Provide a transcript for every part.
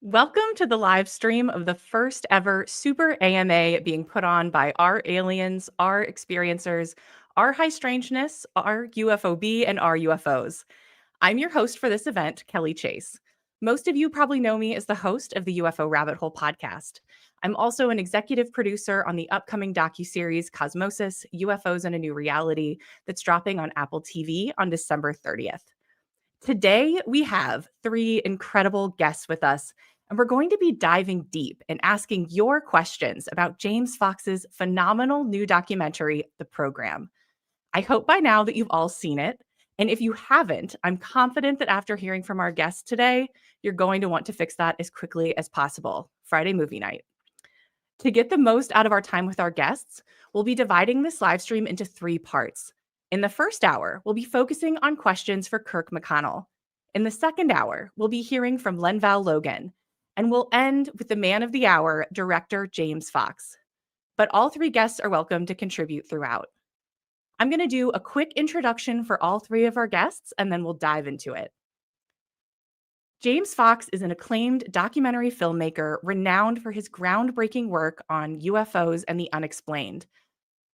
Welcome to the live stream of the first ever Super AMA being put on by our aliens, our experiencers, our HighStrangeness, our UFOB, and our UFOs. I'm your host for this event, Kelly Chase. Most of you probably know me as the host of the UFO Rabbit Hole podcast. I'm also an executive producer on the upcoming docuseries Cosmosis, UFOs and a New Reality that's dropping on Apple TV on December 30th. Today, we have three incredible guests with us, and we're going to be diving deep and asking your questions about James Fox's phenomenal new documentary, The Program. I hope by now that you've all seen it. And if you haven't, I'm confident that after hearing from our guests today, you're going to want to fix that as quickly as possible. Friday movie night. To get the most out of our time with our guests, we'll be dividing this live stream into three parts. In the first hour, we'll be focusing on questions for Kirk McConnell. In the second hour, we'll be hearing from Lenval Logan. And we'll end with the man of the hour, director James Fox. But all three guests are welcome to contribute throughout. I'm going to do a quick introduction for all three of our guests, and then we'll dive into it. James Fox is an acclaimed documentary filmmaker renowned for his groundbreaking work on UFOs and the unexplained.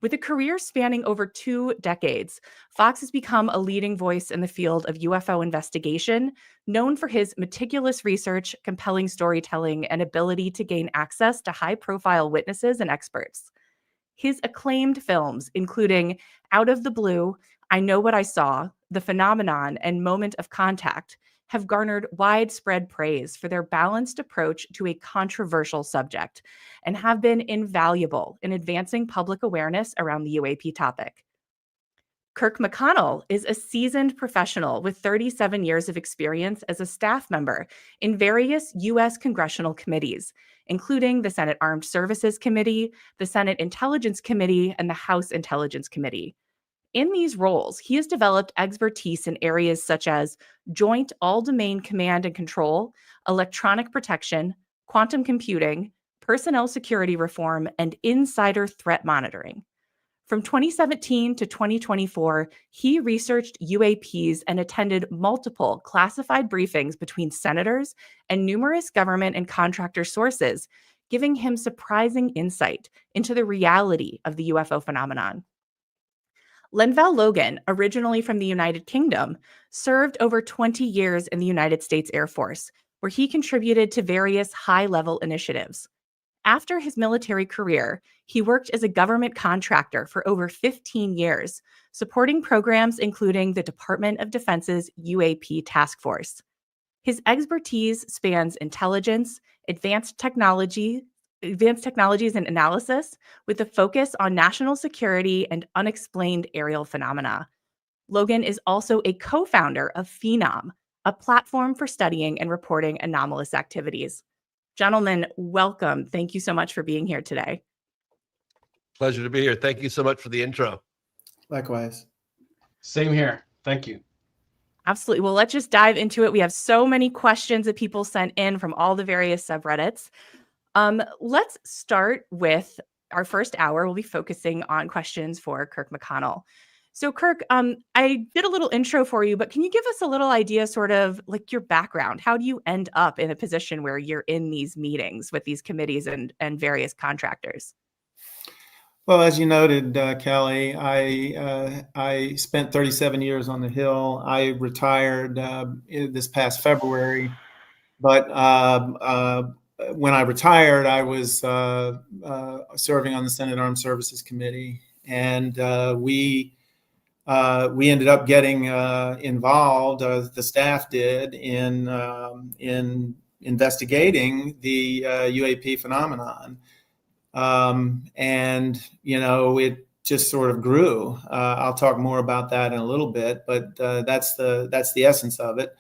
With a career spanning over 2 decades, Fox has become a leading voice in the field of UFO investigation, known for his meticulous research, compelling storytelling, and ability to gain access to high-profile witnesses and experts. His acclaimed films, including Out of the Blue, I Know What I Saw, The Phenomenon, and Moment of Contact, have garnered widespread praise for their balanced approach to a controversial subject and have been invaluable in advancing public awareness around the UAP topic. Kirk McConnell is a seasoned professional with 37 years of experience as a staff member in various U.S. congressional committees, including the Senate Armed Services Committee, the Senate Intelligence Committee, and the House Intelligence Committee. In these roles, he has developed expertise in areas such as joint all-domain command and control, electronic protection, quantum computing, personnel security reform, and insider threat monitoring. From 2017 to 2024, he researched UAPs and attended multiple classified briefings between senators and numerous government and contractor sources, giving him surprising insight into the reality of the UFO phenomenon. Lenval Logan, originally from the United Kingdom, served over 20 years in the United States Air Force, where he contributed to various high-level initiatives. After his military career, he worked as a government contractor for over 15 years, supporting programs including the Department of Defense's UAP task force. His expertise spans intelligence, advanced technologies and analysis, with a focus on national security and unexplained aerial phenomena. Logan is also a co-founder of Phenom, a platform for studying and reporting anomalous activities. Gentlemen, welcome. Thank you so much for being here today. Pleasure to be here. Thank you so much for the intro. Likewise. Same here. Thank you. Absolutely. Well, let's just dive into it. We have so many questions that people sent in from all the various subreddits. Let's start with our first hour. We'll be focusing on questions for Kirk McConnell. So Kirk, I did a little intro for you, but can you give us a little idea, sort of like your background? How do you end up in a position where you're in these meetings with these committees and various contractors? Well, as you noted, Kelly, I spent 37 years on the Hill. I retired this past February, but when I retired, I was serving on the Senate Armed Services Committee, and we ended up getting involved. The staff did in investigating the UAP phenomenon. And, it just sort of grew. I'll talk more about that in a little bit, but that's the essence of it.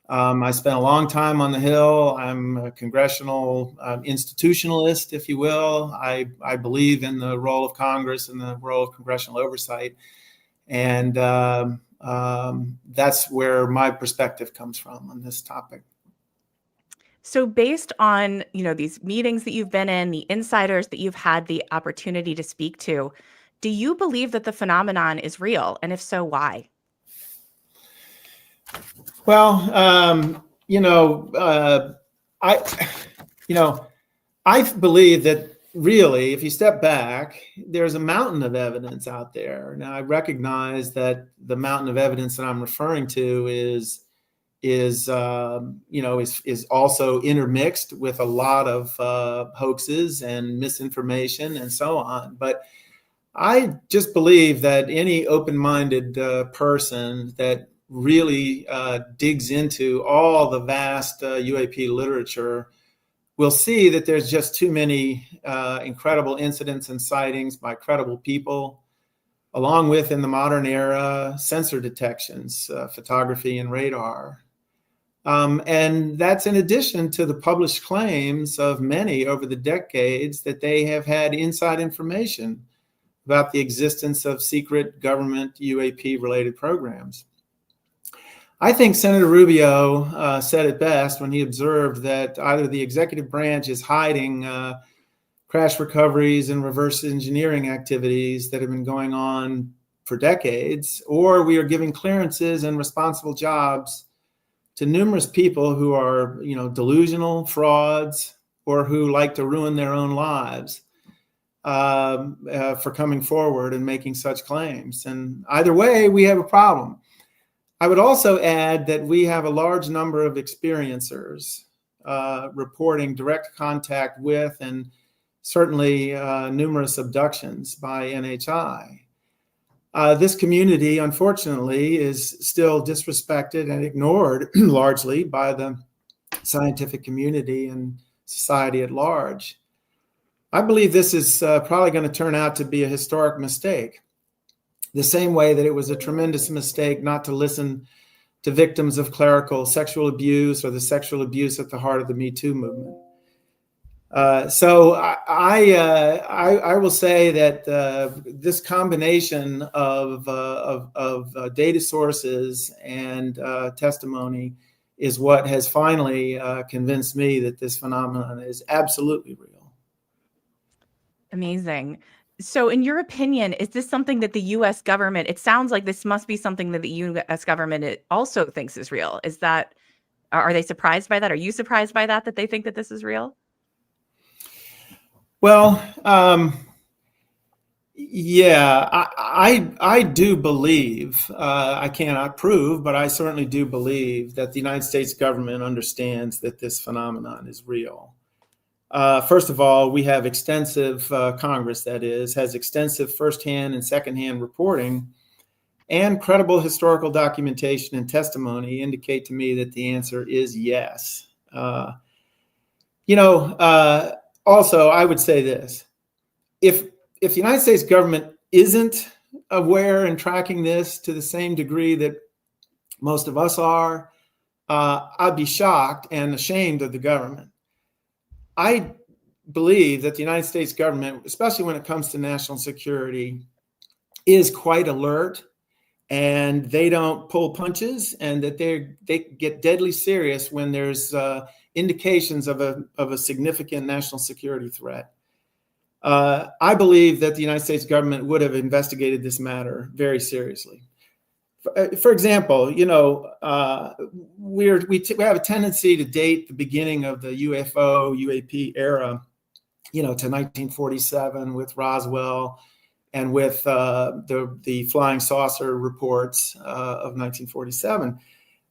I spent a long time on the Hill. I'm a congressional institutionalist, if you will. I believe in the role of Congress and the role of congressional oversight. And that's where my perspective comes from on this topic. So based on, these meetings that you've been in, the insiders that you've had the opportunity to speak to, do you believe that the phenomenon is real? And if so, why? Well, I believe that really, if you step back, there's a mountain of evidence out there. Now, I recognize that the mountain of evidence that I'm referring to is also intermixed with a lot of hoaxes and misinformation and so on. But I just believe that any open-minded person that really digs into all the vast UAP literature will see that there's just too many incredible incidents and sightings by credible people, along with, in the modern era, sensor detections, photography and radar. And that's in addition to the published claims of many over the decades that they have had inside information about the existence of secret government UAP-related programs. I think Senator Rubio said it best when he observed that either the executive branch is hiding crash recoveries and reverse engineering activities that have been going on for decades, or we are giving clearances and responsible jobs to numerous people who are, delusional frauds or who like to ruin their own lives for coming forward and making such claims. And either way, we have a problem. I would also add that we have a large number of experiencers reporting direct contact with and certainly numerous abductions by NHI. This community, unfortunately, is still disrespected and ignored largely by the scientific community and society at large. I believe this is probably going to turn out to be a historic mistake, the same way that it was a tremendous mistake not to listen to victims of clerical sexual abuse or the sexual abuse at the heart of the Me Too movement. So I will say that this combination of data sources and testimony is what has finally convinced me that this phenomenon is absolutely real. Amazing. So in your opinion, is this something that the US government, it sounds like this must be something that the US government also thinks is real. Are they surprised by that? Are you surprised by that they think that this is real? Well, yeah, I do believe, I cannot prove, but I certainly do believe that the United States government understands that this phenomenon is real. First of all, we have extensive, Congress that is, has extensive firsthand and secondhand reporting, and credible historical documentation and testimony indicate to me that the answer is yes. Also, I would say this. If the United States government isn't aware and tracking this to the same degree that most of us are, I'd be shocked and ashamed of the government. I believe that the United States government, especially when it comes to national security, is quite alert, and they don't pull punches, and that they get deadly serious when there's indications of a significant national security threat. I believe that the United States government would have investigated this matter very seriously. For example, we have a tendency to date the beginning of the UFO UAP era, to 1947 with Roswell and with the flying saucer reports of 1947.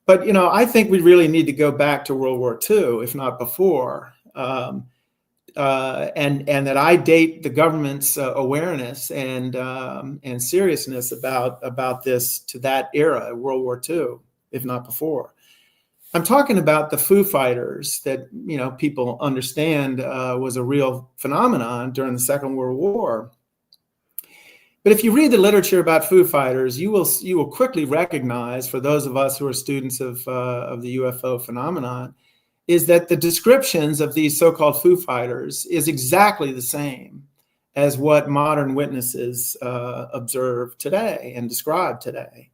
But I think we really need to go back to World War II, if not before. And that I date the government's awareness and seriousness about this to that era, World War II, if not before. I'm talking about the Foo Fighters that people understand was a real phenomenon during the Second World War. But if you read the literature about Foo Fighters, you will quickly recognize, for those of us who are students of the UFO phenomenon, is that the descriptions of these so-called Foo Fighters is exactly the same as what modern witnesses observe today and describe today.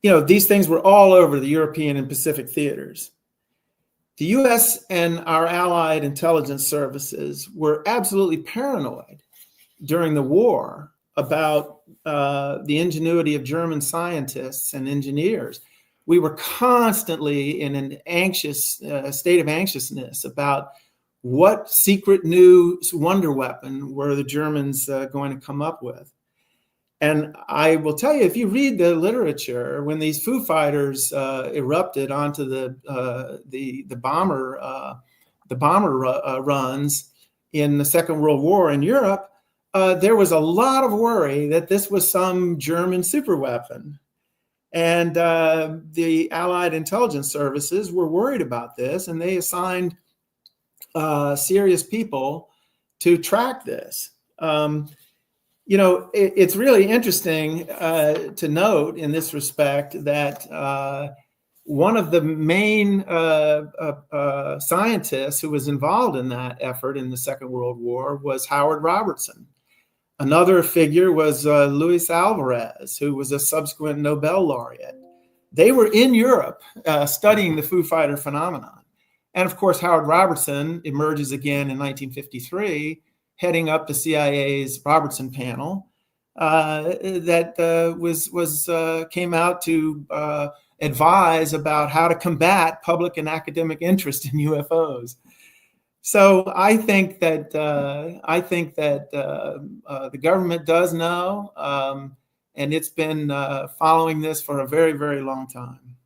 These things were all over the European and Pacific theaters. The US and our allied intelligence services were absolutely paranoid during the war about the ingenuity of German scientists and engineers. We were constantly in an anxious state of anxiousness about what secret new wonder weapon were the Germans going to come up with. And I will tell you, if you read the literature, when these Foo Fighters erupted onto the bomber runs in the Second World War in Europe, there was a lot of worry that this was some German superweapon. And the Allied intelligence services were worried about this, and they assigned serious people to track this. It's really interesting to note in this respect that one of the main scientists who was involved in that effort in the Second World War was Howard Robertson. Another figure was Luis Alvarez, who was a subsequent Nobel laureate. They were in Europe studying the Foo Fighter phenomenon. And of course, Howard Robertson emerges again in 1953, heading up the CIA's Robertson panel that came out to advise about how to combat public and academic interest in UFOs. So I think that the government does know, and it's been following this for a very, very long time.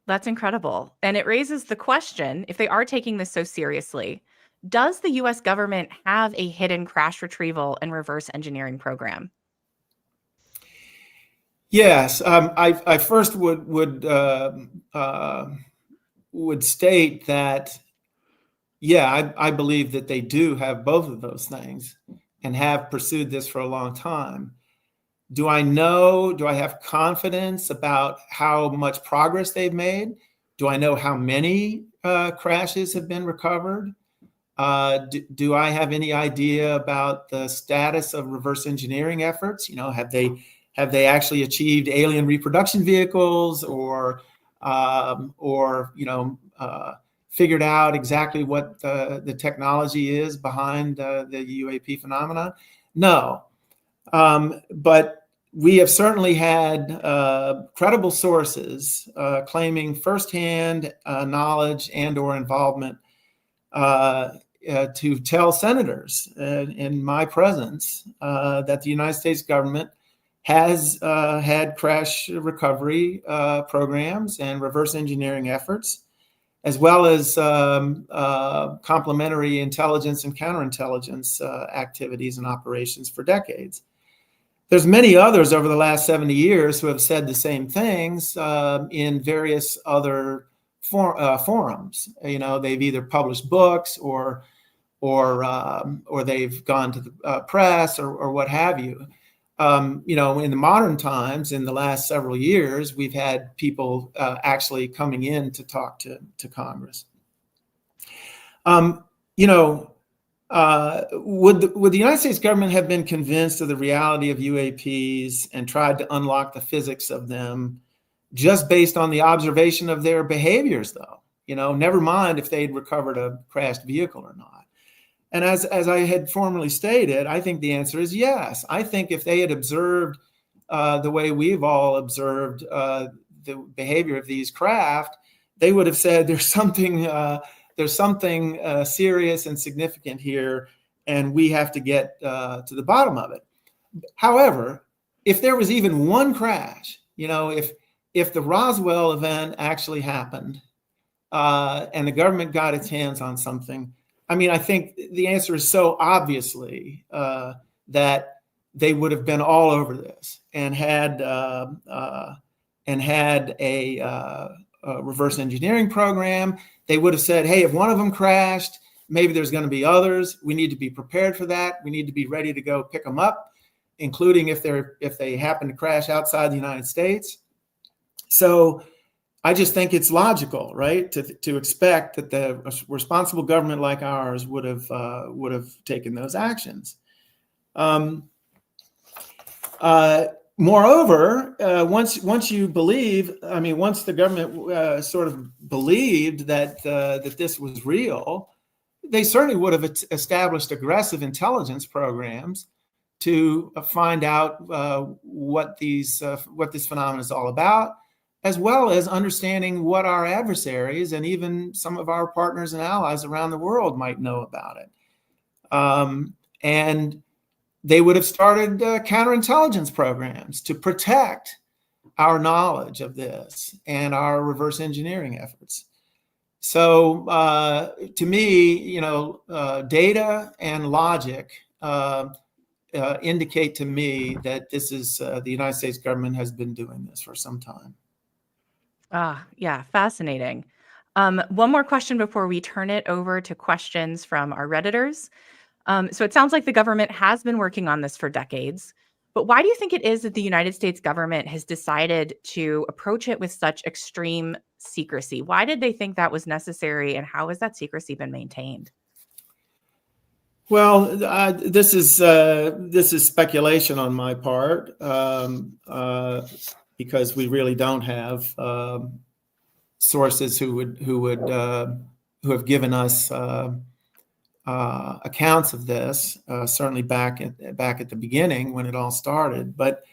That's incredible. And it raises the question, if they are taking this so seriously, does the US government have a hidden crash retrieval and reverse engineering program? Yes, I first would state that, yeah, I believe that they do have both of those things and have pursued this for a long time. Do I have confidence about how much progress they've made? Do I know how many crashes have been recovered? Do I have any idea about the status of reverse engineering efforts? Have they actually achieved alien reproduction vehicles or figured out exactly what the technology is behind the UAP phenomenon? No. But we have certainly had credible sources claiming firsthand knowledge and or involvement to tell senators in my presence that the United States government has had crash recovery programs and reverse engineering efforts, as well as complementary intelligence and counterintelligence activities and operations for decades. There's many others over the last 70 years who have said the same things in various other forums. They've either published books or they've gone to the press or what have you. In the modern times, in the last several years, we've had people actually coming in to talk to Congress. Would the United States government have been convinced of the reality of UAPs and tried to unlock the physics of them just based on the observation of their behaviors, though? Never mind if they'd recovered a crashed vehicle or not. And as I had formerly stated, I think the answer is yes. I think if they had observed the way we've all observed the behavior of these craft, they would have said there's something serious and significant here, and we have to get to the bottom of it. However, if there was even one crash, if the Roswell event actually happened and the government got its hands on something, I mean, I think the answer is so obviously that they would have been all over this and had a reverse engineering program. They would have said, hey, if one of them crashed, maybe there's going to be others. We need to be prepared for that. We need to be ready to go pick them up, including if they happen to crash outside the United States. So I just think it's logical, right, to expect that the responsible government like ours would have taken those actions. Moreover, once you believe, I mean, once the government sort of believed that this was real, they certainly would have established aggressive intelligence programs to find out what this phenomenon is all about, as well as understanding what our adversaries and even some of our partners and allies around the world might know about it. And they would have started counterintelligence programs to protect our knowledge of this and our reverse engineering efforts. So to me, data and logic indicate to me that this is the United States government has been doing this for some time. Yeah, fascinating. One more question before we turn it over to questions from our Redditors. So it sounds like the government has been working on this for decades, but why do you think it is that the United States government has decided to approach it with such extreme secrecy? Why did they think that was necessary, and how has that secrecy been maintained? Well, this is speculation on my part, because we really don't have sources who have given us accounts of this. Certainly back at the beginning when it all started, but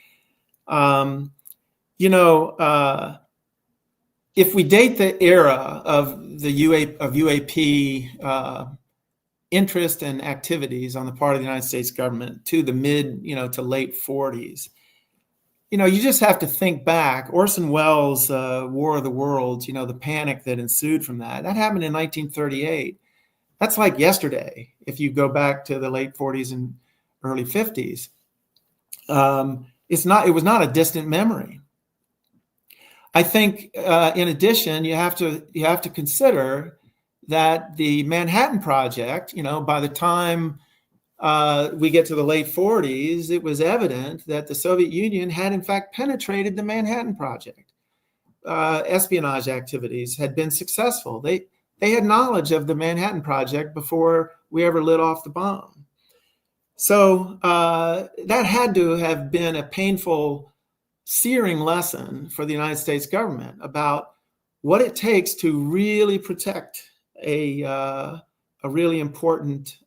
if we date the era of UAP interest and activities on the part of the United States government to the mid, to late 40s, you just have to think back. Orson Welles' War of the Worlds, the panic that ensued from that happened in 1938. That's like yesterday. If you go back to the late 40s and early 50s, it was not a distant memory. I think, in addition, you have to consider that the Manhattan Project, by the time we get to the late 40s, it was evident that the Soviet Union had in fact penetrated the Manhattan Project. Espionage activities had been successful. They had knowledge of the Manhattan Project before we ever lit off the bomb. So that had to have been a painful, searing lesson for the United States government about what it takes to really protect a really important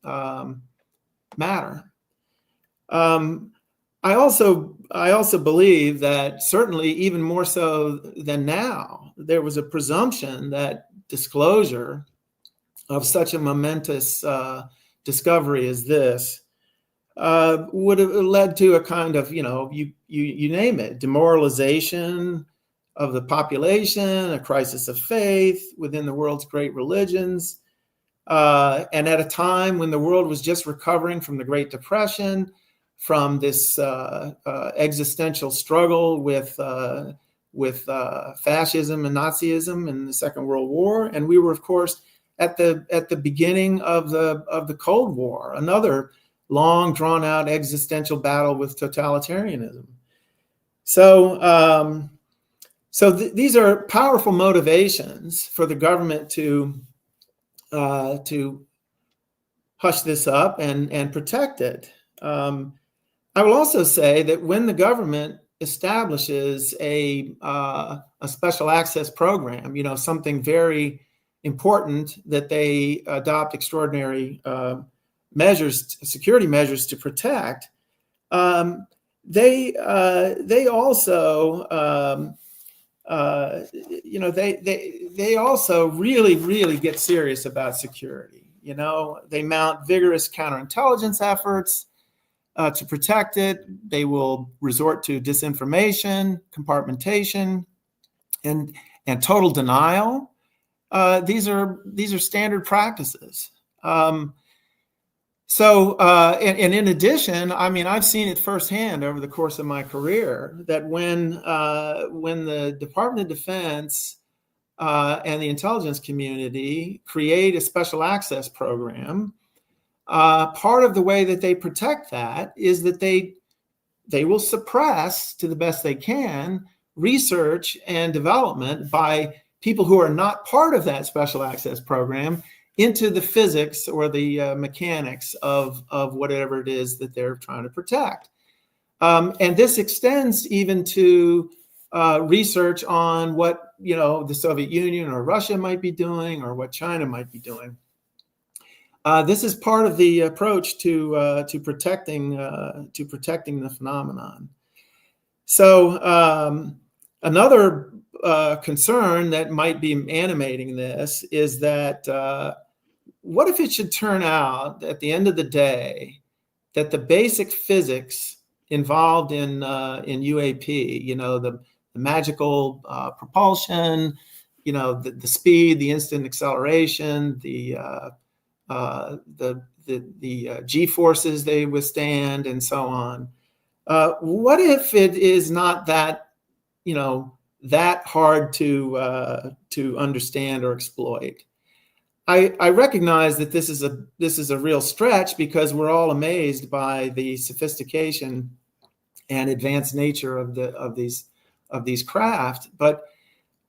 matter. I also believe that certainly even more so than now, there was a presumption that disclosure of such a momentous discovery as this would have led to a kind of, you name it, demoralization of the population, a crisis of faith within the world's great religions. And at a time when the world was just recovering from the Great Depression, from this existential struggle with fascism and Nazism in the Second World War, and we were, of course, at the beginning of the Cold War, another long, drawn-out existential battle with totalitarianism. So, these are powerful motivations for the government to hush this up and protect it. I will also say that when the government establishes a special access program, something very important that they adopt extraordinary security measures to protect, they also they also really get serious about security. They mount vigorous counterintelligence efforts to protect it. They will resort to disinformation, compartmentation, and total denial. These are standard practices. And in addition, I mean, I've seen it firsthand over the course of my career that when the Department of Defense and the intelligence community create a special access program, part of the way that they protect that is that they will suppress, to the best they can, research and development by people who are not part of that special access program into the physics or the mechanics of whatever it is that they're trying to protect. And this extends even to research on what the Soviet Union or Russia might be doing, or what China might be doing. This is part of the approach to protecting the phenomenon. So another concern that might be animating this is that what if it should turn out at the end of the day that the basic physics involved in UAP, the magical propulsion, the speed, the instant acceleration, the G forces they withstand, and so on. What if it is not that that hard to understand or exploit? I recognize that this is a real stretch, because we're all amazed by the sophistication and advanced nature of these craft. But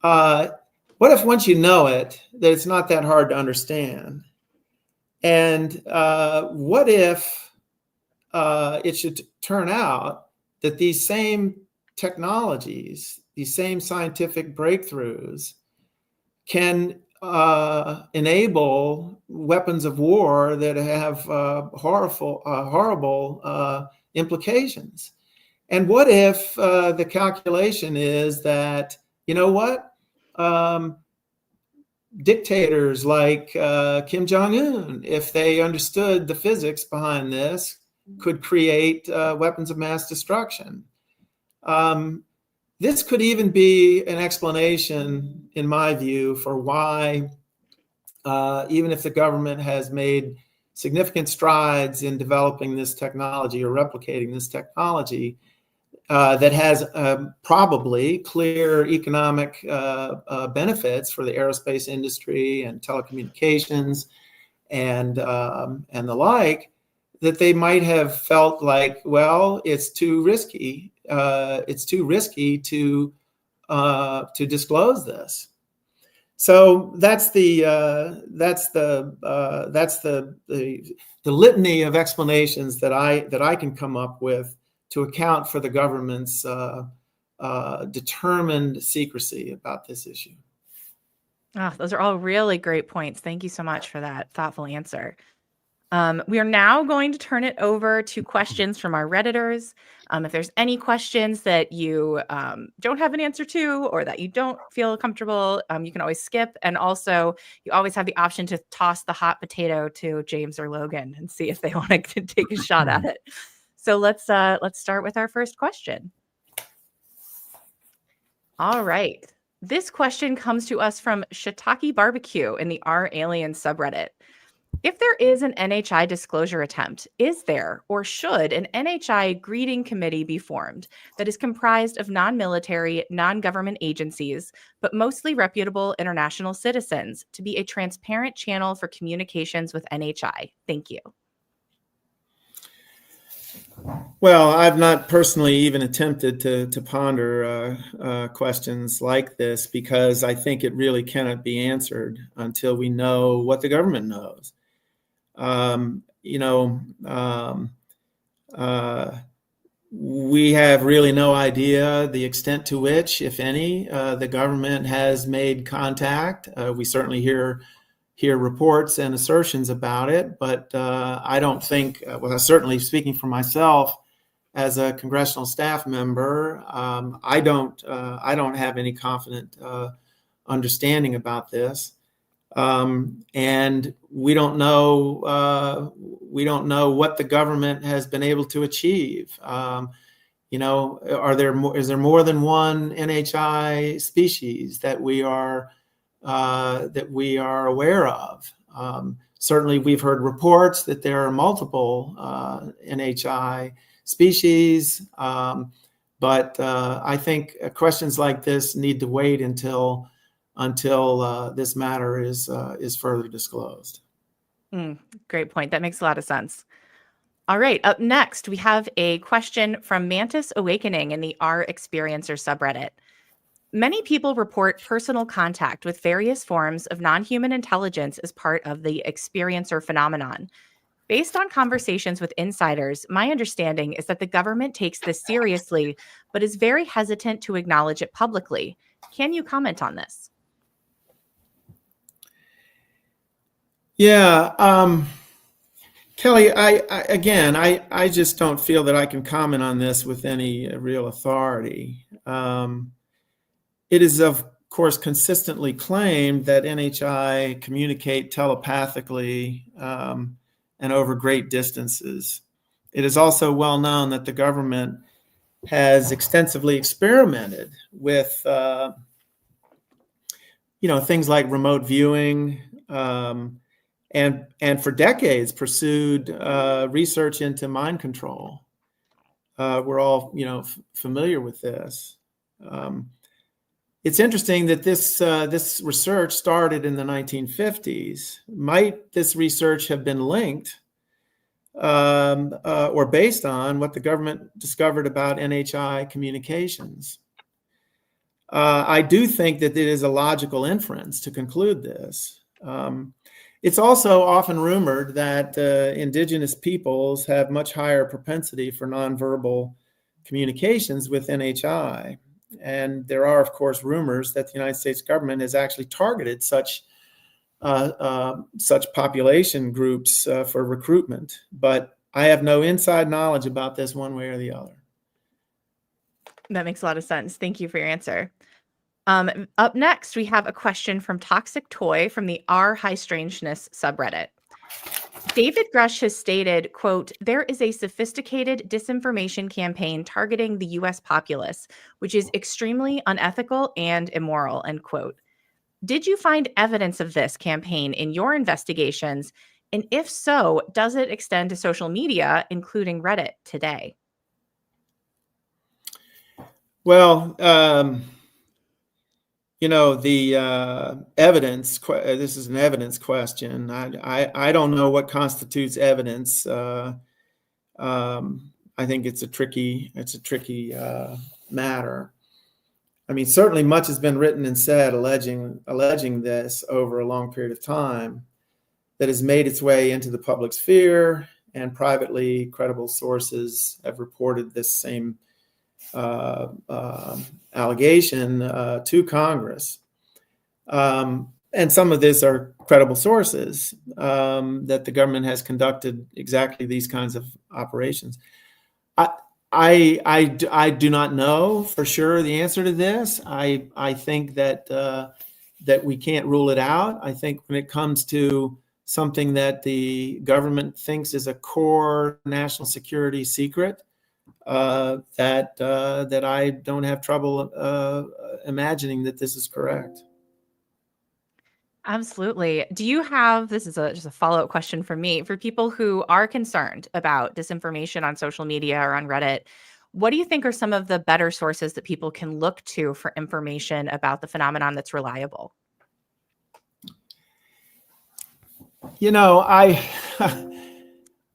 what if once you know it, that it's not that hard to understand? And what if it should turn out that these same technologies, these same scientific breakthroughs, can enable weapons of war that have horrible implications? And what if the calculation is that, dictators like Kim Jong-un, if they understood the physics behind this, could create weapons of mass destruction? This could even be an explanation, in my view, for why, even if the government has made significant strides in developing this technology or replicating this technology, that has probably clear economic benefits for the aerospace industry and telecommunications and the like, that they might have felt like, well, it's too risky. It's too risky to disclose this. So that's the litany of explanations that I can come up with to account for the government's determined secrecy about this issue. Oh, those are all really great points. Thank you so much for that thoughtful answer. We are now going to turn it over to questions from our Redditors. If there's any questions that you don't have an answer to, or that you don't feel comfortable, you can always skip. And also, you always have the option to toss the hot potato to James or Logan and see if they want to take a shot at it. So let's start with our first question. All right. This question comes to us from Shiitake Barbecue in the R Alien subreddit. If there is an NHI disclosure attempt, is there or should an NHI greeting committee be formed that is comprised of non-military, non-government agencies, but mostly reputable international citizens, to be a transparent channel for communications with NHI? Thank you. Well, I've not personally even attempted to ponder questions like this, because I think it really cannot be answered until we know what the government knows. We have really no idea the extent to which, if any, the government has made contact. We certainly hear hear reports and assertions about it, but I don't think, well, certainly speaking for myself as a congressional staff member, I don't have any confident understanding about this. And we don't know what the government has been able to achieve. You know, is there more than one NHI species that we are aware of? Certainly, we've heard reports that there are multiple NHI species, but I think questions like this need to wait until this matter is further disclosed. Great point. That makes a lot of sense. All right, up next, we have a question from Mantis Awakening in the R Experiencer subreddit. Many people report personal contact with various forms of non-human intelligence as part of the experiencer phenomenon. Based on conversations with insiders, my understanding is that the government takes this seriously, but is very hesitant to acknowledge it publicly. Can you comment on this? Yeah, Kelly, I just don't feel that I can comment on this with any real authority. It is, of course, consistently claimed that NHI communicate telepathically and over great distances. It is also well known that the government has extensively experimented with, things like remote viewing, and for decades pursued research into mind control. We're all, familiar with this. It's interesting that this research started in the 1950s. Might this research have been linked or based on what the government discovered about NHI communications? I do think that it is a logical inference to conclude this. It's also often rumored that indigenous peoples have much higher propensity for nonverbal communications with NHI. And there are, of course, rumors that the United States government has actually targeted such population groups for recruitment. But I have no inside knowledge about this one way or the other. That makes a lot of sense. Thank you for your answer. Up next, we have a question from Toxic Toy from the R HighStrangeness subreddit. David Grush has stated, quote, "There is a sophisticated disinformation campaign targeting the U.S. populace, which is extremely unethical and immoral," end quote. Did you find evidence of this campaign in your investigations? And if so, does it extend to social media, including Reddit, today? Well, the evidence, this is an evidence question. I don't know what constitutes evidence. I think it's a tricky matter. I mean, certainly much has been written and said alleging this over a long period of time that has made its way into the public sphere, and privately credible sources have reported this same allegation to Congress. And some of these are credible sources that the government has conducted exactly these kinds of operations. I do not know for sure the answer to this. I think that we can't rule it out. I think when it comes to something that the government thinks is a core national security secret, that I don't have trouble imagining that this is correct. Absolutely. Do you have, this is just a follow-up question from me, for people who are concerned about disinformation on social media or on Reddit, what do you think are some of the better sources that people can look to for information about the phenomenon that's reliable?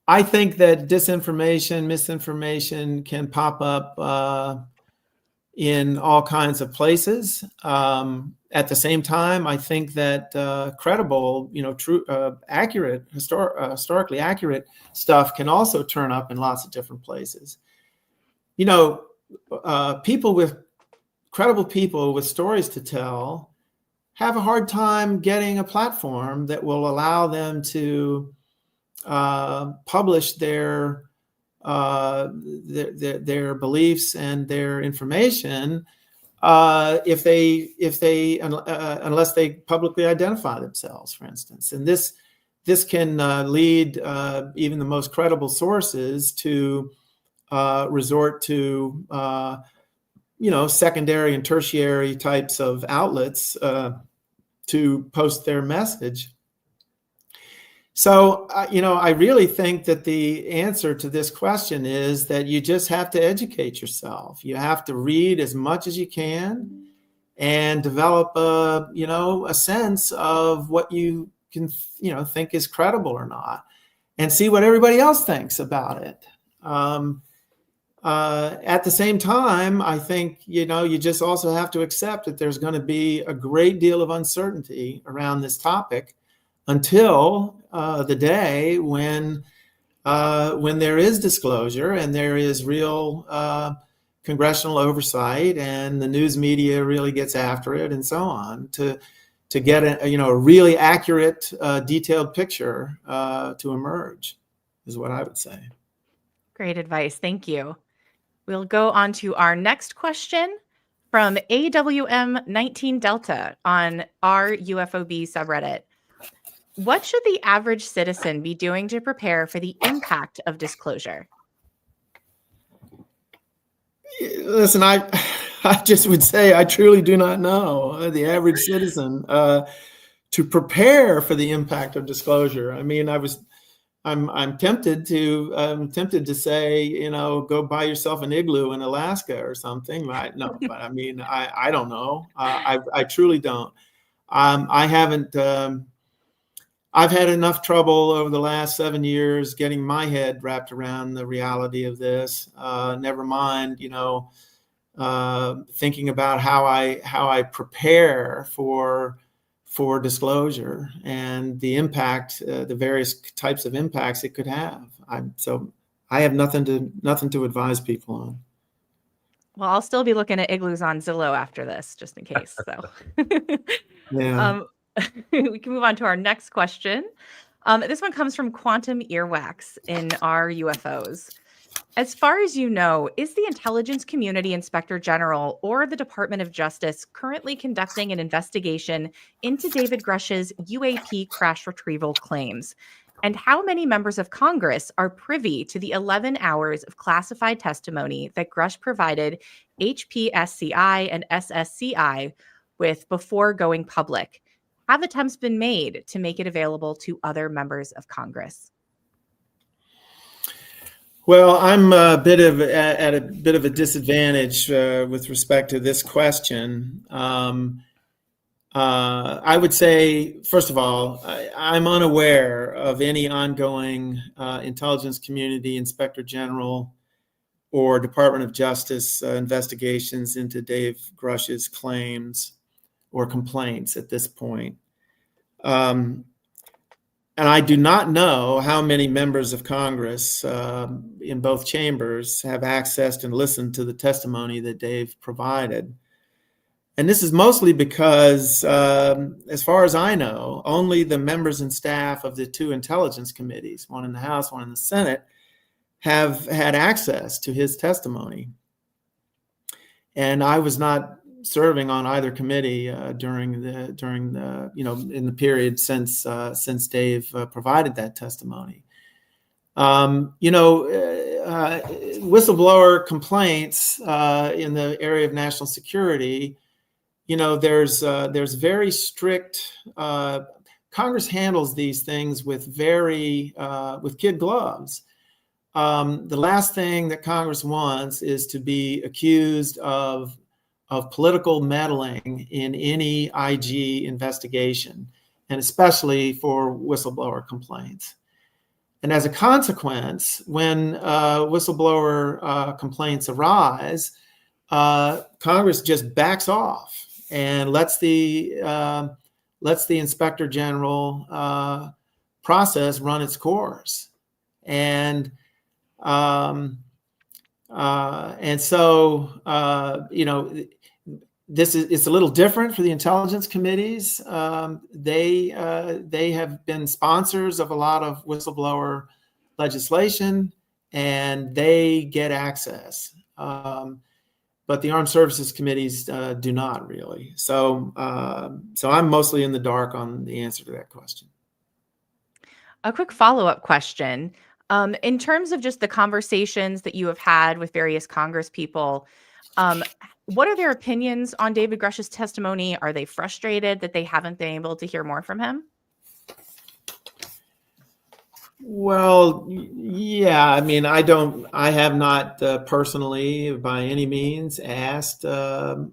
I think that disinformation, misinformation can pop up in all kinds of places. At the same time, I think that credible, true, accurate, historically accurate stuff can also turn up in lots of different places. Credible people with stories to tell have a hard time getting a platform that will allow them to publish their beliefs and their information unless they publicly identify themselves, for instance. And this can lead even the most credible sources to resort to secondary and tertiary types of outlets to post their message. So, I really think that the answer to this question is that you just have to educate yourself. You have to read as much as you can and develop a sense of what you can, think is credible or not, and see what everybody else thinks about it. At the same time, I think, you just also have to accept that there's going to be a great deal of uncertainty around this topic until the day when there is disclosure and there is real congressional oversight and the news media really gets after it and so on to get a really accurate, detailed picture to emerge, is what I would say. Great advice. Thank you. We'll go on to our next question from AWM19 Delta on our UFOB subreddit. What should the average citizen be doing to prepare for the impact of disclosure? Listen, I just would say I truly do not know the average citizen to prepare for the impact of disclosure. I mean, I'm tempted to say, go buy yourself an igloo in Alaska or something. No, but I mean, I don't know. I truly don't. I haven't. I've had enough trouble over the last 7 years getting my head wrapped around the reality of this. Never mind, thinking about how I prepare for disclosure and the impact, the various types of impacts it could have. So I have nothing to advise people on. Well, I'll still be looking at igloos on Zillow after this, just in case. So, Yeah. We can move on to our next question. This one comes from Quantum Earwax in our UFOs. As far as you know, is the Intelligence Community Inspector General or the Department of Justice currently conducting an investigation into David Grush's UAP crash retrieval claims? And how many members of Congress are privy to the 11 hours of classified testimony that Grush provided HPSCI and SSCI with before going public? Have attempts been made to make it available to other members of Congress? Well, I'm at a bit of a disadvantage with respect to this question. I would say, first of all, I'm unaware of any ongoing intelligence community inspector general or Department of Justice investigations into Dave Grush's claims or complaints at this point. And I do not know how many members of Congress in both chambers have accessed and listened to the testimony that Dave provided. And this is mostly because, as far as I know, only the members and staff of the two intelligence committees, one in the House, one in the Senate, have had access to his testimony. And I was not serving on either committee during the in the period since Dave provided that testimony. Whistleblower complaints in the area of national security. There's very strict. Congress handles these things with kid gloves. The last thing that Congress wants is to be accused of political meddling in any IG investigation, and especially for whistleblower complaints. And as a consequence, when whistleblower complaints arise, Congress just backs off and lets the Inspector General process run its course. And so it's a little different for the intelligence committees. They have been sponsors of a lot of whistleblower legislation, and they get access. But the armed services committees do not really. So I'm mostly in the dark on the answer to that question. A quick follow-up question. In terms of just the conversations that you have had with various Congress people, what are their opinions on David Grush's testimony? Are they frustrated that they haven't been able to hear more from him? Well, yeah, I mean, I have not personally by any means asked any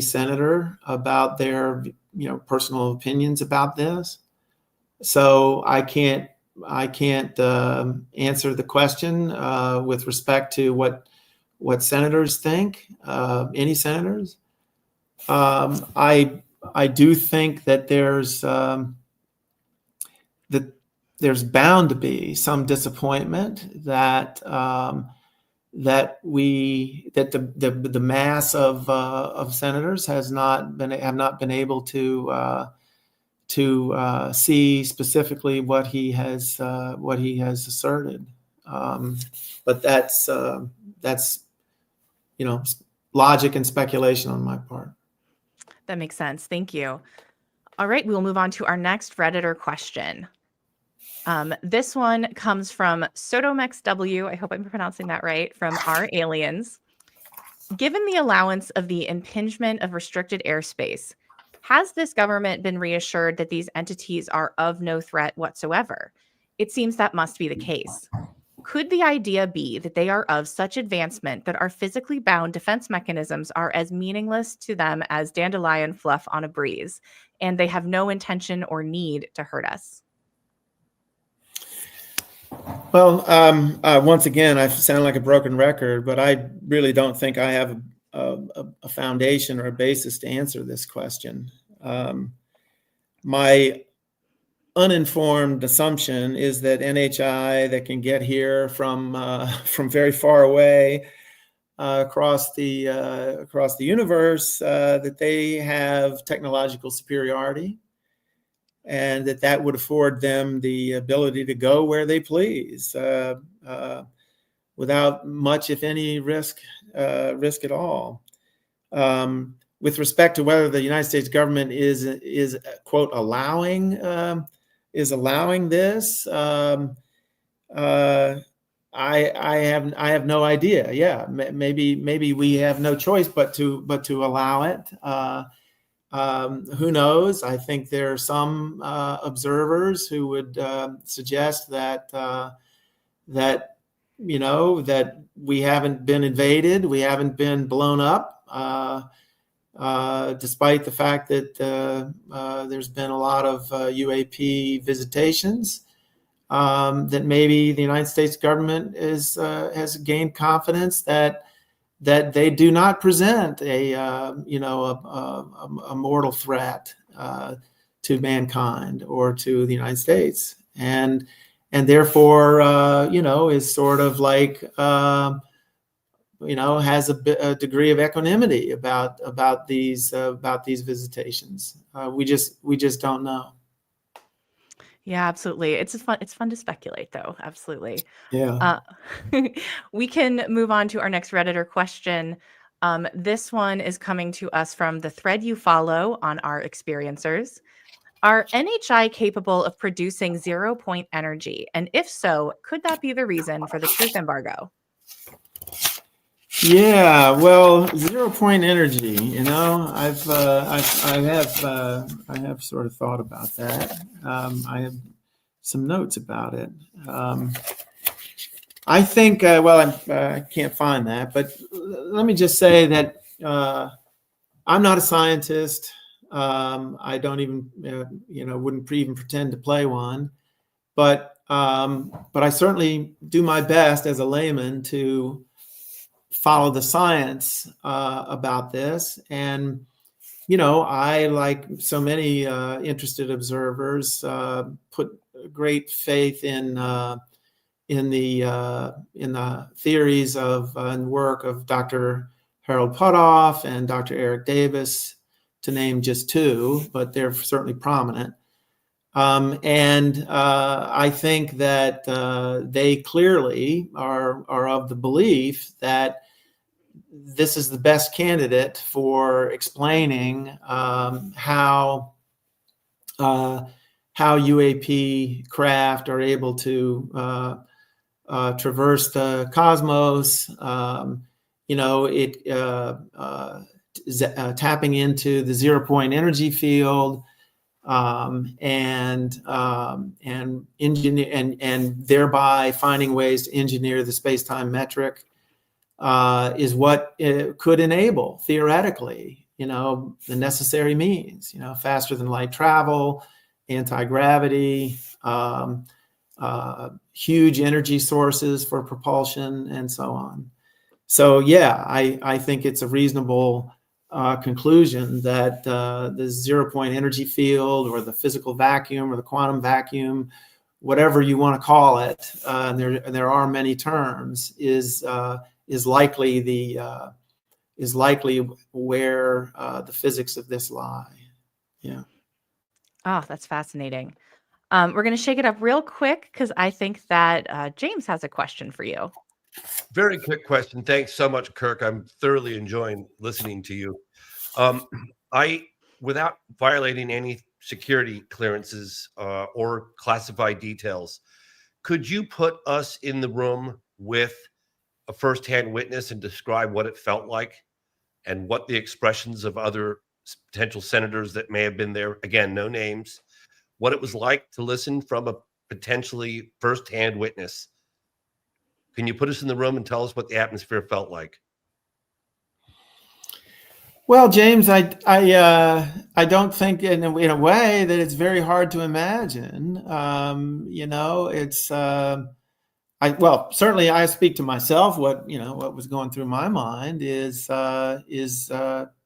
senator about their, personal opinions about this. So I can't answer the question with respect to what senators think, any senators. I do think that there's bound to be some disappointment that the mass of senators have not been able to see specifically what he has asserted. But that's logic and speculation on my part. That makes sense. Thank you. All right, we'll move on to our next Redditor question. This one comes from SotoMexW. I hope I'm pronouncing that right, from Our Aliens. Given the allowance of the impingement of restricted airspace, has this government been reassured that these entities are of no threat whatsoever? It seems that must be the case. Could the idea be that they are of such advancement that our physically bound defense mechanisms are as meaningless to them as dandelion fluff on a breeze, and they have no intention or need to hurt us? Well, once again, I sound like a broken record, but I really don't think I have a foundation or a basis to answer this question. My uninformed assumption is that NHI that can get here from very far away across the universe, that they have technological superiority, and that would afford them the ability to go where they please without much, if any, risk at all. With respect to whether the United States government is quote allowing this, I have no idea. Yeah, maybe we have no choice but to allow it. Who knows? I think there are some observers who would suggest that we haven't been invaded, we haven't been blown up, despite the fact that there's been a lot of UAP visitations. That maybe the United States government has gained confidence that they do not present a mortal threat to mankind or to the United States, and therefore is sort of like has a degree of equanimity about these visitations. We just don't know. Yeah, absolutely. It's fun to speculate, though. Absolutely. Yeah. We can move on to our next Redditor question. This one is coming to us from the thread you follow on Our Experiencers. Are NHI capable of producing 0-point energy? And if so, could that be the reason for the truth embargo? Yeah, well, 0-point energy. I have sort of thought about that. I have some notes about it. I think, I can't find that, but let me just say that I'm not a scientist. I don't even, wouldn't even pretend to play one, but I certainly do my best as a layman to follow the science about this. And, I, like so many interested observers, put great faith in in the theories of and work of Dr. Harold Puthoff and Dr. Eric Davis, to name just two, but they're certainly prominent. And I think that they clearly are of the belief that this is the best candidate for explaining how UAP craft are able to traverse the cosmos. Tapping into the 0-point energy field, and engineer and thereby finding ways to engineer the space-time metric is what it could enable theoretically, the necessary means, faster than light travel, anti-gravity, huge energy sources for propulsion, and so on. So yeah, I think it's a reasonable conclusion that the 0-point energy field, or the physical vacuum, or the quantum vacuum, whatever you want to call it, and there are many terms, is likely where the physics of this lie. Yeah. Oh, that's fascinating. We're going to shake it up real quick because I think that James has a question for you. Very quick question. Thanks so much, Kirk. I'm thoroughly enjoying listening to you. Without violating any security clearances or classified details, could you put us in the room with a firsthand witness and describe what it felt like and what the expressions of other potential senators that may have been there, again, no names, what it was like to listen from a potentially firsthand witness? Can you put us in the room and tell us what the atmosphere felt like? Well, James, I don't think in a way that it's very hard to imagine. It's certainly I speak to myself. What was going through my mind is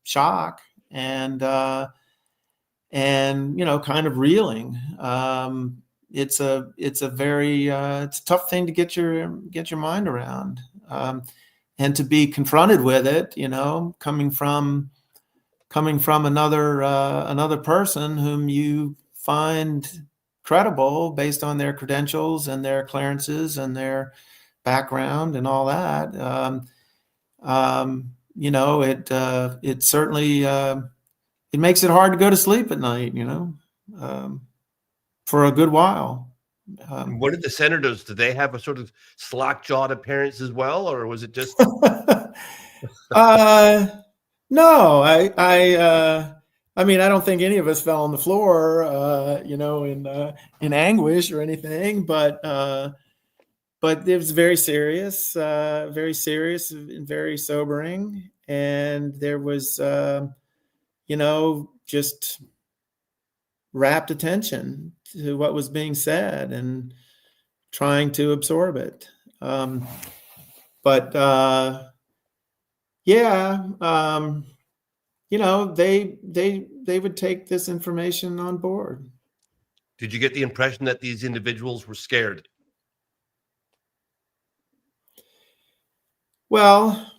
shock and kind of reeling. It's a tough thing to get your mind around, and to be confronted with it, coming from another person whom you find credible based on their credentials and their clearances and their background and all that. It certainly it makes it hard to go to sleep at night, for a good while. What did the senators, did they have a sort of slack-jawed appearance as well, or was it just? No, I mean, I don't think any of us fell on the floor, in anguish or anything, but it was very serious and very sobering. And there was, just rapt attention to what was being said and trying to absorb it. They would take this information on board. Did you get the impression that these individuals were scared? Well,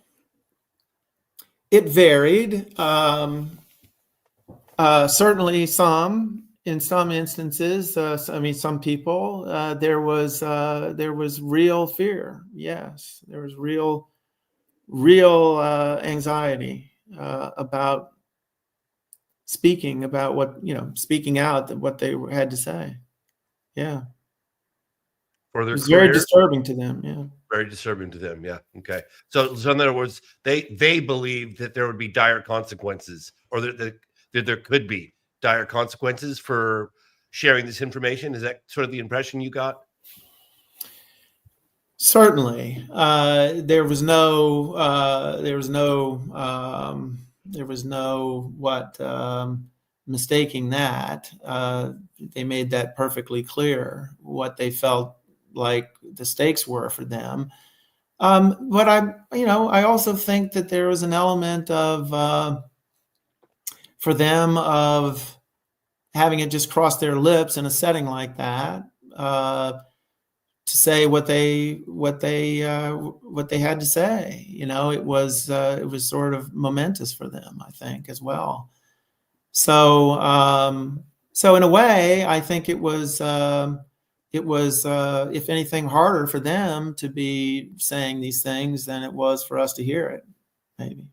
it varied. Certainly in some instances, some people, there was real fear. Yes, there was real anxiety about speaking out what they had to say. Yeah. For their it was career? very disturbing to them. Yeah. Very disturbing to them. Yeah. Okay. So in other words, they believed that there would be dire consequences, or that there could be dire consequences for sharing this information. Is that sort of the impression you got? Certainly, there was no mistaking that. They made that perfectly clear what they felt like the stakes were for them. But I also think that there was an element of for them of having it just cross their lips in a setting like that. say what they had to say. You know, it was sort of momentous for them, I think, as well. So so in a way, I think it was if anything harder for them to be saying these things than it was for us to hear it, maybe.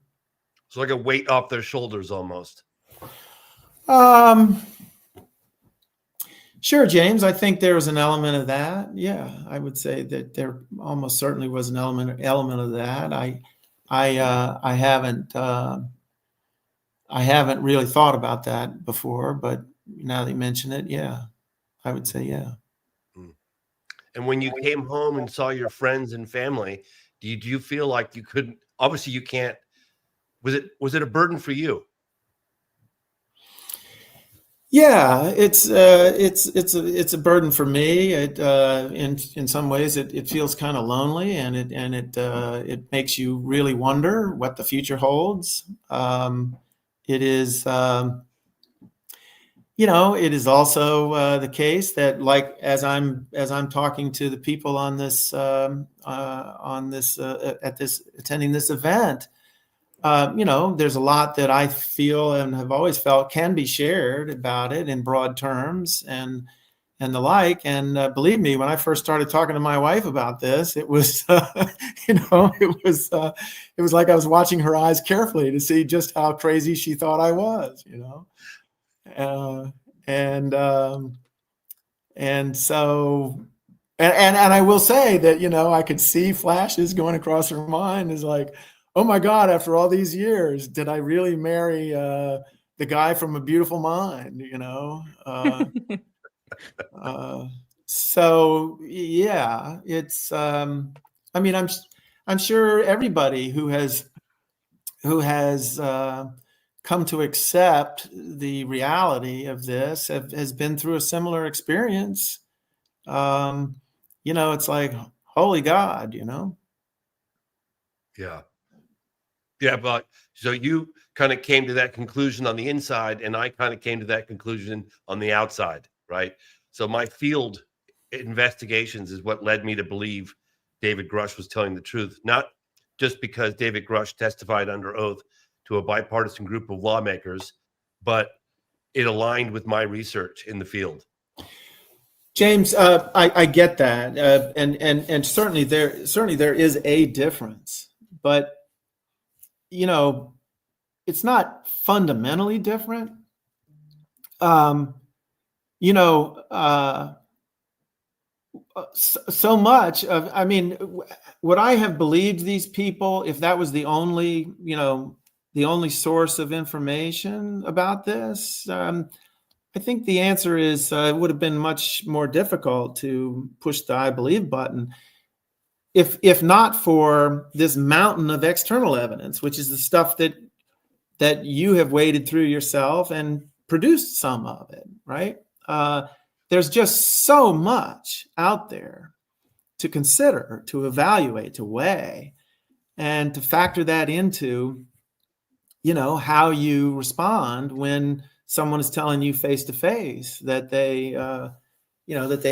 It's like a weight off their shoulders almost. Sure, James. I think there was an element of that. Yeah, I would say that there almost certainly was an element of that. I haven't really thought about that before, but now that you mention it, yeah, I would say yeah. And when you came home and saw your friends and family, did you feel like you couldn't? Obviously, you can't. Was it a burden for you? Yeah, it's a burden for me. In some ways it feels kind of lonely, and it makes you really wonder what the future holds. It is it is also the case that, like, as I'm talking to the people on this attending this event, there's a lot that I feel and have always felt can be shared about it in broad terms and the like. And believe me, when I first started talking to my wife about this, it was, it was like I was watching her eyes carefully to see just how crazy she thought I was, and so. And I will say that, I could see flashes going across her mind, is like, oh my God, after all these years, did I really marry the guy from A Beautiful Mind, so yeah, it's, I'm sure everybody who has come to accept the reality of this has been through a similar experience. It's like, holy God, Yeah. Yeah, but so you kind of came to that conclusion on the inside, and I kind of came to that conclusion on the outside, right? So my field investigations is what led me to believe David Grush was telling the truth, not just because David Grush testified under oath to a bipartisan group of lawmakers, but it aligned with my research in the field. James, I get that, and certainly there is a difference, but it's not fundamentally different. So much of, would I have believed these people if that was the only source of information about this? I think the answer is it would have been much more difficult to push the I believe button if not for this mountain of external evidence, which is the stuff that you have waded through yourself and produced some of it, right? There's just so much out there to consider, to evaluate, to weigh, and to factor that into, how you respond when someone is telling you face to face that they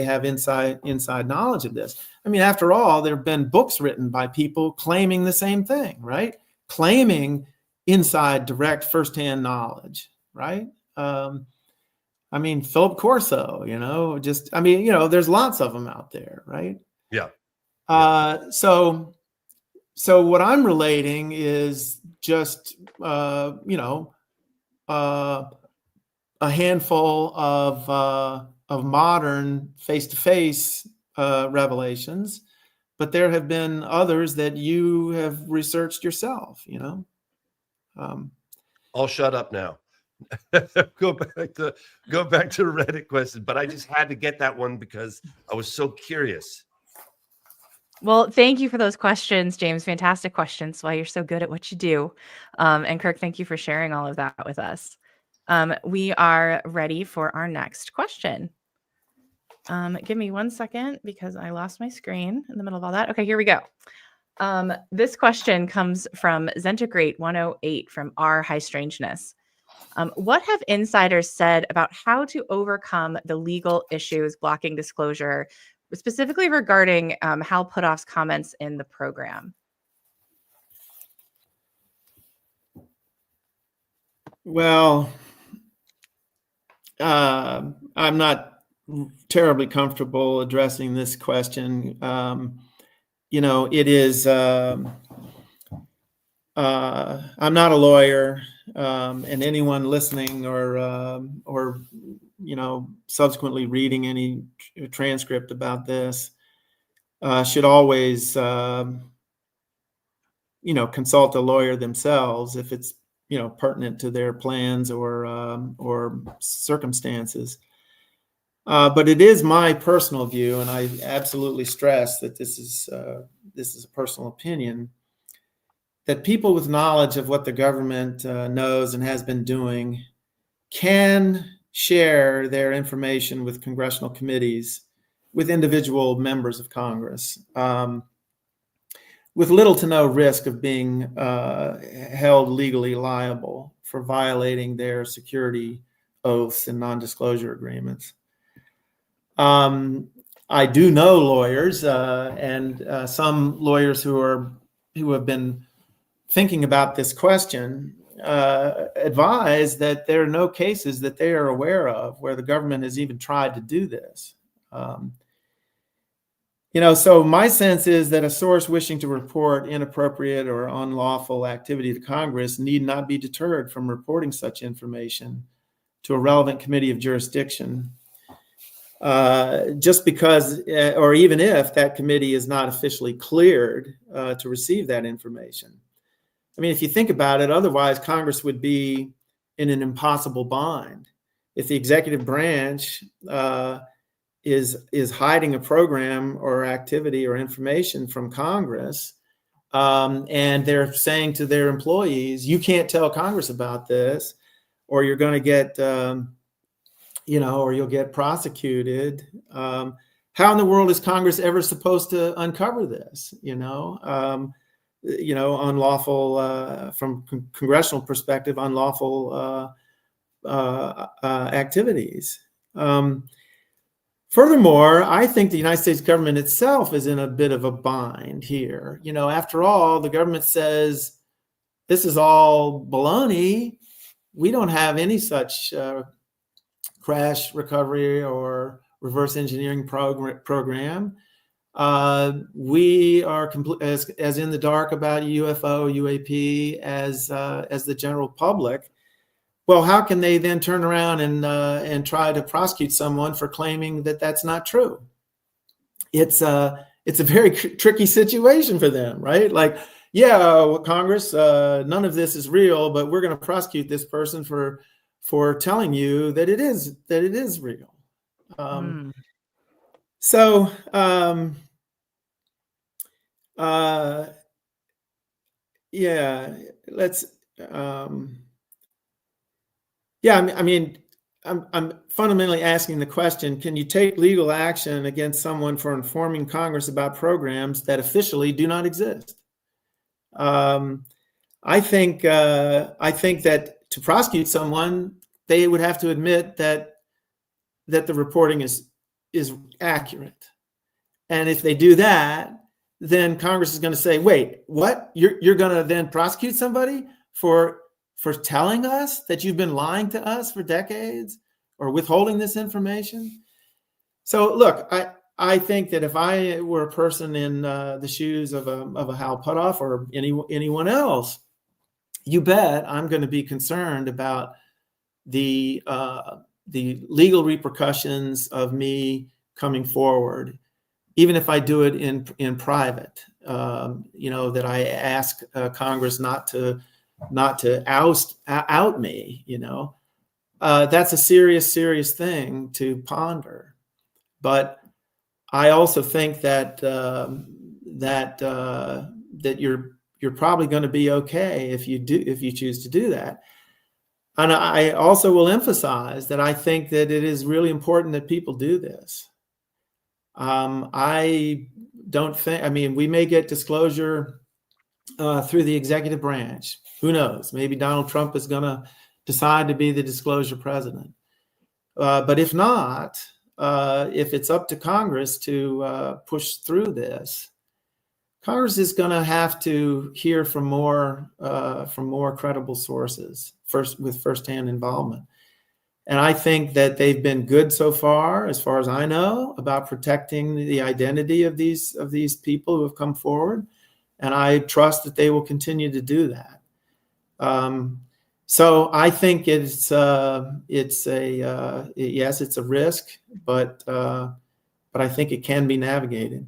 have inside knowledge of this. After all, there have been books written by people claiming the same thing, right? Claiming inside direct firsthand knowledge, right? Philip Corso, there's lots of them out there, right? Yeah. So what I'm relating is just, a handful of modern face-to-face revelations, but there have been others that you have researched yourself. I'll shut up now. Go back to the Reddit question, but I just had to get that one because I was so curious. Well, thank you for those questions, James. Fantastic questions. Why you're so good at what you do. And Kirk, thank you for sharing all of that with us. We are ready for our next question. Give me 1 second because I lost my screen in the middle of all that. Okay, here we go. This question comes from Zentigrate 108 from our HighStrangeness. What have insiders said about how to overcome the legal issues blocking disclosure specifically regarding Hal Puthoff's comments in the program. Well, I'm not terribly comfortable addressing this question. It is. I'm not a lawyer, and anyone listening or subsequently reading any transcript about this should always consult a lawyer themselves if it's pertinent to their plans or circumstances. But it is my personal view, and I absolutely stress that this is a personal opinion, that people with knowledge of what the government knows and has been doing can share their information with congressional committees, with individual members of Congress, with little to no risk of being held legally liable for violating their security oaths and non-disclosure agreements. I do know lawyers and some lawyers who have been thinking about this question advise that there are no cases that they are aware of where the government has even tried to do this. So my sense is that a source wishing to report inappropriate or unlawful activity to Congress need not be deterred from reporting such information to a relevant committee of jurisdiction, just because, or even if that committee is not officially cleared to receive that information. I mean, if you think about it, otherwise Congress would be in an impossible bind. If the executive branch is hiding a program or activity or information from Congress, and they're saying to their employees, you can't tell Congress about this, or you're going to get, or you'll get prosecuted. How in the world is Congress ever supposed to uncover this? Unlawful, from congressional perspective, unlawful activities. Furthermore, I think the United States government itself is in a bit of a bind here. After all, the government says this is all baloney. We don't have any such crash recovery or reverse engineering program. We are as in the dark about UFO, UAP as the general public. Well, how can they then turn around and try to prosecute someone for claiming that that's not true? It's a very tricky situation for them, right? Like, yeah, Congress, none of this is real, but we're going to prosecute this person for telling you that it is real. So, yeah, let's. I'm fundamentally asking the question: can you take legal action against someone for informing Congress about programs that officially do not exist? I think that to prosecute someone, they would have to admit that the reporting is accurate, and if they do that, then Congress is going to say, "Wait, what? You're going to then prosecute somebody for telling us that you've been lying to us for decades or withholding this information?" So, look, I think that if I were a person in the shoes of a Hal Puthoff or anyone else, you bet I'm going to be concerned about the legal repercussions of me coming forward, even if I do it in private. That I ask Congress not to out me. That's a serious thing to ponder. But I also think that you're probably going to be okay if you choose to do that. And I also will emphasize that I think that it is really important that people do this. I don't think. I mean, we may get disclosure through the executive branch. Who knows? Maybe Donald Trump is going to decide to be the disclosure president. But if not, if it's up to Congress to push through this, Congress is going to have to hear from more credible sources with firsthand involvement. And I think that they've been good so far as I know, about protecting the identity of these people who have come forward. And I trust that they will continue to do that. So I think it's a risk, but I think it can be navigated.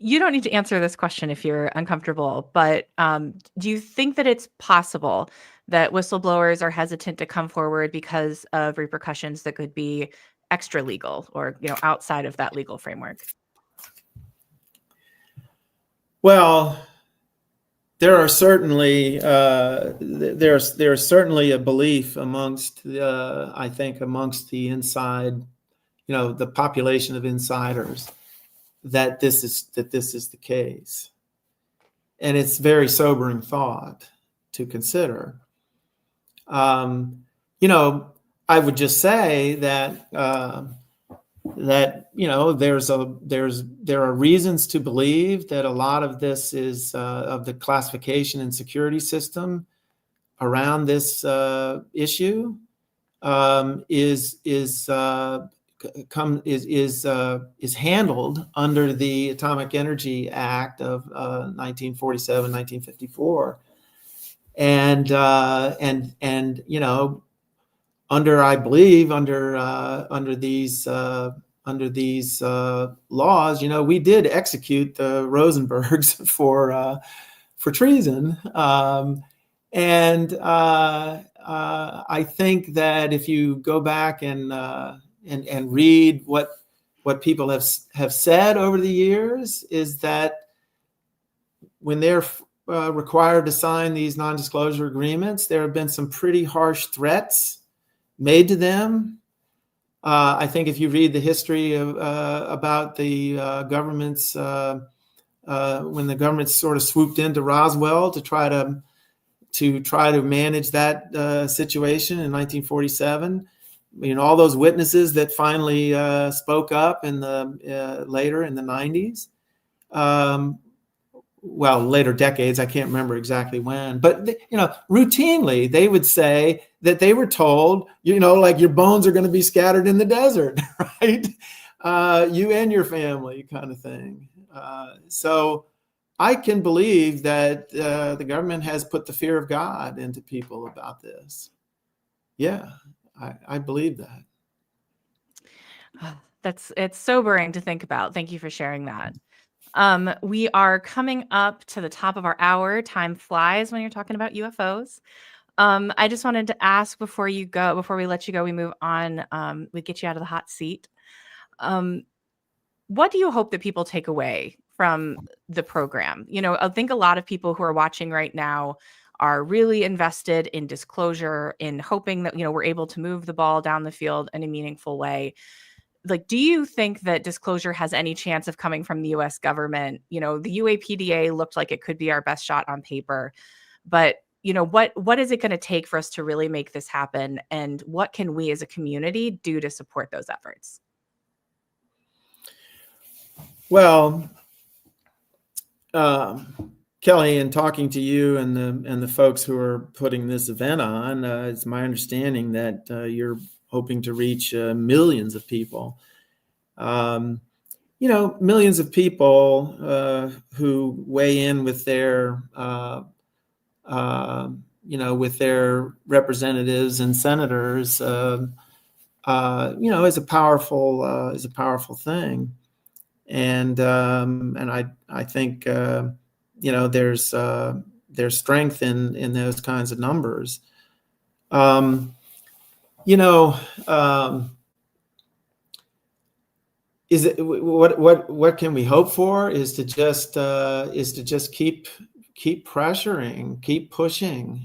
You don't need to answer this question if you're uncomfortable, but do you think that it's possible that whistleblowers are hesitant to come forward because of repercussions that could be extra legal or, outside of that legal framework? Well, there's certainly a belief amongst the inside, the population of insiders, that this is the case, and it's very sobering thought to consider. I would just say that there are reasons to believe that a lot of this is of the classification and security system around this issue is handled under the Atomic Energy Act of 1947, 1954, and under these laws, we did execute the Rosenbergs for treason, and I think that if you go back and read what people have said over the years, is that when they're required to sign these non-disclosure agreements, there have been some pretty harsh threats made to them. I think if you read the history about the government's when the government sort of swooped into Roswell to try to manage that situation in 1947, all those witnesses that finally spoke up in the later in the 90s, later decades, I can't remember exactly when, but routinely they would say that they were told, like, your bones are going to be scattered in the desert, right? You and your family, kind of thing. So I can believe that the government has put the fear of God into people about this. Yeah, I believe that. It's sobering to think about. Thank you for sharing that. We are coming up to the top of our hour. Time flies when you're talking about UFOs. I just wanted to ask before we let you go, we move on, we get you out of the hot seat. What do you hope that people take away from the program? I think a lot of people who are watching right now are really invested in disclosure, in hoping that, we're able to move the ball down the field in a meaningful way. Like, do you think that disclosure has any chance of coming from the US government? The UAPDA looked like it could be our best shot on paper, but what is it going to take for us to really make this happen? And what can we as a community do to support those efforts? Well, Kelly, in talking to you and the folks who are putting this event on, it's my understanding that you're hoping to reach millions of people. Millions of people who weigh in with their with their representatives and senators, is a powerful thing, and I think there's strength in those kinds of numbers. Is it what can we hope for? Is to just keep pressuring, keep pushing,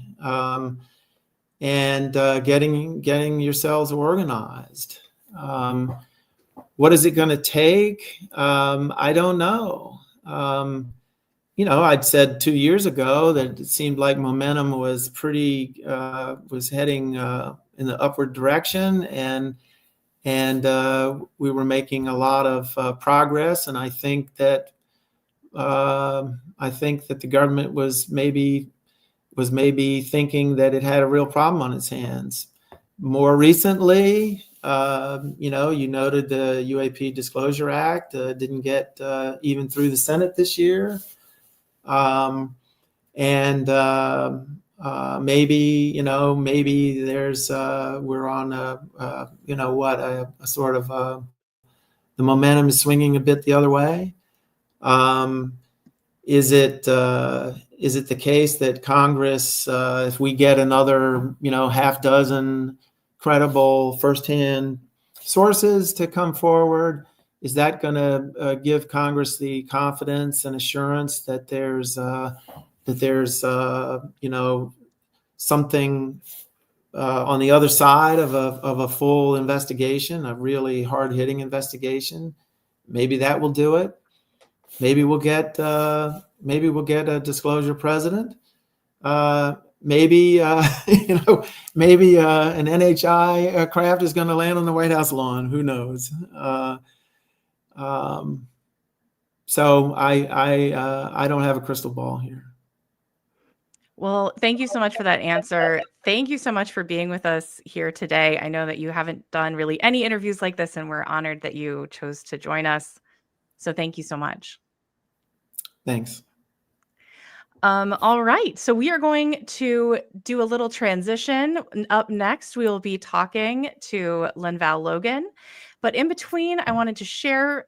and getting yourselves organized. What is it going to take? I don't know. I'd said 2 years ago that it seemed like momentum was heading in the upward direction, and and we were making a lot of progress. And I think that the government was maybe thinking that it had a real problem on its hands. More recently, you noted the UAP Disclosure Act didn't get even through the Senate this year. Maybe there's we're on a sort of the momentum is swinging a bit the other way. Is it the case that Congress, if we get another half dozen credible firsthand sources to come forward, is that going to give Congress the confidence and assurance that there's something on the other side of a full investigation, a really hard-hitting investigation? Maybe that will do it. Maybe we'll get a disclosure president. Maybe an NHI craft is going to land on the White House lawn. Who knows? So I don't have a crystal ball here. Well, thank you so much for that answer. Thank you so much for being with us here today. I know that you haven't done really any interviews like this, and we're honored that you chose to join us. So thank you so much. Thanks. All right. So we are going to do a little transition. Up next, we will be talking to Lenval Logan. But in between, I wanted to share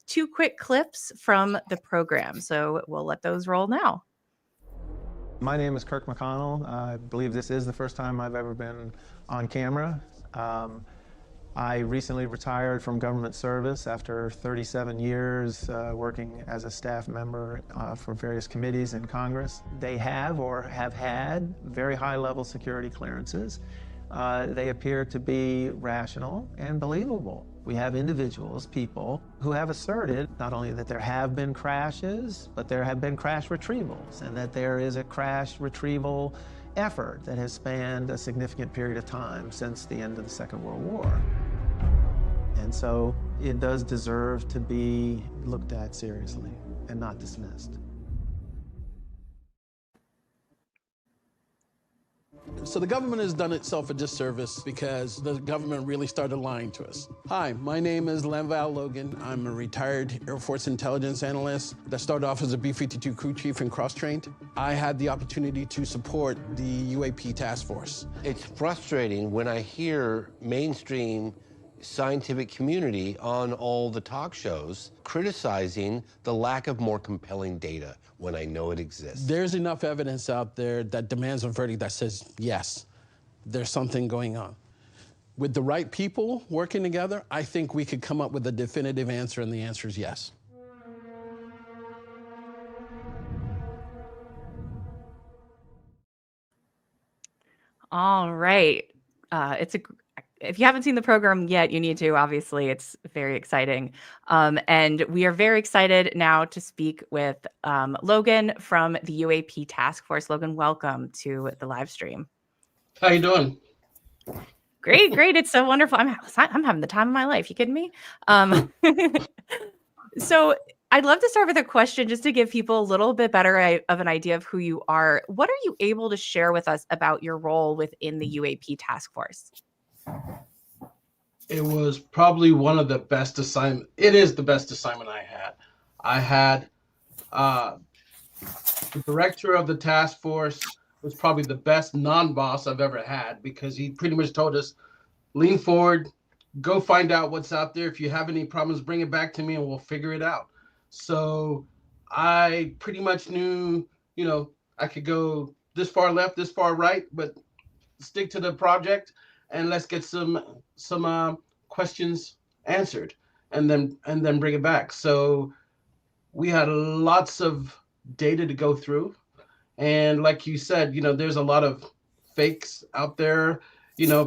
2 quick clips from the program. So we'll let those roll now. My name is Kirk McConnell. I believe this is the first time I've ever been on camera. I recently retired from government service after 37 years working as a staff member for various committees in Congress. They have or have had very high-level security clearances. They appear to be rational and believable. We have individuals, people, who have asserted not only that there have been crashes, but there have been crash retrievals, and that there is a crash retrieval effort that has spanned a significant period of time since the end of the Second World War. And so it does deserve to be looked at seriously and not dismissed. So the government has done itself a disservice because the government really started lying to us. Hi, my name is Lenval Logan. I'm a retired Air Force intelligence analyst that started off as a B-52 crew chief and cross-trained. I had the opportunity to support the UAP task force. It's frustrating when I hear mainstream scientific community on all the talk shows criticizing the lack of more compelling data when I know it exists. There's enough evidence out there that demands a verdict that says, yes, there's something going on. With the right people working together, I think we could come up with a definitive answer, and the answer is yes. All right. If you haven't seen the program yet, you need to. Obviously, it's very exciting. And we are very excited now to speak with Logan from the UAP Task Force. Logan, welcome to the live stream. How you doing? Great, great. It's so wonderful. I'm having the time of my life. You kidding me? So I'd love to start with a question just to give people a little bit better of an idea of who you are. What are you able to share with us about your role within the UAP Task Force? It was probably one of the best assignments. It is the best assignment I had. I had the director of the task force was probably the best non-boss I've ever had, because he pretty much told us, lean forward, go find out what's out there. If you have any problems, bring it back to me and we'll figure it out. So I pretty much knew, I could go this far left, this far right, but stick to the project and let's get some questions answered and then bring it back. So we had lots of data to go through. And like you said, there's a lot of fakes out there,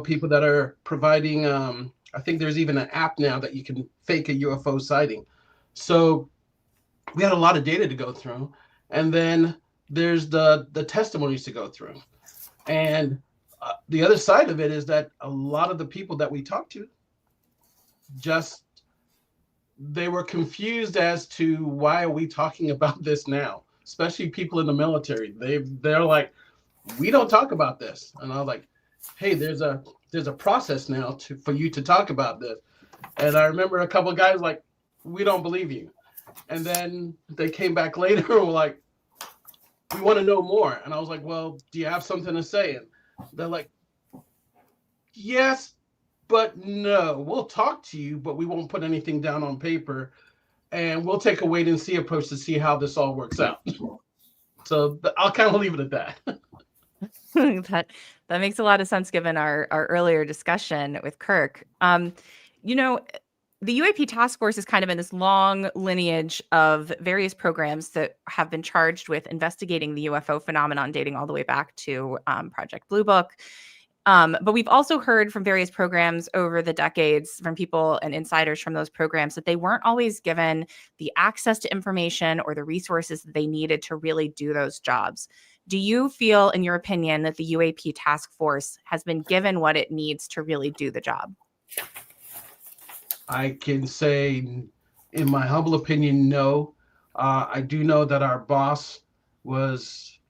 people that are providing, I think there's even an app now that you can fake a UFO sighting. So we had a lot of data to go through. And then there's the testimonies to go through. And the other side of it is that a lot of the people that we talked to just they were confused as to why are we talking about this now, especially people in the military. They're like, we don't talk about this, and I was like, hey, there's a process now for you to talk about this. And I remember a couple of guys like, we don't believe you. And then they came back later and were like, we want to know more. And I was like, well, do you have something to say? And they're like, yes, but no, we'll talk to you, but we won't put anything down on paper. And we'll take a wait and see approach to see how this all works out. So I'll kind of leave it at that. That makes a lot of sense given our earlier discussion with Kirk. You know, the UAP task force is kind of in this long lineage of various programs that have been charged with investigating the UFO phenomenon dating all the way back to Project Blue Book. But we've also heard from various programs over the decades from people and insiders from those programs that they weren't always given the access to information or the resources that they needed to really do those jobs. Do you feel, in your opinion, that the UAP task force has been given what it needs to really do the job? I can say, in my humble opinion, no. I do know that our boss was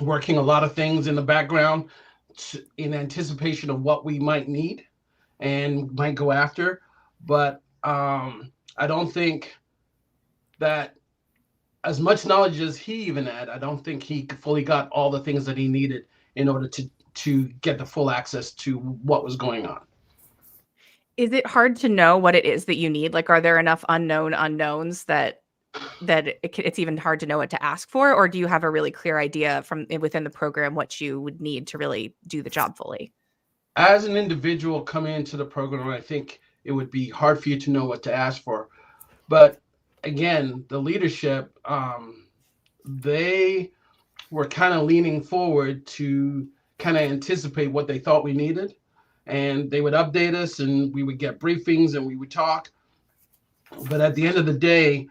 working a lot of things in the background in anticipation of what we might need and might go after. But I don't think that as much knowledge as he even had, I don't think he fully got all the things that he needed in order to get the full access to what was going on. Is it hard to know what it is that you need? Like, are there enough unknown unknowns that it's even hard to know what to ask for? Or do you have a really clear idea from within the program what you would need to really do the job fully? As an individual coming into the program, I think it would be hard for you to know what to ask for. But again, the leadership, they were kind of leaning forward to kind of anticipate what they thought we needed. And they would update us and we would get briefings and we would talk. But at the end of the day,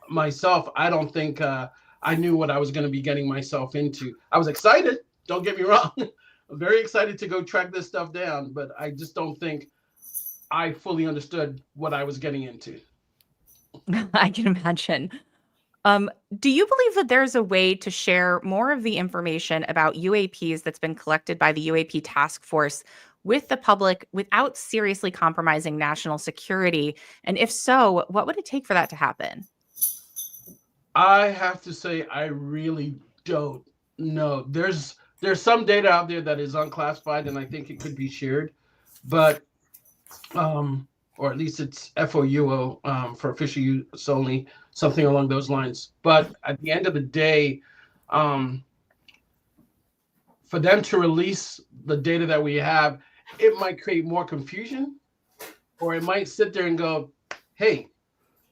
myself, I don't think I knew what I was going to be getting myself into. I was excited. Don't get me wrong. I'm very excited to go track this stuff down, but I just don't think I fully understood what I was getting into. I can imagine. Do you believe that there's a way to share more of the information about UAPs that's been collected by the UAP task force with the public without seriously compromising national security? And if so, what would it take for that to happen? I have to say, I really don't know. There's some data out there that is unclassified, and I think it could be shared, but or at least it's FOUO for official use only, something along those lines. But at the end of the day, for them to release the data that we have, it might create more confusion, or it might sit there and go, hey,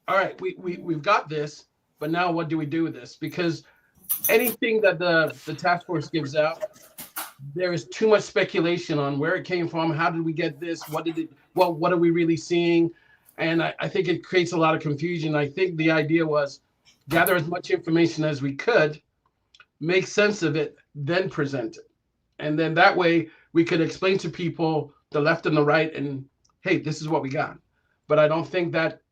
all right, we've got this, but now what do we do with this? Because anything that the task force gives out, there is too much speculation on where it came from. How did we get this? What are we really seeing? And I think it creates a lot of confusion. I think the idea was gather as much information as we could, make sense of it, then present it. And then that way we could explain to people the left and the right and, hey, this is what we got. But I don't think that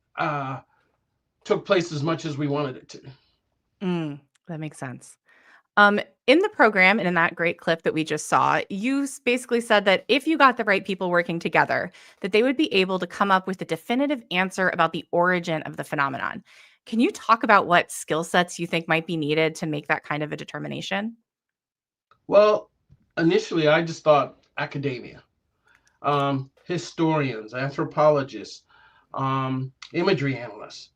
took place as much as we wanted it to. That makes sense. In the program and in that great clip that we just saw, you basically said that if you got the right people working together, that they would be able to come up with a definitive answer about the origin of the phenomenon. Can you talk about what skill sets you think might be needed to make that kind of a determination? Well, initially, I just thought academia, historians, anthropologists, imagery analysts,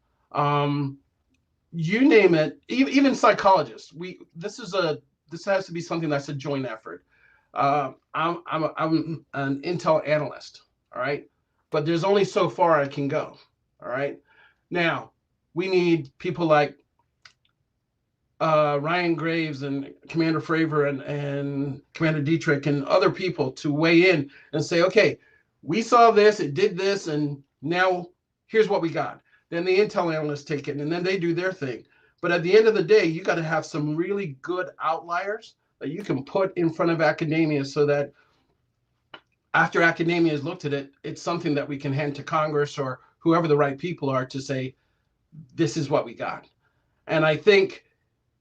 you name it, even psychologists. This has to be something that's a joint effort. I'm an intel analyst, all right, but there's only so far I can go, all right. Now we need people like Ryan Graves and Commander Fravor and Commander Dietrich and other people to weigh in and say, okay, we saw this, it did this, and now here's what we got. Then the intel analysts take it, and then they do their thing. But at the end of the day, you got to have some really good outliers that you can put in front of academia so that after academia has looked at it, it's something that we can hand to Congress or whoever the right people are to say, this is what we got. And I think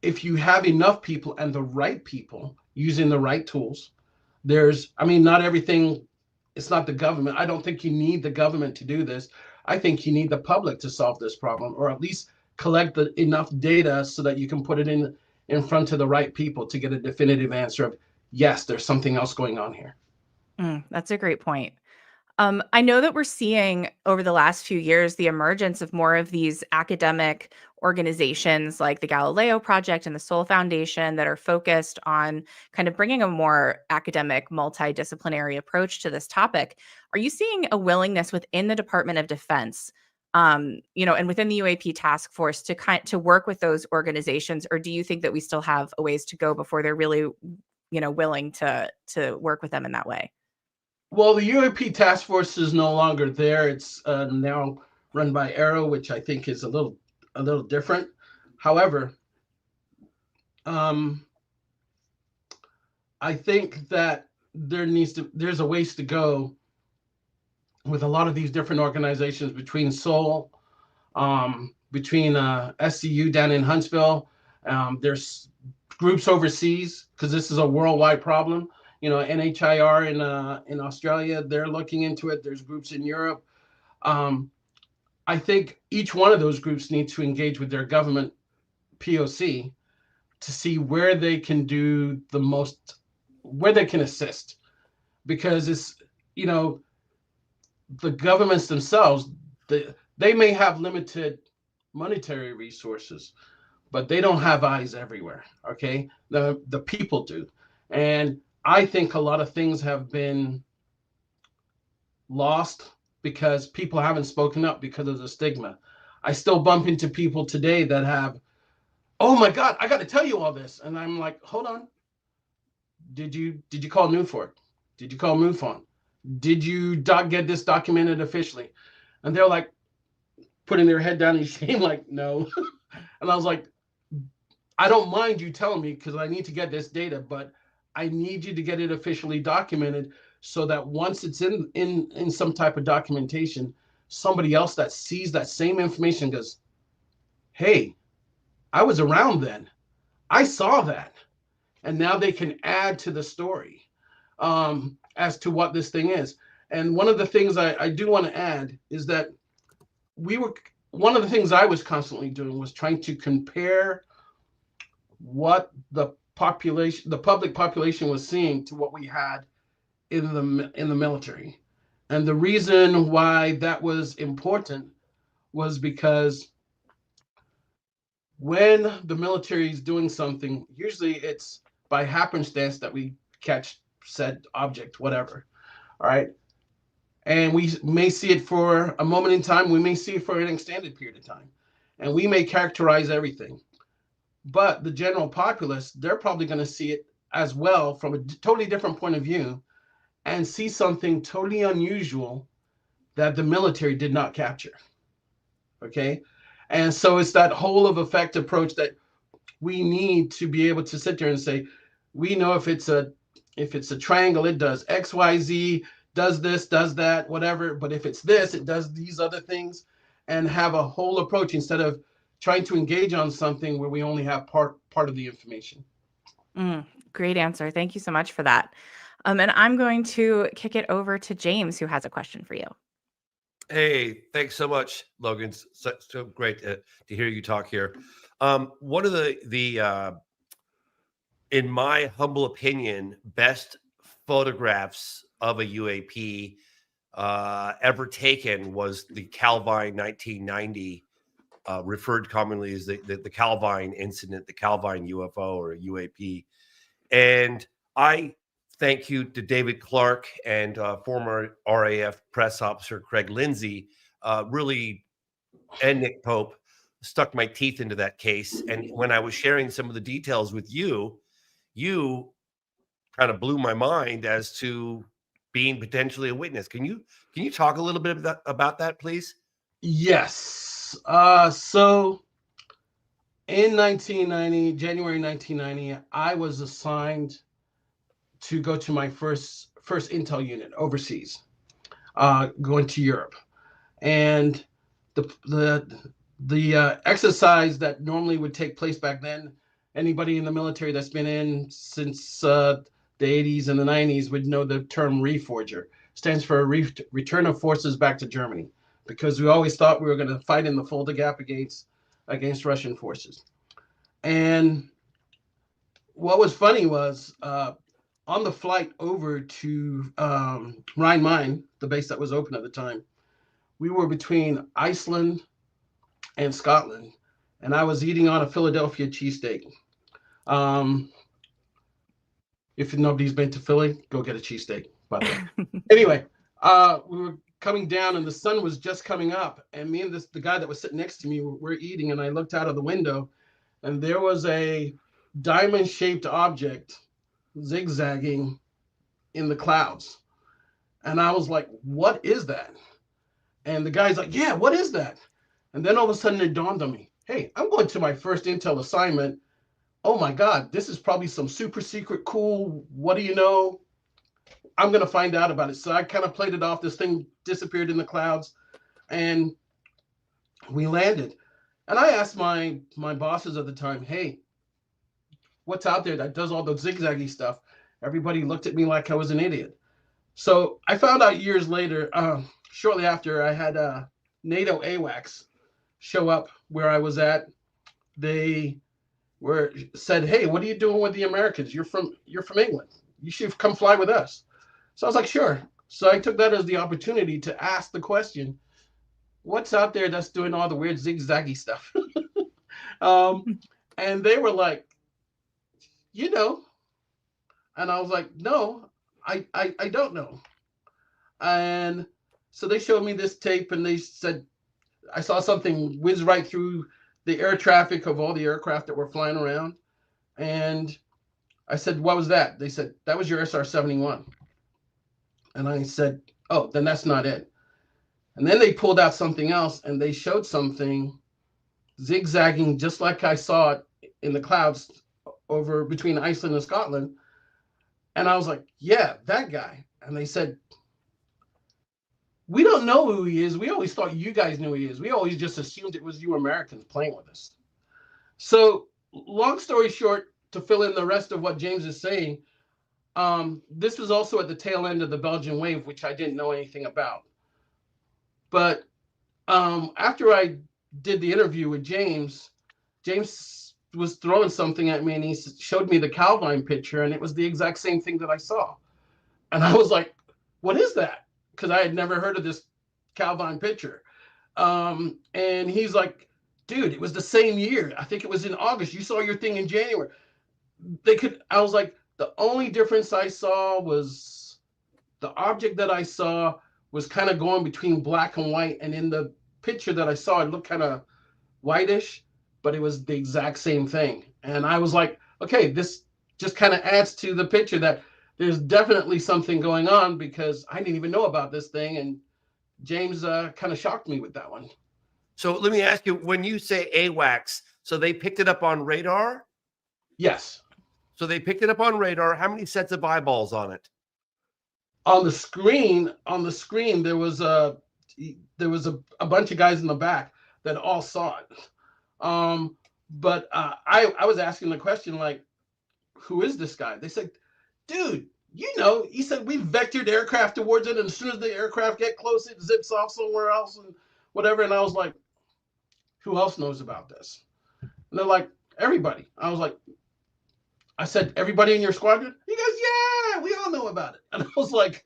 if you have enough people and the right people using the right tools, not everything, it's not the government. I don't think you need the government to do this. I think you need the public to solve this problem, or at least collect enough data so that you can put it in front of the right people to get a definitive answer of, yes, there's something else going on here. That's a great point. I know that we're seeing over the last few years the emergence of more of these academic organizations like the Galileo Project and the Soul Foundation that are focused on kind of bringing a more academic, multidisciplinary approach to this topic. Are you seeing a willingness within the Department of Defense, and within the UAP task force to work with those organizations, or do you think that we still have a ways to go before they're really, willing to work with them in that way? Well, the UAP task force is no longer there. It's now run by Arrow, which I think is a little different. However, I think that there's a ways to go with a lot of these different organizations between Soul, between SCU down in Huntsville. There's groups overseas because this is a worldwide problem. NHIR in Australia, they're looking into it. There's groups in Europe. I think each one of those groups needs to engage with their government POC to see where they can do the most, where they can assist. Because it's, the governments themselves, they may have limited monetary resources, but they don't have eyes everywhere, okay? The people do. And I think a lot of things have been lost because people haven't spoken up because of the stigma. I still bump into people today that have, oh my God, I got to tell you all this. And I'm like, hold on. Did you call Newfort? Did you call MUFON? Did you get this documented officially? And they're like putting their head down in shame, like, no. And I was like, I don't mind you telling me because I need to get this data, but I need you to get it officially documented so that once it's in some type of documentation, somebody else that sees that same information goes, hey, I was around then. I saw that. And now they can add to the story as to what this thing is. And one of the things I do want to add is that one of the things I was constantly doing was trying to compare what the public population was seeing to what we had in the military. And the reason why that was important was because when the military is doing something, usually it's by happenstance that we catch said object, whatever. All right. And we may see it for a moment in time. We may see it for an extended period of time. And we may characterize everything. But the general populace, they're probably going to see it as well from a totally different point of view and see something totally unusual that the military did not capture. Okay. And so it's that whole of effect approach that we need to be able to sit there and say, we know if it's a triangle, it does X, Y, Z, does this, does that, whatever. But if it's this, it does these other things, and have a whole approach instead of trying to engage on something where we only have part of the information. Great answer. Thank you so much for that. And I'm going to kick it over to James, who has a question for you. Hey, thanks so much, Logan. So great to hear you talk here. One of the in my humble opinion, best photographs of a UAP ever taken was the Calvine 1990, referred commonly as the Calvine incident, the Calvine UFO or UAP. And I thank you to David Clark and former RAF press officer Craig Lindsay, really, and Nick Pope, stuck my teeth into that case. And when I was sharing some of the details with you, you kind of blew my mind as to being potentially a witness. Can you talk a little bit about that, please? Yes. So in January 1990, I was assigned to go to my first first intel unit overseas, going to Europe, and the exercise that normally would take place back then. Anybody in the military that's been in since the 80s and the 90s would know the term reforger. Stands for return of forces back to Germany, because we always thought we were going to fight in the Fulda Gap against Russian forces. And what was funny was on the flight over to Rhine-Main, the base that was open at the time, we were between Iceland and Scotland, and I was eating on a Philadelphia cheesesteak. If nobody's been to Philly, go get a cheesesteak, by the way. Anyway, we were coming down and the sun was just coming up, and me and the guy that was sitting next to me were eating, and I looked out of the window and there was a diamond-shaped object zigzagging in the clouds. And I was like, what is that? And the guy's like, yeah, what is that? And then all of a sudden it dawned on me, hey, I'm going to my first intel assignment. Oh my God, this is probably some super secret, cool, what do you know? I'm going to find out about it. So I kind of played it off. This thing disappeared in the clouds and we landed. And I asked my bosses at the time, hey, what's out there that does all the zigzaggy stuff? Everybody looked at me like I was an idiot. So I found out years later, shortly after, I had NATO AWACS show up where I was at. They said, hey, what are you doing with the Americans? You're from England. You should come fly with us. So I was like, sure. So I took that as the opportunity to ask the question, what's out there that's doing all the weird zigzaggy stuff? And they were like, you know. And I was like, no, I don't know. And so they showed me this tape and they said, I saw something whiz right through the air traffic of all the aircraft that were flying around. And I said, what was that? They said, that was your SR-71. And I said, oh, then that's not it. And then they pulled out something else and they showed something zigzagging just like I saw it in the clouds over between Iceland and Scotland. And I was like, yeah, that guy. And they said, we don't know who he is. We always thought you guys knew who he is. We always just assumed it was you Americans playing with us. So long story short, to fill in the rest of what James is saying, this was also at the tail end of the Belgian wave, which I didn't know anything about. But after I did the interview with James was throwing something at me and he showed me the Calvine picture and it was the exact same thing that I saw. And I was like, what is that? Because I had never heard of this Calvine picture. And he's like, dude, it was the same year. I think it was in August. You saw your thing in January. I was like, the only difference I saw was the object that I saw was kind of going between black and white. And in the picture that I saw, it looked kind of whitish, but it was the exact same thing. And I was like, okay, this just kind of adds to the picture that there's definitely something going on because I didn't even know about this thing. And James kind of shocked me with that one. So let me ask you, when you say AWACS, so they picked it up on radar? Yes. So they picked it up on radar. How many sets of eyeballs on it? On the screen, there was a bunch of guys in the back that all saw it. But I was asking the question, like, who is this guy? They said, dude, you know, he said, we vectored aircraft towards it. And as soon as the aircraft get close, it zips off somewhere else and whatever. And I was like, who else knows about this? And they're like, everybody. I said, everybody in your squadron? He goes, yeah, we all know about it. And I was like,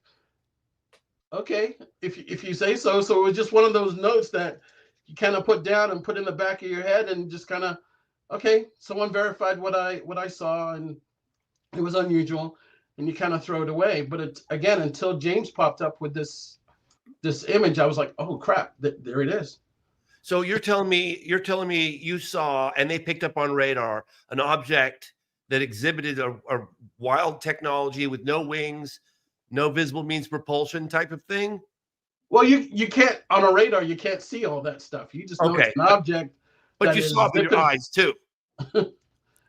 okay, if you say so. So it was just one of those notes that you kind of put down and put in the back of your head and just kind of, okay, someone verified what I saw and it was unusual and you kind of throw it away. But it's, again, until James popped up with this image, I was like, oh crap, there it is. So you're telling me you saw, and they picked up on radar, an object that exhibited a wild technology with no wings, no visible means of propulsion type of thing? Well, you can't, on a radar, you can't see all that stuff. You just know it's an object. But you saw it with your eyes too.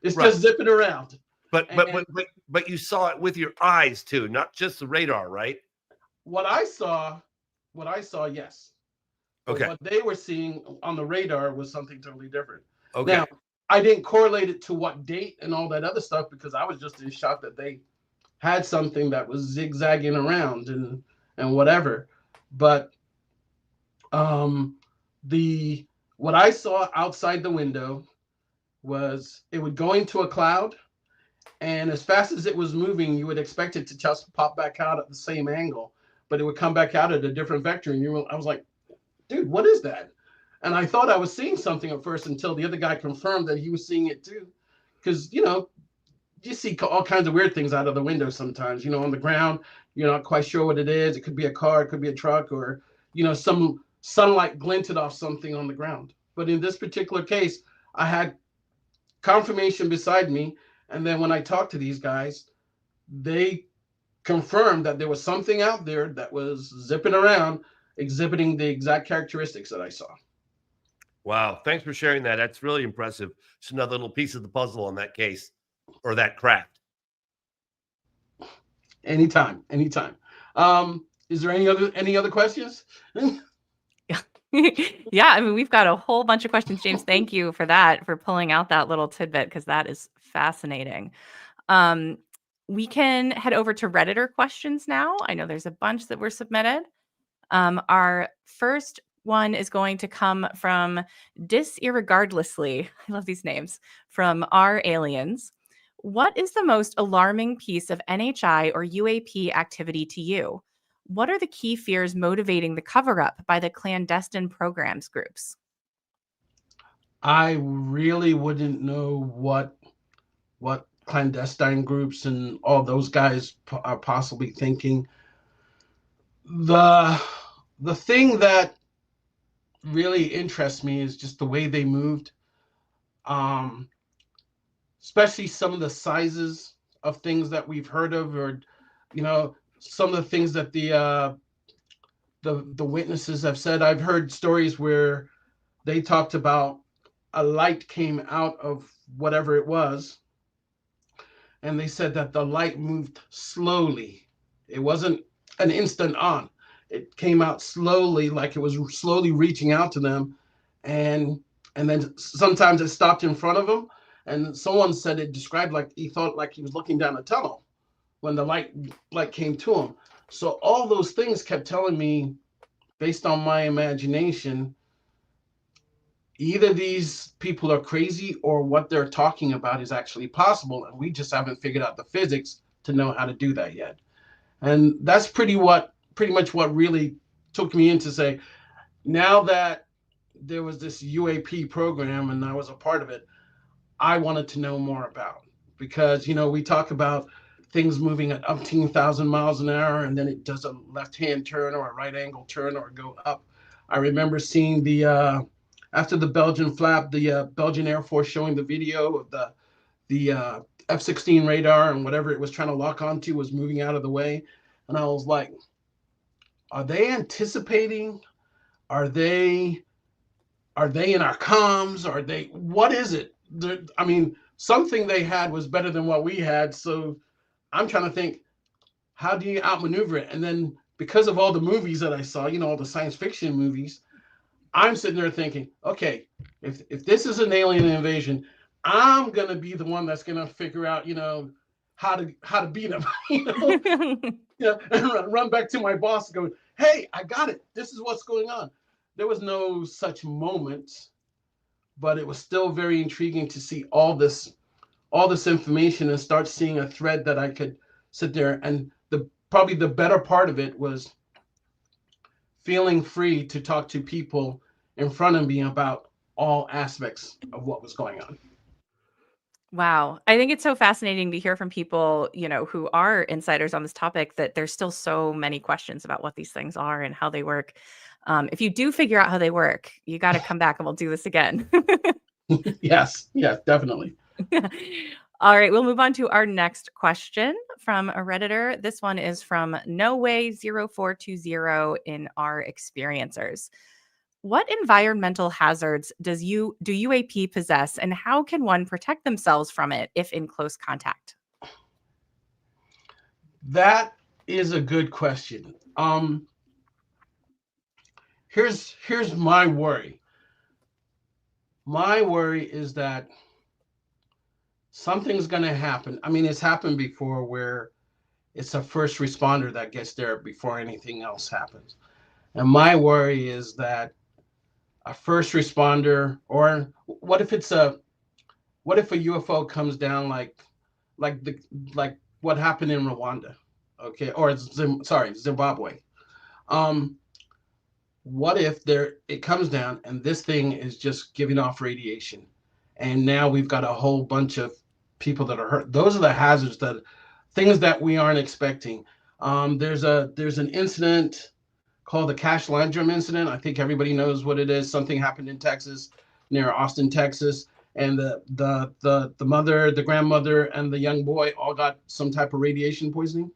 It's just zipping around. But And you saw it with your eyes too, not just the radar, right? what I saw, yes. But Okay. what they were seeing on the radar was something totally different. Okay. Now, I didn't correlate it to what date and all that other stuff because I was just in shock that they had something that was zigzagging around and whatever. But the what I saw outside the window was it would go into a cloud, and as fast as it was moving, you would expect it to just pop back out at the same angle, but it would come back out at a different vector. And I was like, dude, what is that? And I thought I was seeing something at first until the other guy confirmed that he was seeing it too. Because, you see all kinds of weird things out of the window sometimes, on the ground. You're not quite sure what it is. It could be a car, it could be a truck, or, some sunlight glinted off something on the ground. But in this particular case, I had confirmation beside me. And then when I talked to these guys, they confirmed that there was something out there that was zipping around, exhibiting the exact characteristics that I saw. Wow. Thanks for sharing that. That's really impressive. It's another little piece of the puzzle on that case or that craft. Anytime. Is there any other questions? Yeah, I mean, we've got a whole bunch of questions, James. Thank you for that, for pulling out that little tidbit, because that is fascinating. We can head over to Redditor questions now. I know there's a bunch that were submitted. Our first one is going to come from Disirregardlessly. I love these names. From our aliens. What is the most alarming piece of NHI or UAP activity to you? What are the key fears motivating the cover-up by the clandestine programs groups? I really wouldn't know what clandestine groups and all those guys are possibly thinking. The thing that really interests me is just the way they moved, especially some of the sizes of things that we've heard of, or some of the things that the witnesses have said. I've heard stories where they talked about a light came out of whatever it was, and they said that the light moved slowly. It wasn't an instant on. It came out slowly, like it was slowly reaching out to them, and then sometimes it stopped in front of them. And someone said it described like he thought like he was looking down a tunnel when the light came to him. So all those things kept telling me, based on my imagination, either these people are crazy or what they're talking about is actually possible, and we just haven't figured out the physics to know how to do that yet. And that's pretty much what really took me in to say, now that there was this UAP program and I was a part of it, I wanted to know more about, because we talk about things moving at 18,000 miles an hour, and then it does a left-hand turn or a right angle turn or go up. I remember seeing after the Belgian flap, the Belgian Air Force showing the video of the F-16 radar, and whatever it was trying to lock onto was moving out of the way. And I was like, are they anticipating? Are they in our comms? What is it? I mean, something they had was better than what we had. So I'm trying to think, how do you outmaneuver it? And then because of all the movies that I saw, all the science fiction movies, I'm sitting there thinking, okay, if this is an alien invasion, I'm gonna be the one that's gonna figure out, how to beat them, and run back to my boss and go, hey, I got it. This is what's going on. There was no such moment, but it was still very intriguing to see all this information and start seeing a thread that I could sit there. And probably the better part of it was feeling free to talk to people in front of me about all aspects of what was going on. Wow. I think it's so fascinating to hear from people, who are insiders on this topic, that there's still so many questions about what these things are and how they work. If you do figure out how they work, you got to come back and we'll do this again. Yes, definitely. All right, we'll move on to our next question from a Redditor. This one is from NoWay0420 in our experiencers. What environmental hazards do UAP possess, and how can one protect themselves from it if in close contact? That is a good question. Here's my worry. My worry is that something's going to happen. I mean, it's happened before where it's a first responder that gets there before anything else happens. And my worry is that a first responder, or what if a UFO comes down like what happened in Rwanda, okay, or Zimbabwe. What if it comes down and this thing is just giving off radiation, and now we've got a whole bunch of people that are hurt? Those are the hazards, things that we aren't expecting. There's an incident called the Cash Landrum incident. I think everybody knows what it is. Something happened in Texas, near Austin, Texas, and the mother, the grandmother, and the young boy all got some type of radiation poisoning.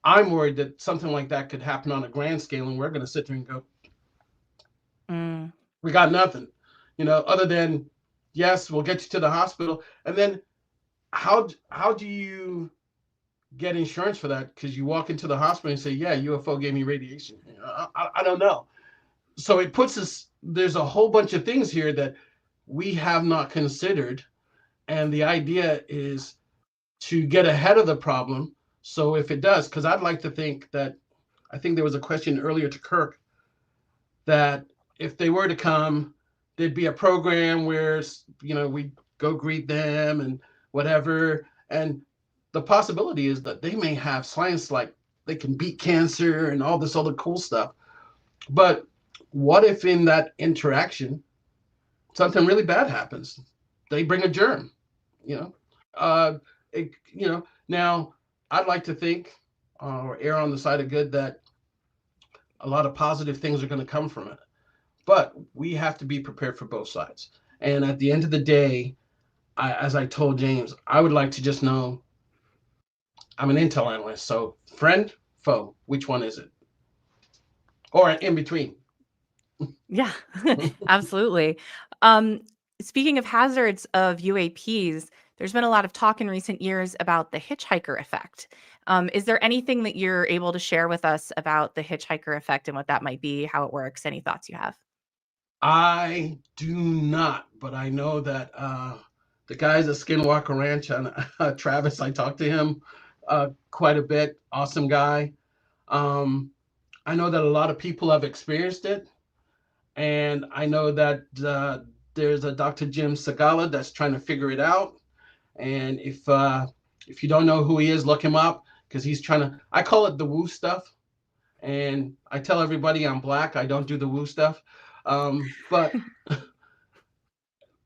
I'm worried that something like that could happen on a grand scale, and we're going to sit there and go, we got nothing, other than, yes, we'll get you to the hospital. And then how do you get insurance for that? Because you walk into the hospital and say, yeah, UFO gave me radiation. I don't know. So it puts us, there's a whole bunch of things here that we have not considered. And the idea is to get ahead of the problem. So if it does, because I'd like to think that, I think there was a question earlier to Kirk, that if they were to come, there'd be a program where, we go greet them and whatever. And the possibility is that they may have science, like they can beat cancer and all this other cool stuff. But what if in that interaction, something really bad happens? They bring a germ, Now I'd like to think, or err on the side of good, that a lot of positive things are going to come from it. But we have to be prepared for both sides. And at the end of the day, as I told James, I would like to just know, I'm an intel analyst, so friend, foe, which one is it? Or in between. Yeah, absolutely. Speaking of hazards of UAPs, there's been a lot of talk in recent years about the hitchhiker effect. Is there anything that you're able to share with us about the hitchhiker effect and what that might be, how it works, any thoughts you have? I do not, but I know that the guys at Skinwalker Ranch, and Travis, I talked to him quite a bit. Awesome guy. I know that a lot of people have experienced it. And I know that there's a Dr. Jim Segala that's trying to figure it out. And if you don't know who he is, look him up, because he's trying to, I call it the woo stuff. And I tell everybody I'm black, I don't do the woo stuff. But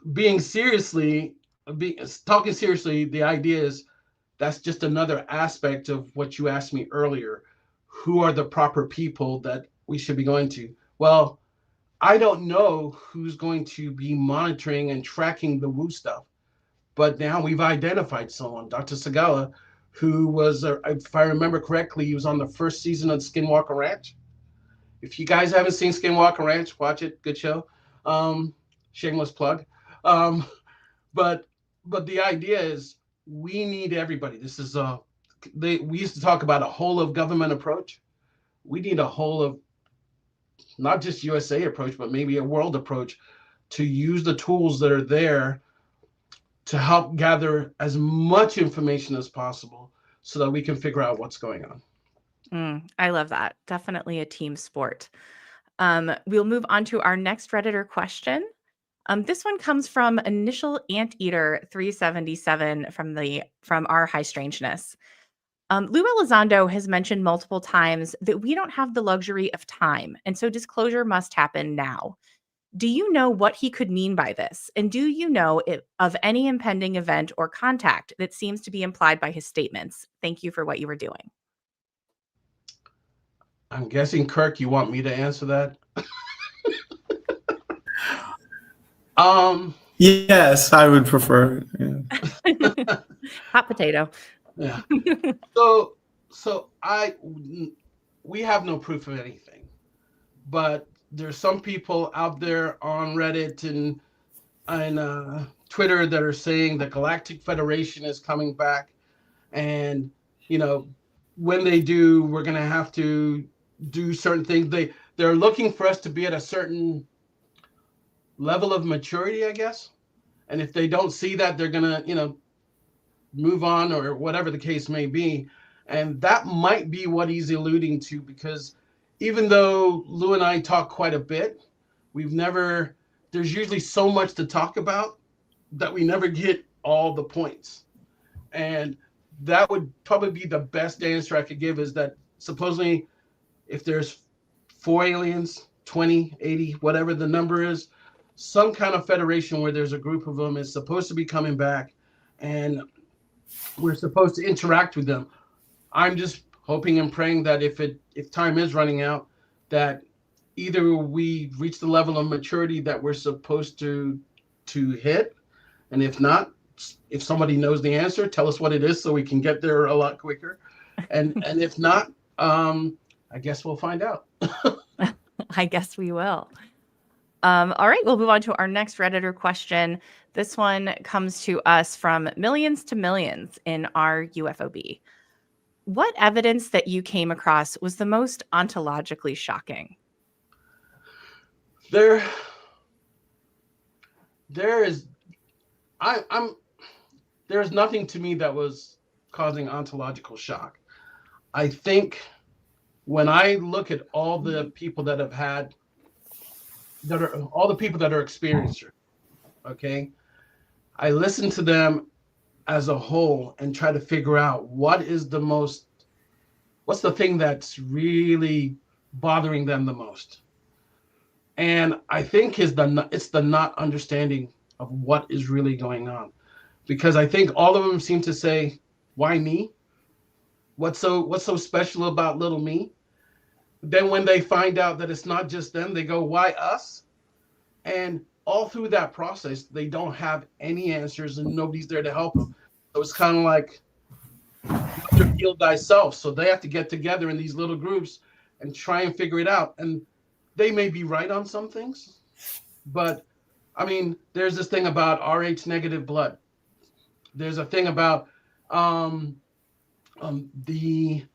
talking seriously, the idea is that's just another aspect of what you asked me earlier. Who are the proper people that we should be going to? Well, I don't know who's going to be monitoring and tracking the woo stuff, but now we've identified someone, Dr. Segala, who was, if I remember correctly, he was on the first season of Skinwalker Ranch. If you guys haven't seen Skinwalker Ranch, watch it. Good show. Shameless plug. But the idea is we need everybody. This is we used to talk about a whole of government approach. We need a whole of not just USA approach, but maybe a world approach to use the tools that are there to help gather as much information as possible so that we can figure out what's going on. I love that. Definitely a team sport. We'll move on to our next Redditor question. This one comes from Initial Anteater 377 from our HighStrangeness. Lou Elizondo has mentioned multiple times that we don't have the luxury of time, and so disclosure must happen now. Do you know what he could mean by this? And do you know of any impending event or contact that seems to be implied by his statements? Thank you for what you were doing. I'm guessing, Kirk, you want me to answer that? Yes, I would prefer. Yeah. Hot potato. Yeah. So we have no proof of anything, but there's some people out there on Reddit and Twitter that are saying the Galactic Federation is coming back, and when they do, we're going to have to do certain things. They're looking for us to be at a certain level of maturity, I guess. And if they don't see that, they're going to, move on or whatever the case may be. And that might be what he's alluding to, because even though Lou and I talk quite a bit, there's usually so much to talk about that we never get all the points. And that would probably be the best answer I could give, is that supposedly if there's 4 aliens, 20, 80, whatever the number is, some kind of federation where there's a group of them is supposed to be coming back, and we're supposed to interact with them. I'm just hoping and praying that if time is running out, that either we reach the level of maturity that we're supposed to hit, and if not, if somebody knows the answer, tell us what it is so we can get there a lot quicker. And if not, I guess we'll find out. I guess we will. All right, we'll move on to our next Redditor question. This one comes to us from Millions to Millions in our UFOB. What evidence that you came across was the most ontologically shocking? There's nothing to me that was causing ontological shock. I think when I look at all the people that are experiencers, okay, I listen to them as a whole and try to figure out what's the thing that's really bothering them the most. And I think it's the not understanding of what is really going on, because I think all of them seem to say, why me? What's so special about little me? Then when they find out that it's not just them, they go, why us? And all through that process, they don't have any answers and nobody's there to help them. So it's kind of like, heal thyself. So they have to get together in these little groups and try and figure it out. And they may be right on some things, but I mean, there's this thing about Rh negative blood. There's a thing about the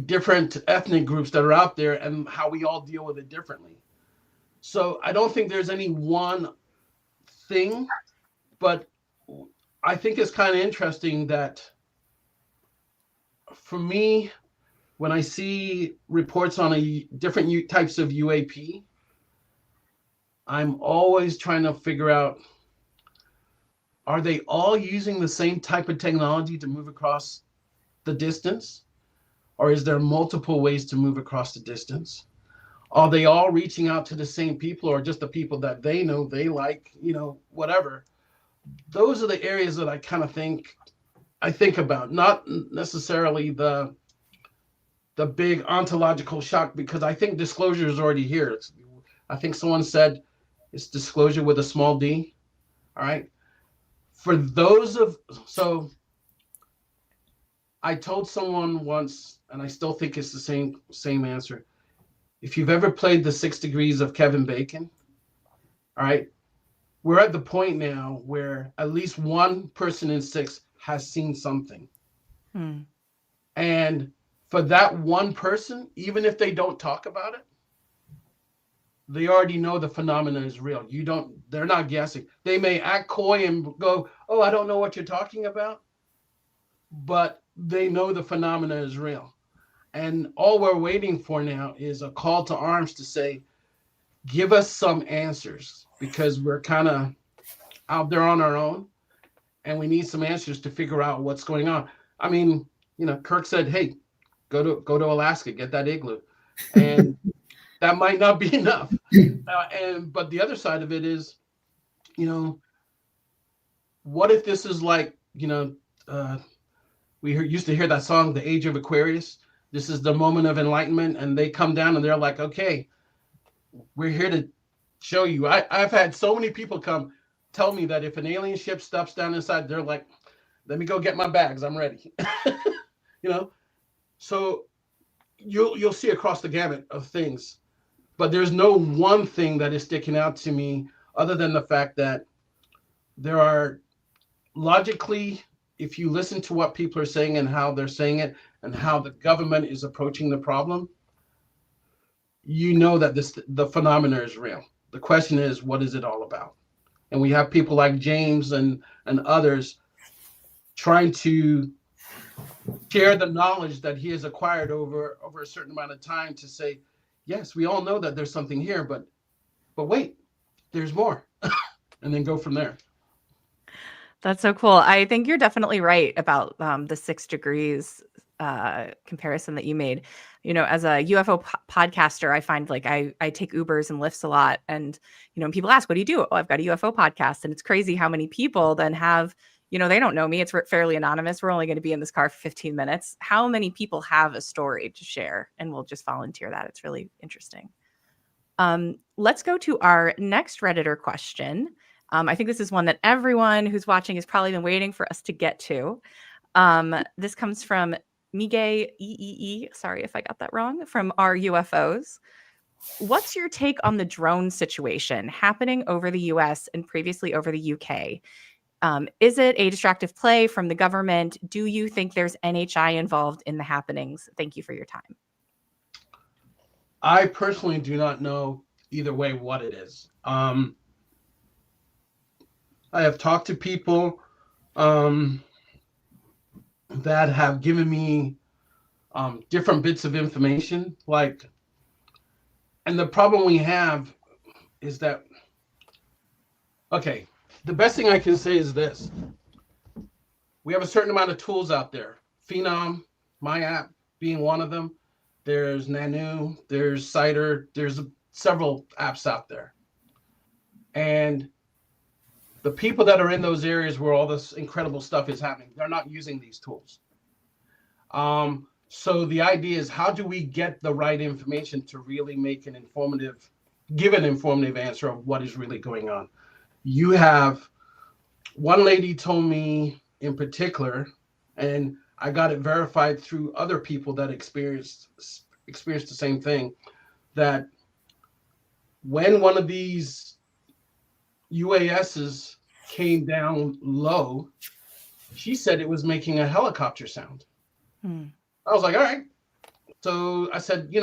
different ethnic groups that are out there and how we all deal with it differently. So I don't think there's any one thing, but I think it's kind of interesting that for me, when I see reports on different types of UAP, I'm always trying to figure out, are they all using the same type of technology to move across the distance? Or is there multiple ways to move across the distance? Are they all reaching out to the same people, or just the people that they know, they like, whatever? Those are the areas that I kind of think about, not necessarily the big ontological shock, because I think disclosure is already here. I think someone said it's disclosure with a small d. All right. So I told someone once, and I still think it's the same answer. If you've ever played the 6 Degrees of Kevin Bacon, all right, we're at the point now where at least one person in 6 has seen something. And for that one person, even if they don't talk about it, they already know the phenomena is real. They're not guessing. They may act coy and go, oh, I don't know what you're talking about, but they know the phenomena is real. And all we're waiting for now is a call to arms to say, give us some answers, because we're kind of out there on our own and we need some answers to figure out what's going on. I mean, Kirk said, hey, go to Alaska, get that igloo. And that might not be enough. But the other side of it is, what if this is like, we used to hear that song, The Age of Aquarius. This is the moment of enlightenment, and they come down and they're like, okay, we're here to show you. I've had so many people come tell me that if an alien ship stops down inside, they're like, let me go get my bags, I'm ready. So you'll see across the gamut of things, but there's no one thing that is sticking out to me other than the fact that there are logically if you listen to what people are saying and how they're saying it and how the government is approaching the problem, you know that the phenomena is real. The question is, what is it all about? And we have people like James and others trying to share the knowledge that he has acquired over a certain amount of time to say, yes, we all know that there's something here, but wait, there's more, and then go from there. That's so cool. I think you're definitely right about the 6 degrees comparison that you made. As a UFO podcaster, I find like I take Ubers and Lyfts a lot. And, when people ask, what do you do? Oh, I've got a UFO podcast. And it's crazy how many people then have, they don't know me. It's fairly anonymous. We're only going to be in this car for 15 minutes. How many people have a story to share and will just volunteer that? It's really interesting. Let's go to our next Redditor question. I think this is one that everyone who's watching has probably been waiting for us to get to. This comes from Mige EEE. Sorry if I got that wrong. From our UFOs. What's your take on the drone situation happening over the US and previously over the UK? Is it a distractive play from the government? Do you think there's NHI involved in the happenings? Thank you for your time. I personally do not know either way what it is. I have talked to people that have given me different bits of information, and the problem we have is that, okay, the best thing I can say is this. We have a certain amount of tools out there. Phenom, my app being one of them. There's Nanu, there's Cider, there's several apps out there. And the people that are in those areas where all this incredible stuff is happening, they're not using these tools. So the idea is, how do we get the right information to really make give an informative answer of what is really going on? You have, one lady told me in particular, and I got it verified through other people that experienced the same thing, that when one of these UASs came down low, she said it was making a helicopter sound. I was like, all right. So I said,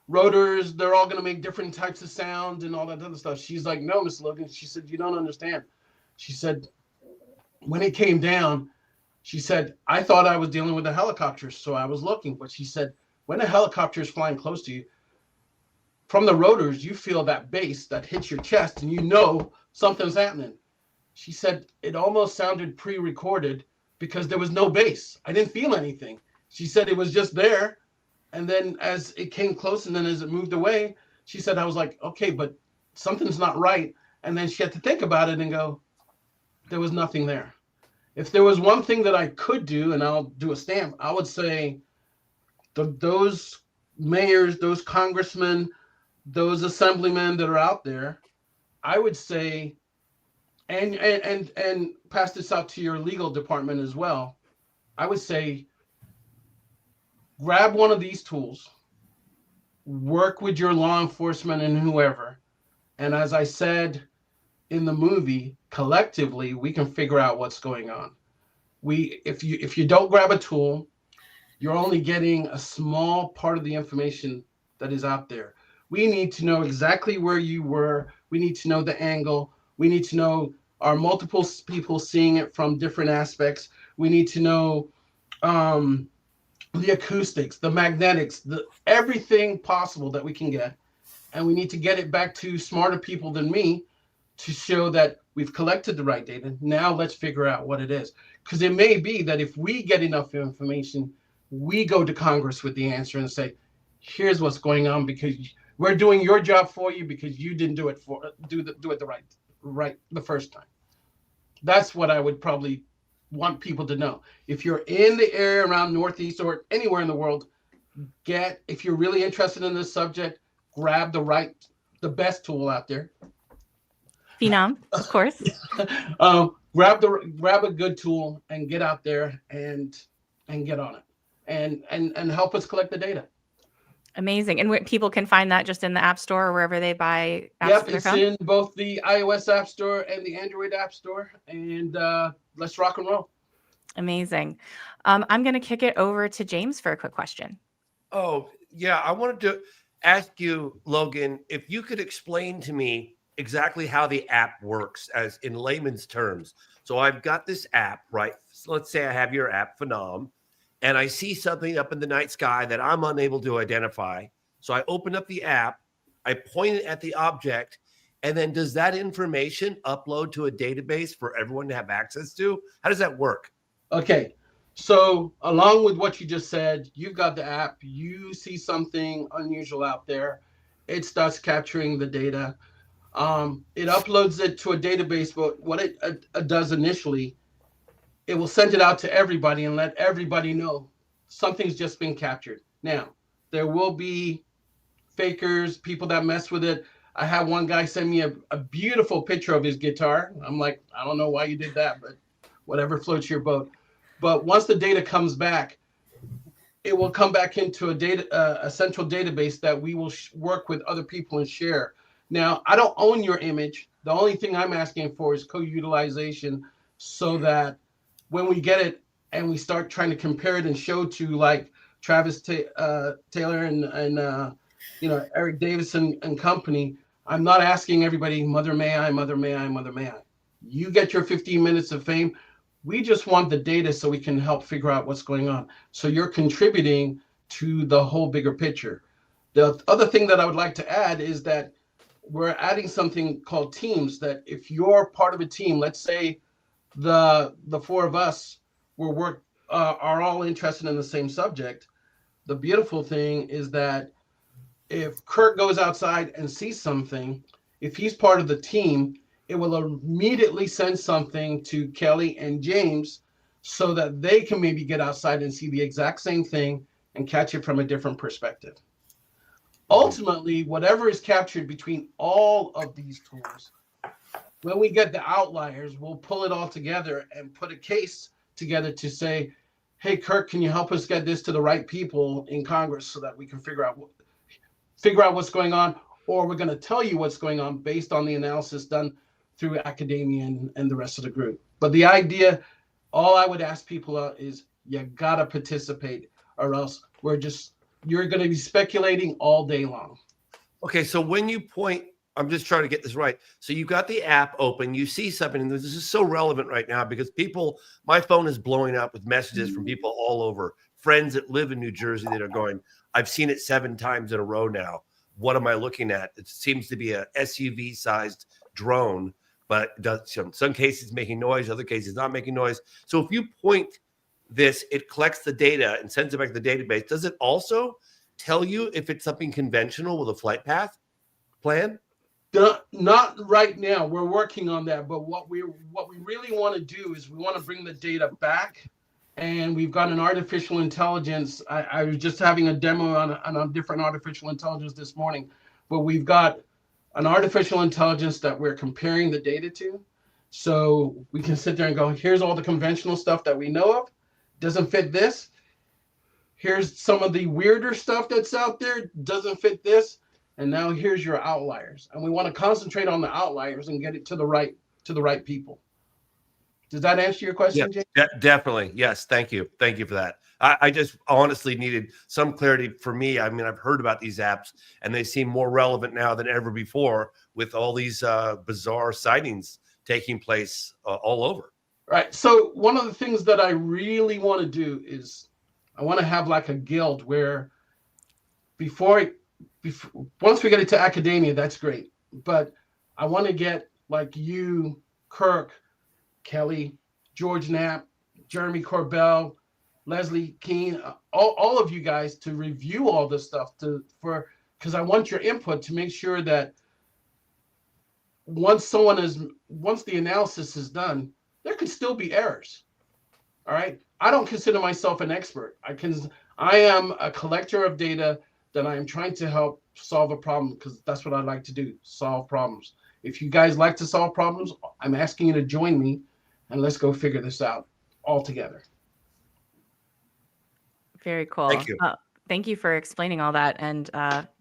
rotors, they're all going to make different types of sound and all that other stuff. She's like, no, Miss Logan. She said, you don't understand. She said, when it came down, she said, I thought I was dealing with a helicopter, so I was looking. But she said, when a helicopter is flying close to you, from the rotors, you feel that bass that hits your chest and you know something's happening. She said, it almost sounded pre-recorded because there was no bass. I didn't feel anything. She said it was just there. And then as it came close and then as it moved away, she said, I was like, okay, but something's not right. And then she had to think about it and go, there was nothing there. If there was one thing that I could do, and I'll do a stamp, I would say those mayors, those congressmen, those assemblymen that are out there, I would say, and pass this out to your legal department as well, I would say, grab one of these tools, work with your law enforcement and whoever, and as I said in the movie, collectively we can figure out what's going on. If you don't grab a tool, you're only getting a small part of the information that is out there. We need to know exactly where you were. We need to know the angle. We need to know, are multiple people seeing it from different aspects? We need to know the acoustics, the magnetics, everything possible that we can get. And we need to get it back to smarter people than me to show that we've collected the right data. Now let's figure out what it is. Because it may be that if we get enough information, we go to Congress with the answer and say, here's what's going on, because we're doing your job for you because you didn't do it the right the first time. That's what I would probably want people to know. If you're in the area around Northeast or anywhere in the world, if you're really interested in this subject, grab the best tool out there. Phenom, of course. Grab a good tool and get out there and get on it and help us collect the data. Amazing. And people can find that just in the App Store or wherever they buy apps. Yep, it's in both the iOS App Store and the Android App Store. And let's rock and roll. Amazing. I'm going to kick it over to James for a quick question. Oh, yeah. I wanted to ask you, Logan, if you could explain to me exactly how the app works as in layman's terms. So I've got this app, right? So let's say I have your app, Phenom, and I see something up in the night sky that I'm unable to identify. So I open up the app, I point it at the object, and then does that information upload to a database for everyone to have access to? How does that work? Okay. So along with what you just said, you've got the app, you see something unusual out there, it starts capturing the data. It uploads it to a database, but what it does initially, it will send it out to everybody and let everybody know something's just been captured. Now, there will be fakers, people that mess with it. I had one guy send me a beautiful picture of his guitar. I'm like, I don't know why you did that, but whatever floats your boat. But once the data comes back, it will come back into a central database that we will work with other people and share. Now, I don't own your image. The only thing I'm asking for is co-utilization, so that when we get it and we start trying to compare it and show to like Travis Taylor and Eric Davison and company, I'm not asking everybody, mother may I, mother may I, mother may I. You get your 15 minutes of fame. We just want the data so we can help figure out what's going on. So you're contributing to the whole bigger picture. The other thing that I would like to add is that we're adding something called teams, that if you're part of a team, let's say the four of us are all interested in the same subject. The beautiful thing is that if Kirk goes outside and sees something, if he's part of the team, it will immediately send something to Kelly and James so that they can maybe get outside and see the exact same thing and catch it from a different perspective. Ultimately, whatever is captured between all of these tools, when we get the outliers, we'll pull it all together and put a case together to say, hey, Kirk, can you help us get this to the right people in Congress so that we can figure out what's going on, or we're going to tell you what's going on based on the analysis done through academia and the rest of the group. But the idea, all I would ask people is you got to participate, or else you're going to be speculating all day long. Okay, so when you point, I'm just trying to get this right. So you got the app open, you see something, and this is so relevant right now because my phone is blowing up with messages from people all over, friends that live in New Jersey that are going, I've seen it 7 times in a row now. What am I looking at? It seems to be a SUV-sized drone, but in some cases making noise, other cases not making noise. So if you point this, it collects the data and sends it back to the database. Does it also tell you if it's something conventional with a flight path plan? Not right now. We're working on that. But what we really want to do is we want to bring the data back. And we've got an artificial intelligence. I was just having a demo on a different artificial intelligence this morning, but we've got an artificial intelligence that we're comparing the data to. So we can sit there and go, here's all the conventional stuff that we know of. Doesn't fit this. Here's some of the weirder stuff that's out there. Doesn't fit this. And now here's your outliers. And we want to concentrate on the outliers and get it to the right people. Does that answer your question, James? Definitely. Yes. Thank you. Thank you for that. I just honestly needed some clarity for me. I mean, I've heard about these apps and they seem more relevant now than ever before with all these bizarre sightings taking place all over. Right. So one of the things that I really want to do is I want to have like a guild where once we get it to academia, that's great. But I want to get like you, Kirk, Kelly, George Knapp, Jeremy Corbell, Leslie Keene, all of you guys to review all this stuff because I want your input to make sure that once the analysis is done, there can still be errors. All right. I don't consider myself an expert. I am a collector of data that I am trying to help solve a problem because that's what I like to do, solve problems. If you guys like to solve problems, I'm asking you to join me and let's go figure this out all together. Very cool. Thank you. Thank you for explaining all that. And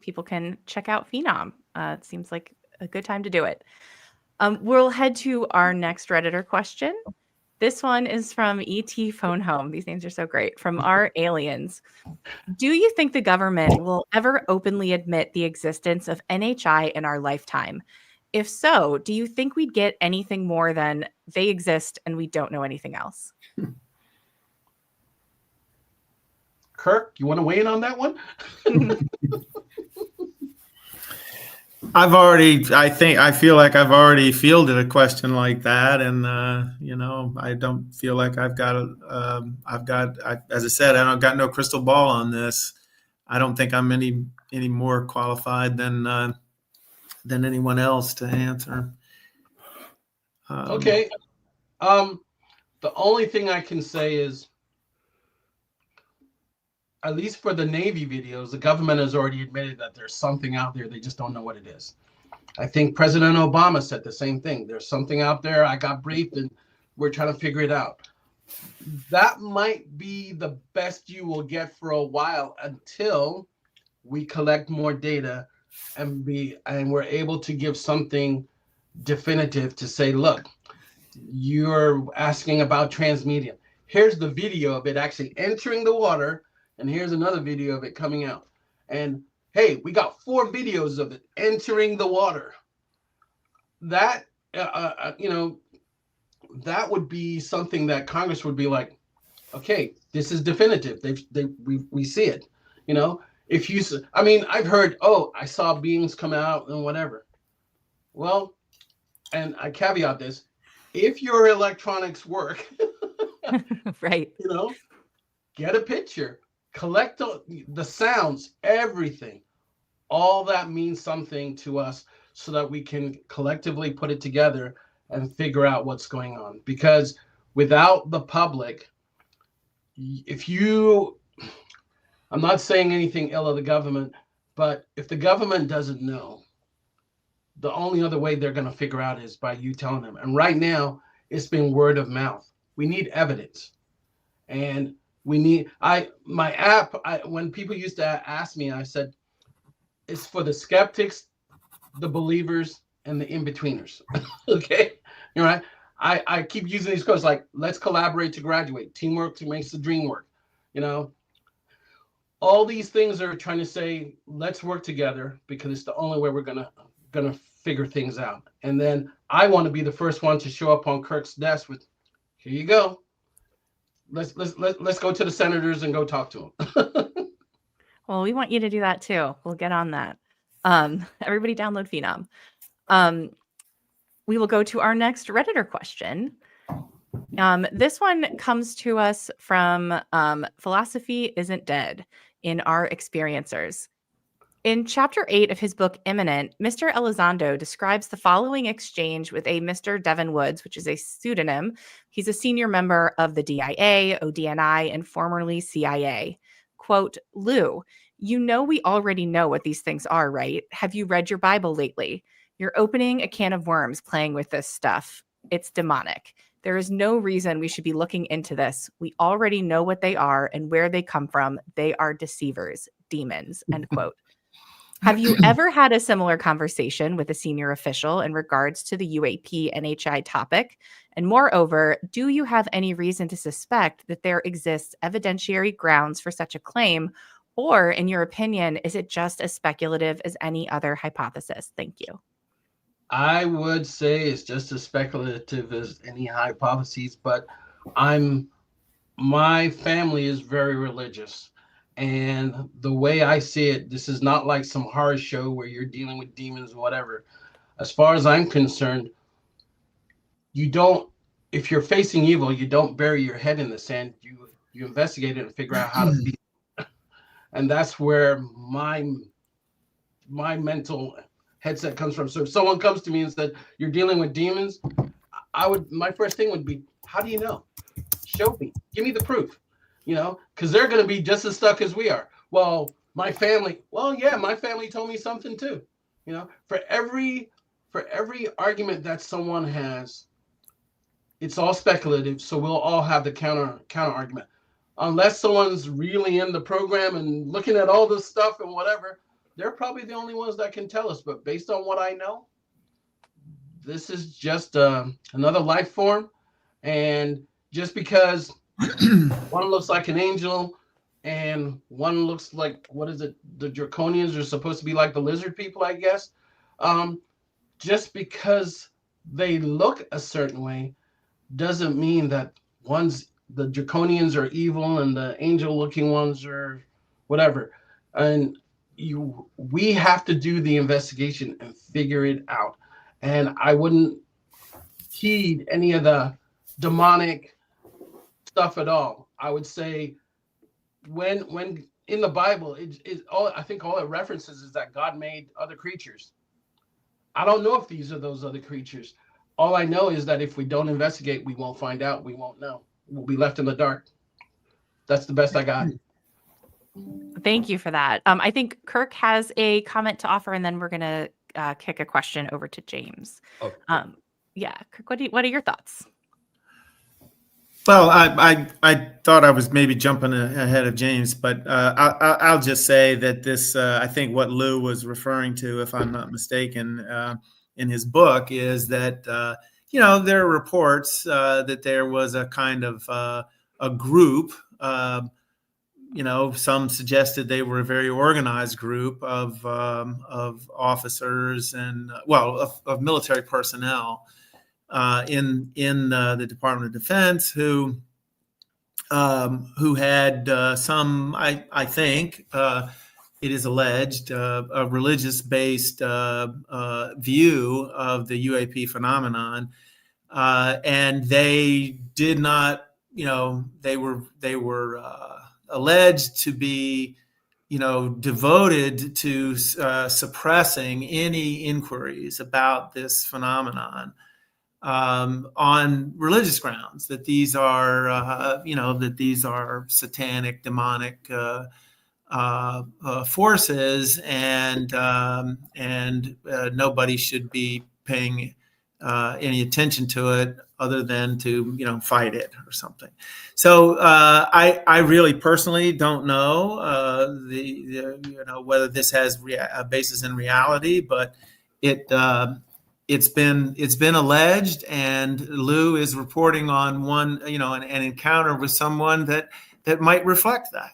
people can check out Phenom. It seems like a good time to do it. We'll head to our next Redditor question. This one is from ET Phone Home. These names are so great. From our aliens. Do you think the government will ever openly admit the existence of NHI in our lifetime? If so, do you think we'd get anything more than they exist and we don't know anything else? Kirk, you want to weigh in on that one? I feel like I've already fielded a question like that, and I don't feel like as I said, I don't got no crystal ball on this. I don't think I'm any more qualified than anyone else to answer. Okay. The only thing I can say is, at least for the Navy videos, the government has already admitted that there's something out there. They just don't know what it is. I think President Obama said the same thing. There's something out there. I got briefed and we're trying to figure it out. That might be the best you will get for a while until we collect more data and we're able to give something definitive to say, look, you're asking about transmedium. Here's the video of it actually entering the water, and here's another video of it coming out. And hey, we got 4 videos of it entering the water. That, that would be something that Congress would be like, okay, this is definitive. We see it. I've heard, I saw beings come out and whatever. Well, and I caveat this, if your electronics work, right. Get a picture, collect the sounds, everything. All that means something to us so that we can collectively put it together and figure out what's going on. Because without the public, I'm not saying anything ill of the government, but if the government doesn't know, the only other way they're going to figure out is by you telling them. And right now, it's been word of mouth. We need evidence. And we need, my app, when people used to ask me, I said, it's for the skeptics, the believers, and the in-betweeners. Okay? You're right. I keep using these quotes like, let's collaborate to graduate. Teamwork makes the dream work. All these things are trying to say, let's work together because it's the only way we're gonna figure things out. And then I want to be the first one to show up on Kirk's desk with, here you go. Let's go to the senators and go talk to them. Well, we want you to do that too. We'll get on that. Everybody download Phenom. We will go to our next Redditor question. This one comes to us from Philosophy Isn't Dead in Our Experiencers. In Chapter 8 of his book Imminent, Mr. Elizondo describes the following exchange with a Mr. Devin Woods, which is a pseudonym. He's a senior member of the DIA, ODNI, and formerly CIA. Quote, Lou, we already know what these things are, right? Have you read your Bible lately? You're opening a can of worms playing with this stuff. It's demonic. There is no reason we should be looking into this. We already know what they are and where they come from. They are deceivers, demons, end quote. Have you ever had a similar conversation with a senior official in regards to the UAP NHI topic? And moreover, do you have any reason to suspect that there exists evidentiary grounds for such a claim? Or, in your opinion, is it just as speculative as any other hypothesis? Thank you. I would say it's just as speculative as any hypotheses, but my family is very religious. And the way I see it, this is not like some horror show where you're dealing with demons or whatever. As far as I'm concerned, if you're facing evil, you don't bury your head in the sand. You investigate it and figure out how to beat it. And that's where my mental headset comes from. So if someone comes to me and said, you're dealing with demons, my first thing would be, how do you know? Show me. Give me the proof. Because they're going to be just as stuck as we are. Well, my family told me something too. For every argument that someone has, it's all speculative. So we'll all have the counter argument. Unless someone's really in the program and looking at all this stuff and whatever, they're probably the only ones that can tell us. But based on what I know, this is just another life form. And just because one looks like an angel and one looks like, what is it? The draconians are supposed to be like the lizard people, I guess. Just because they look a certain way doesn't mean that the draconians are evil and the angel looking ones are whatever. And we have to do the investigation and figure it out. And I wouldn't heed any of the demonic stuff at all. I would say when in the Bible, I think all it references is that God made other creatures. I don't know if these are those other creatures. All I know is that if we don't investigate, we won't find out. We won't know. We'll be left in the dark. That's the best I got. Thank you for that. I think Kirk has a comment to offer, and then we're going to kick a question over to James. Okay. Yeah, Kirk, what are your thoughts? Well, I thought I was maybe jumping ahead of James, but I'll just say that this, I think what Lou was referring to, if I'm not mistaken, in his book, is that, there are reports that there was a kind of a group, some suggested they were a very organized group of officers and, of military personnel in the Department of Defense who had some, I think, it is alleged, a religious-based view of the UAP phenomenon, and they did not, they were alleged to be, devoted to suppressing any inquiries about this phenomenon. On religious grounds, that these are, that these are satanic, demonic forces, and nobody should be paying any attention to it other than to, fight it or something. So I really personally don't know whether this has a basis in reality, but it's been alleged, and Lou is reporting on one, an encounter with someone that might reflect that.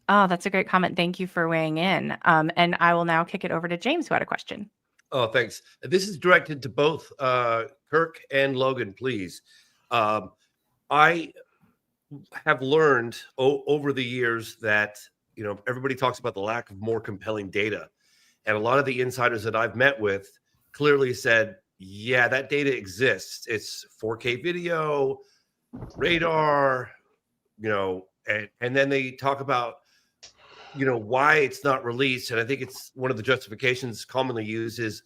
Oh, that's a great comment. Thank you for weighing in. And I will now kick it over to James, who had a question. Oh, thanks. This is directed to both Kirk and Logan, please. I have learned over the years that, everybody talks about the lack of more compelling data. And a lot of the insiders that I've met with clearly said, yeah, that data exists. It's 4K video, radar, and then they talk about, why it's not released. And I think it's one of the justifications commonly used is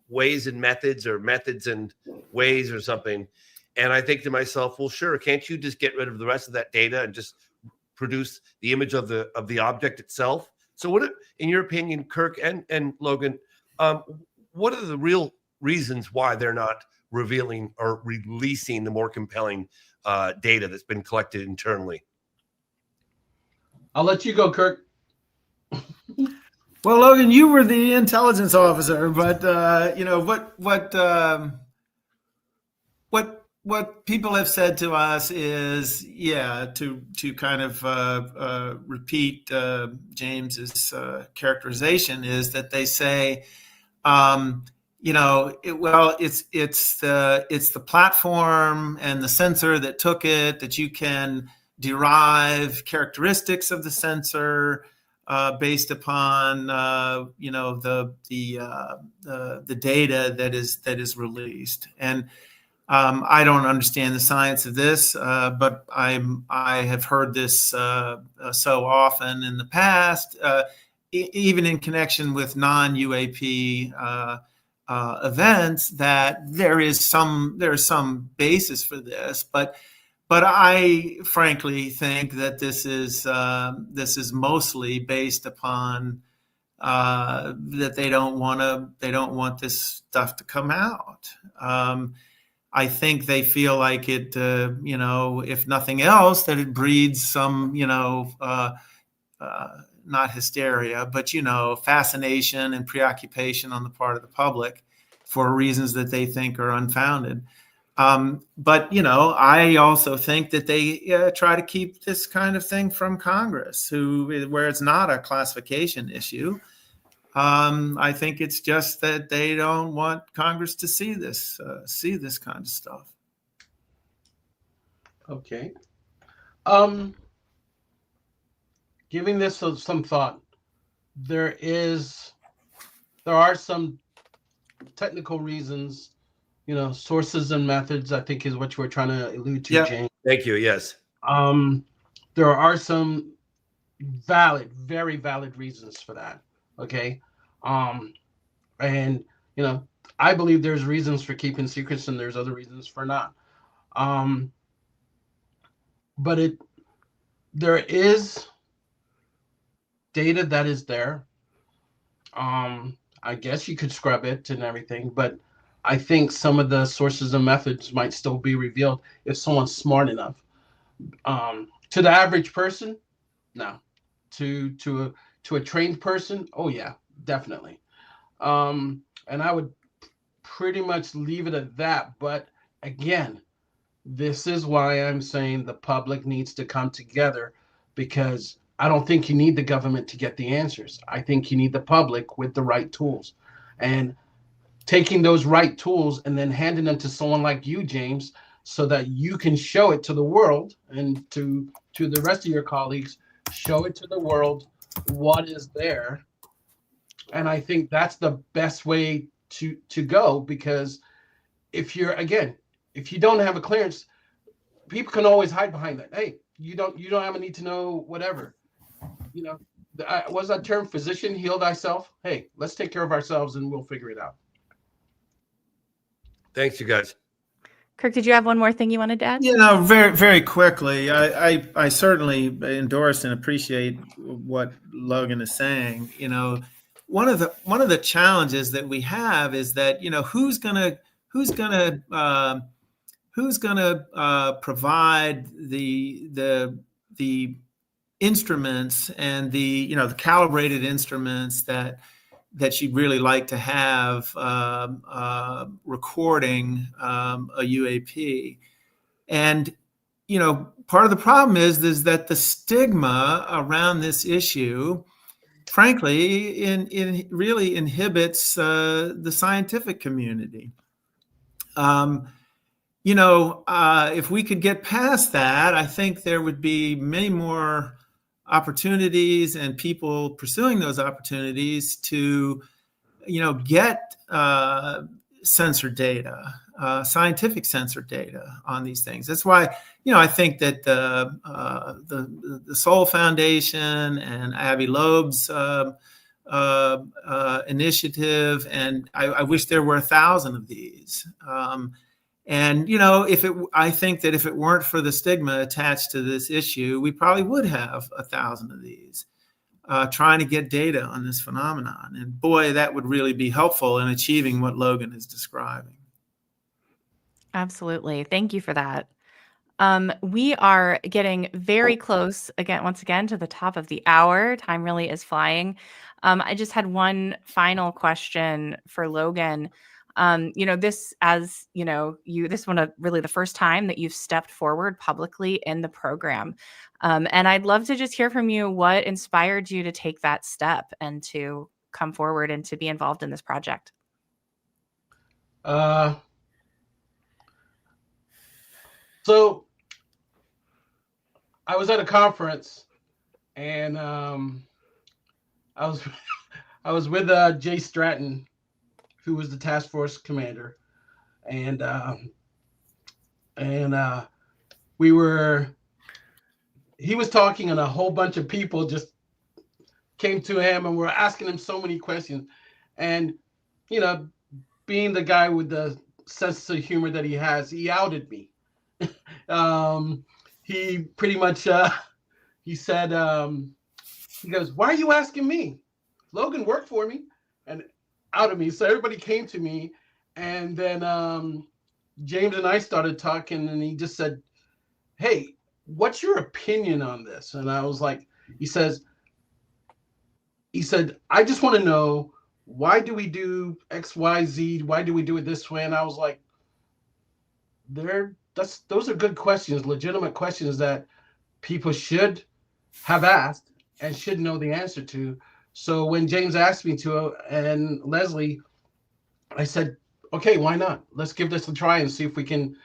ways and methods, or methods and ways, or something. And I think to myself, well, sure, can't you just get rid of the rest of that data and just produce the image of the object itself? So what, in your opinion, Kirk and Logan, what are the real reasons why they're not revealing or releasing the more compelling data that's been collected internally? I'll let you go, Kirk. Well, Logan, you were the intelligence officer, but what people have said to us is, to kind of repeat James's characterization, is that they say, it's the platform and the sensor that took it, that you can derive characteristics of the sensor based upon the data that is released. And I don't understand the science of this, but I have heard this so often in the past, even in connection with non-UAP events, that there is some basis for this, but I frankly think that this is mostly based upon that they don't want this stuff to come out. I think they feel like it, if nothing else, that it breeds some, not hysteria, but, fascination and preoccupation on the part of the public for reasons that they think are unfounded. But, I also think that they try to keep this kind of thing from Congress, where it's not a classification issue. I think it's just that they don't want Congress to see this kind of stuff. Okay. Giving this some thought, there are some technical reasons, sources and methods, I think is what you were trying to allude to, Yeah. James. Thank you. Yes. There are some very valid reasons for that. Okay. And I believe there's reasons for keeping secrets and there's other reasons for not. But there is data that is there. I guess you could scrub it and everything, but I think some of the sources and methods might still be revealed if someone's smart enough. To the average person, no. To a trained person, oh yeah, definitely. And I would pretty much leave it at that. But again, this is why I'm saying the public needs to come together, because I don't think you need the government to get the answers. I think you need the public with the right tools, and taking those right tools and then handing them to someone like you, James, so that you can show it to the world and to the rest of your colleagues, show it to the world what is there. And I think that's the best way to go, because if you don't have a clearance, people can always hide behind that. Hey, you don't have a need to know whatever. What's that term? Physician, heal thyself. Hey, let's take care of ourselves and we'll figure it out. Thanks, you guys. Kirk, did you have one more thing you wanted to add? Very, very quickly, I certainly endorse and appreciate what Logan is saying. One of the challenges that we have is that who's gonna provide the instruments and the calibrated instruments that you'd really like to have recording a UAP. And part of the problem is that the stigma around this issue, frankly, really inhibits the scientific community. If we could get past that, I think there would be many more opportunities and people pursuing those opportunities to, get censored data, scientific censored data on these things. That's why, I think that the Soul Foundation and Avi Loeb's initiative, and I wish there were 1,000 of these. And I think that if it weren't for the stigma attached to this issue, we probably would have 1,000 of these trying to get data on this phenomenon. And boy, that would really be helpful in achieving what Logan is describing. Absolutely. Thank you for that. We are getting very close once again to the top of the hour. Time really is flying. I just had one final question for Logan. This one really the first time that you've stepped forward publicly in the program. And I'd love to just hear from you what inspired you to take that step and to come forward and to be involved in this project. So I was at a conference and I was with Jay Stratton, who was the task force commander, and he was talking, and a whole bunch of people just came to him and were asking him so many questions. And being the guy with the sense of humor that he has, he outed me. He pretty much he said, he goes, "Why are you asking me? Logan worked for me," and outed me. So everybody came to me, and then James and I started talking, and he just said, "Hey, what's your opinion on this?" And I was like, he said, "I just want to know, why do we do X, Y, Z? Why do we do it this way?" And I was like, those are good questions, legitimate questions that people should have asked and should know the answer to. So when James asked me to, and Leslie, I said, okay, why not? Let's give this a try and see if we can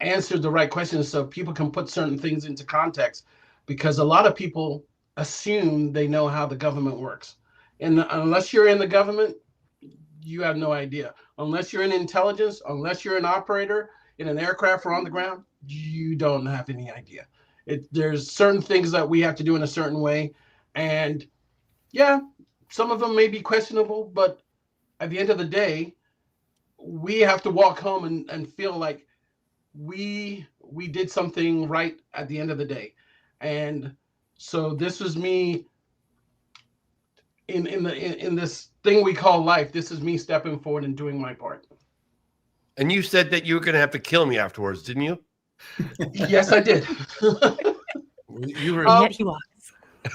answer the right questions so people can put certain things into context, because a lot of people assume they know how the government works. And unless you're in the government, you have no idea. Unless you're in intelligence, unless you're an operator in an aircraft or on the ground, you don't have any idea. There's certain things that we have to do in a certain way. And yeah, some of them may be questionable, but at the end of the day, we have to walk home and feel like we did something right at the end of the day. And so this was me in this thing we call life. This is me stepping forward and doing my part. And you said that you were going to have to kill me afterwards, didn't you? Yes, I did. You were. Yet he was.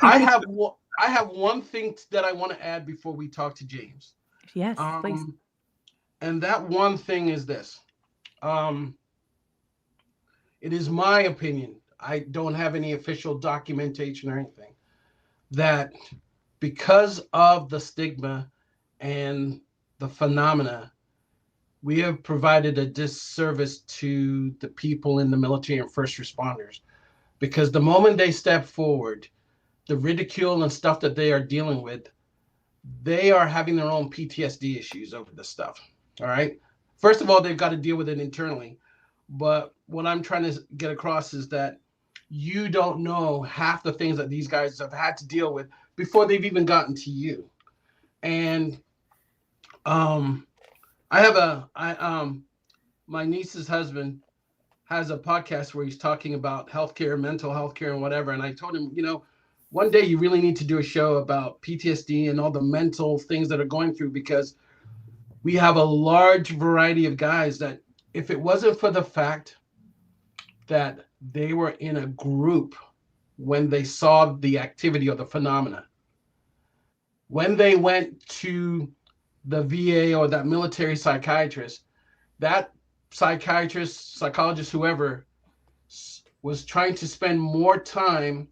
I have one thing that I want to add before we talk to James. Yes, please. And that one thing is this. It is my opinion. I don't have any official documentation or anything, that because of the stigma and the phenomena, we have provided a disservice to the people in the military and first responders. Because the moment they step forward, the ridicule and stuff that they are dealing with, they are having their own PTSD issues over this stuff. All right. First of all, they've got to deal with it internally. But what I'm trying to get across is that you don't know half the things that these guys have had to deal with before they've even gotten to you. And my niece's husband has a podcast where he's talking about healthcare, mental health care, and whatever. And I told him, one day you really need to do a show about PTSD and all the mental things that are going through, because we have a large variety of guys that, if it wasn't for the fact that they were in a group when they saw the activity or the phenomena, when they went to the VA or that military psychiatrist, that psychiatrist, psychologist, whoever, was trying to spend more time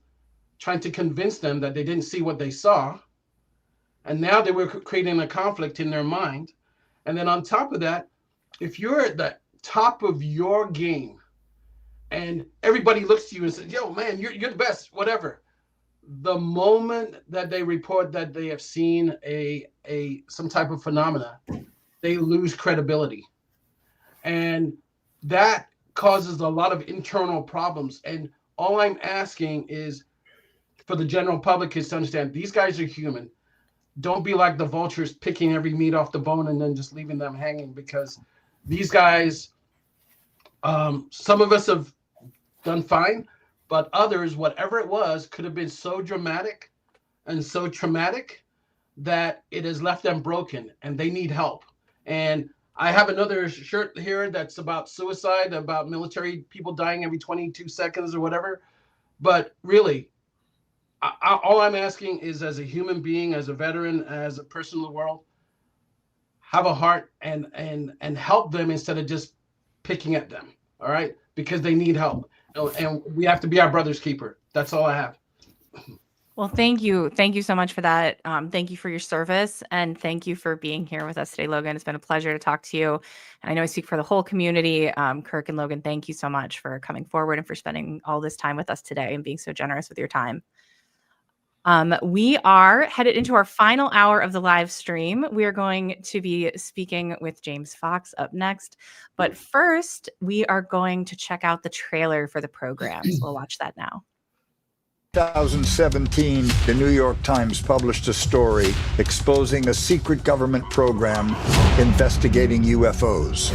trying to convince them that they didn't see what they saw. And now they were creating a conflict in their mind. And then on top of that, if you're at the top of your game and everybody looks to you and says, yo, man, you're the best, whatever. The moment that they report that they have seen some type of phenomena, they lose credibility. And that causes a lot of internal problems. And all I'm asking is for the general public is to understand these guys are human. Don't be like the vultures picking every meat off the bone and then just leaving them hanging, because these guys, some of us have done fine, but others, whatever it was, could have been so dramatic and so traumatic that it has left them broken and they need help. And I have another shirt here that's about suicide, about military people dying every 22 seconds or whatever. But really, all I'm asking is, as a human being, as a veteran, as a person in the world, have a heart and help them instead of just picking at them. All right, because they need help, and we have to be our brother's keeper. That's all I have. Well, thank you so much for that. Thank you for your service, and thank you for being here with us today, Logan. It's been a pleasure to talk to you. And I know I speak for the whole community. Kirk and Logan, thank you so much for coming forward and for spending all this time with us today and being so generous with your time. We are headed into our final hour of the live stream. We are going to be speaking with James Fox up next. But first, we are going to check out the trailer for the program. So we'll watch that now. 2017, the New York Times published a story exposing a secret government program investigating UFOs.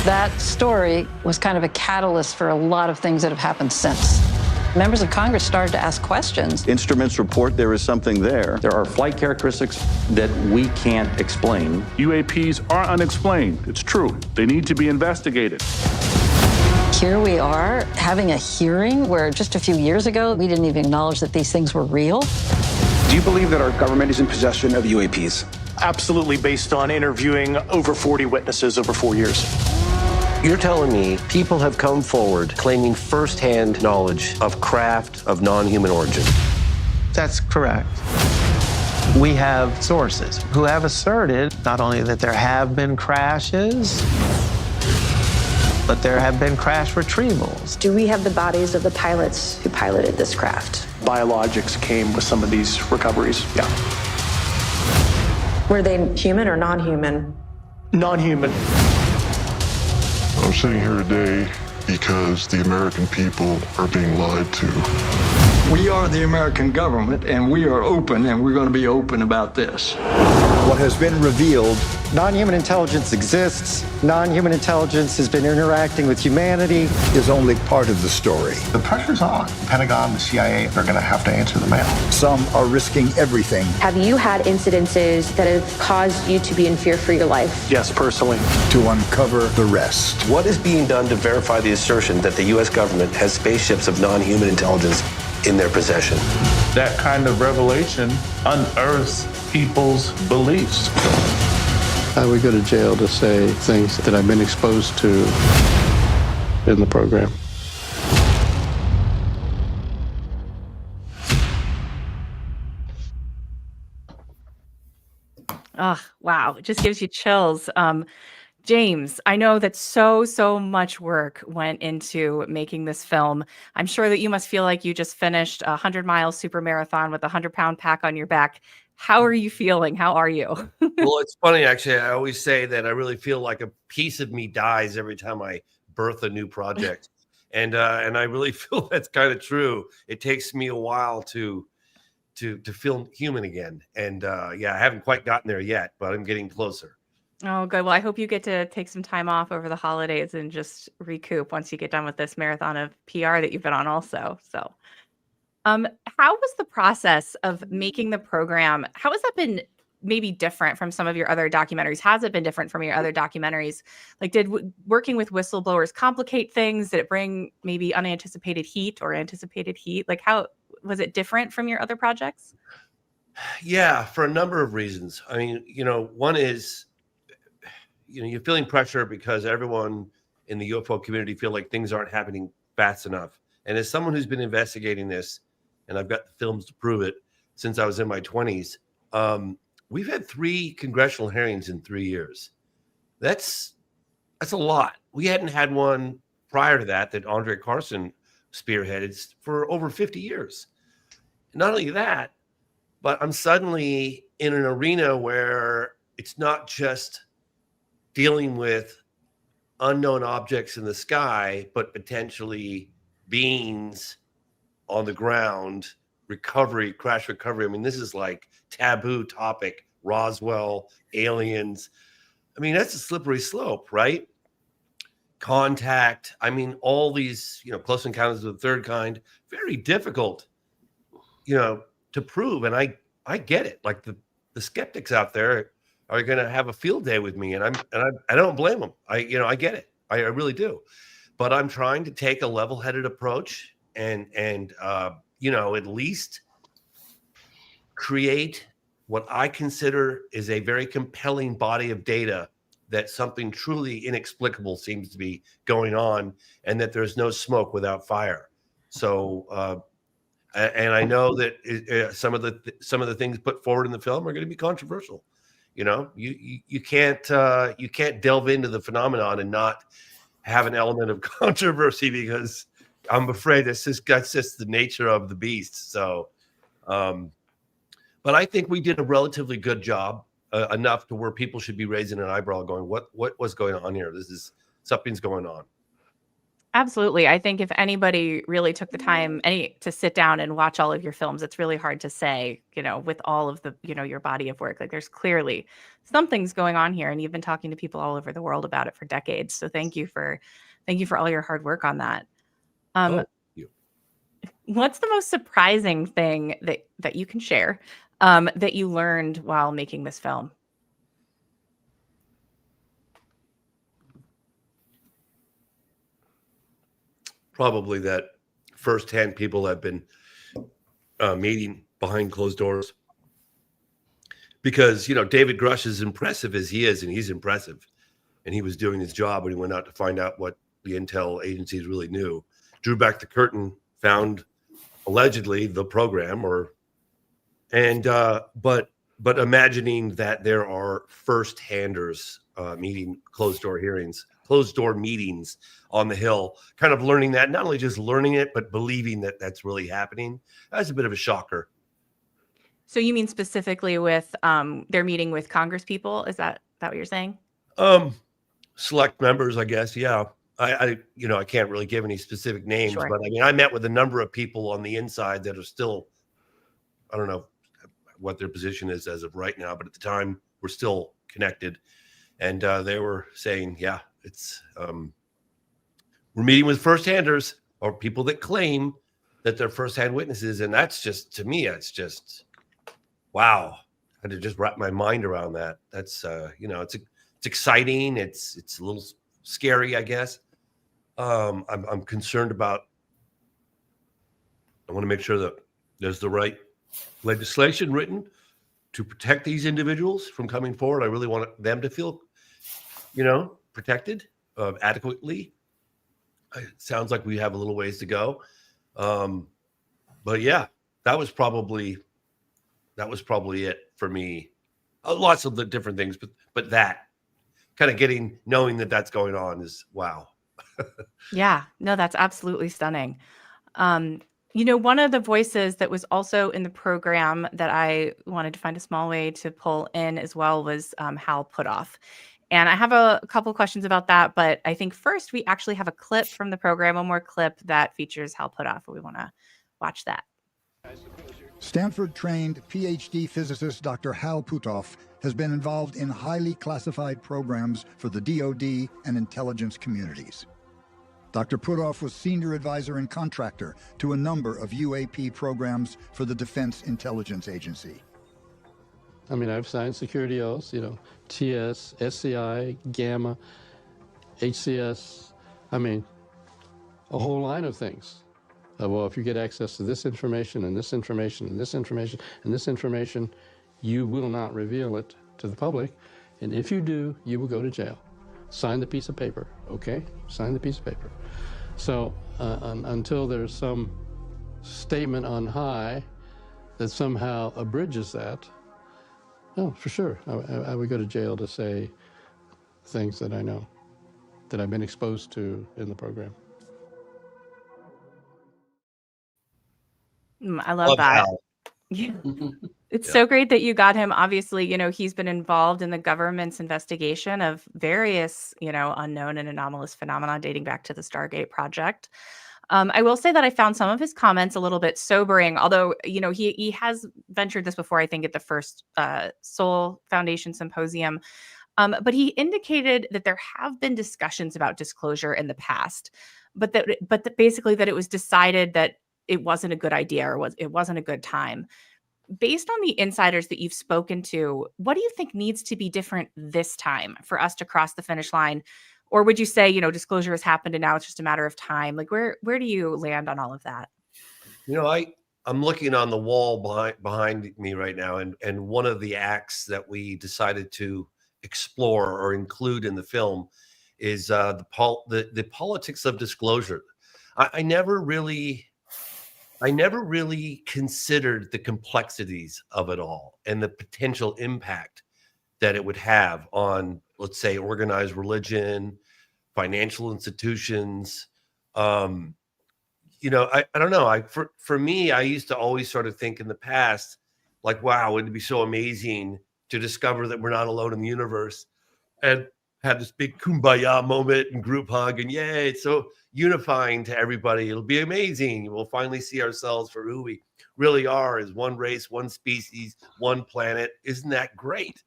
That story was kind of a catalyst for a lot of things that have happened since. Members of Congress started to ask questions. Instruments report there is something there. There are flight characteristics that we can't explain. UAPs are unexplained. It's true. They need to be investigated. Here we are having a hearing where just a few years ago, we didn't even acknowledge that these things were real. Do you believe that our government is in possession of UAPs? Absolutely, based on interviewing over 40 witnesses over 4 years. You're telling me people have come forward claiming firsthand knowledge of craft of non-human origin? That's correct. We have sources who have asserted not only that there have been crashes, but there have been crash retrievals. Do we have the bodies of the pilots who piloted this craft? Biologics came with some of these recoveries, yeah. Were they human or non-human? Non-human. I'm sitting here today because the American people are being lied to. We are the American government, and we are open, and we're going to be open about this. What has been revealed: non-human intelligence exists. Non-human intelligence has been interacting with humanity. Is only part of the story. The pressure's on. The Pentagon, the CIA, they're going to have to answer the mail. Some are risking everything. Have you had incidences that have caused you to be in fear for your life? Yes, personally. To uncover the rest. What is being done to verify the assertion that the U.S. government has spaceships of non-human intelligence in their possession? That kind of revelation unearths people's beliefs. I would go to jail to say things that I've been exposed to in the program. Oh, wow. It just gives you chills. James, I know that so much work went into making this film. I'm sure that you must feel like you just finished a 100-mile super marathon with a 100-pound pack on your back. How are you feeling? How are you? Well, it's funny, actually. I always say that I really feel like a piece of me dies every time I birth a new project. And I really feel that's kind of true. It takes me a while to feel human again. And yeah, I haven't quite gotten there yet, but I'm getting closer. Oh, good. Well, I hope you get to take some time off over the holidays and just recoup once you get done with this marathon of PR that you've been on also. So, how was the process of making the program? How has that been maybe different from some of your other documentaries? Has it been different from your other documentaries? Like, did working with whistleblowers complicate things? Did it bring maybe unanticipated heat or anticipated heat? Like, how was it different from your other projects? Yeah, for a number of reasons. I mean, one is, you're feeling pressure because everyone in the UFO community feel like things aren't happening fast enough. And as someone who's been investigating this, and I've got the films to prove it since I was in my 20s, we've had 3 congressional hearings in 3 years. That's a lot. We hadn't had one prior to that Andre Carson spearheaded for over 50 years. Not only that, but I'm suddenly in an arena where it's not just dealing with unknown objects in the sky, but potentially beings on the ground, crash recovery. I mean, this is like taboo topic, Roswell, aliens. I mean, that's a slippery slope, right? Contact. I mean, all these, close encounters of the third kind, very difficult, to prove. And I get it. Like the skeptics out there are going to have a field day with me, and I don't blame them. I get it. I really do. But I'm trying to take a level-headed approach and at least create what I consider is a very compelling body of data that something truly inexplicable seems to be going on, and that there's no smoke without fire. So, and I know that some of the things put forward in the film are going to be controversial. You can't delve into the phenomenon and not have an element of controversy, because I'm afraid that's just the nature of the beast. So, but I think we did a relatively good job, enough to where people should be raising an eyebrow, going, "What was going on here? Something's going on." Absolutely. I think if anybody really took the time to sit down and watch all of your films, it's really hard to say, with all of the, your body of work. Like, there's clearly something's going on here, and you've been talking to people all over the world about it for decades. So thank you for all your hard work on that. What's the most surprising thing that you can share that you learned while making this film? Probably that firsthand people have been meeting behind closed doors. Because, David Grush, as impressive as he is, and he's impressive, and he was doing his job when he went out to find out what the intel agencies really knew. Drew back the curtain, found allegedly the program, but imagining that there are first-handers meeting closed door meetings on the Hill, kind of learning that, not only just learning it, but believing that that's really happening. That's a bit of a shocker. So you mean specifically with their meeting with Congress people? Is that what you're saying? Select members, I guess. Yeah. I can't really give any specific names, Sure. but I mean, I met with a number of people on the inside that are still, I don't know what their position is as of right now, but at the time we're still connected. And they were saying, yeah, it's, we're meeting with first-handers or people that claim that they're first-hand witnesses. And that's just, to me, it's just, wow. I had to just wrap my mind around that. That's, it's exciting. It's a little scary, I guess. I'm concerned about, I want to make sure that there's the right legislation written to protect these individuals from coming forward. I really want them to feel, protected adequately. It sounds like we have a little ways to go. But yeah, that was probably it for me. Lots of the different things, but that kind of knowing that that's going on is wow. Yeah, no, that's absolutely stunning. One of the voices that was also in the program that I wanted to find a small way to pull in as well was Hal Puthoff. And I have a couple of questions about that, but I think first we actually have a clip from the program, one more clip that features Hal Puthoff. We want to watch that. Stanford-trained PhD physicist Dr. Hal Puthoff has been involved in highly classified programs for the DoD and intelligence communities. Dr. Puthoff was senior advisor and contractor to a number of UAP programs for the Defense Intelligence Agency. I mean, I've signed security oaths, TS, SCI, Gamma, HCS, I mean, a whole line of things. Well, if you get access to this information and this information and this information and this information, you will not reveal it to the public. And if you do, you will go to jail. Sign the piece of paper, okay? Sign the piece of paper. So until there's some statement on high that somehow abridges that, no, for sure, I would go to jail to say things that I know, that I've been exposed to in the program. I love that. Yeah. It's so great that you got him. Obviously, he's been involved in the government's investigation of various, unknown and anomalous phenomena dating back to the Stargate project. I will say that I found some of his comments a little bit sobering, although, he has ventured this before, I think, at the first Soul Foundation Symposium. But he indicated that there have been discussions about disclosure in the past, but that basically that it was decided that it wasn't a good idea or it wasn't a good time. Based on the insiders that you've spoken to, what do you think needs to be different this time for us to cross the finish line? Or would you say, disclosure has happened and now it's just a matter of time? Like, where do you land on all of that? I'm looking on the wall behind me right now, and one of the acts that we decided to explore or include in the film is the politics of disclosure. I never really considered the complexities of it all and the potential impact that it would have on, let's say, organized religion, financial institutions. I don't know. For me, I used to always sort of think in the past, like, wow, it'd be so amazing to discover that we're not alone in the universe, and have this big kumbaya moment and group hug, and yay, it's so unifying to everybody. It'll be amazing. We'll finally see ourselves for who we really are, as one race, one species, one planet. Isn't that great?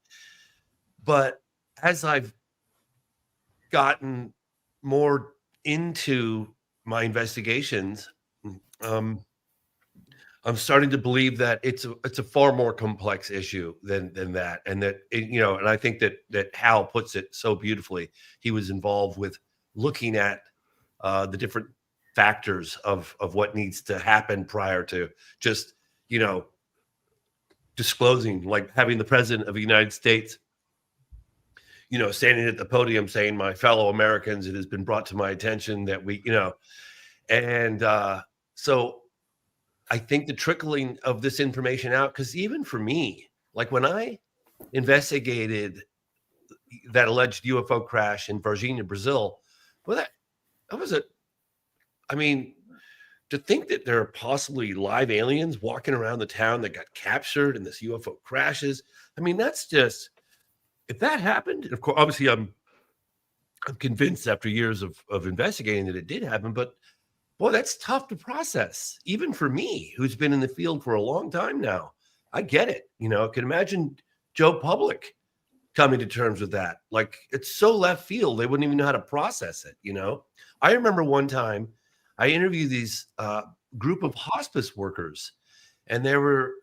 But as I've gotten more into my investigations, I'm starting to believe that it's a far more complex issue than that, and that and I think that Hal puts it so beautifully. He was involved with looking at the different factors of what needs to happen prior to just disclosing, like having the president of the United States standing at the podium saying, my fellow Americans, it has been brought to my attention that we, and so I think the trickling of this information out, because even for me, like when I investigated that alleged UFO crash in Varginha, Brazil, well, that was to think that there are possibly live aliens walking around the town that got captured in this UFO crashes. I mean, that's just, if that happened, of course, obviously I'm convinced after years of investigating that it did happen, but boy, that's tough to process, even for me, who's been in the field for a long time now. I get it. I can imagine Joe Public coming to terms with that. Like, it's so left field, they wouldn't even know how to process it. I remember one time I interviewed these group of hospice workers, and there were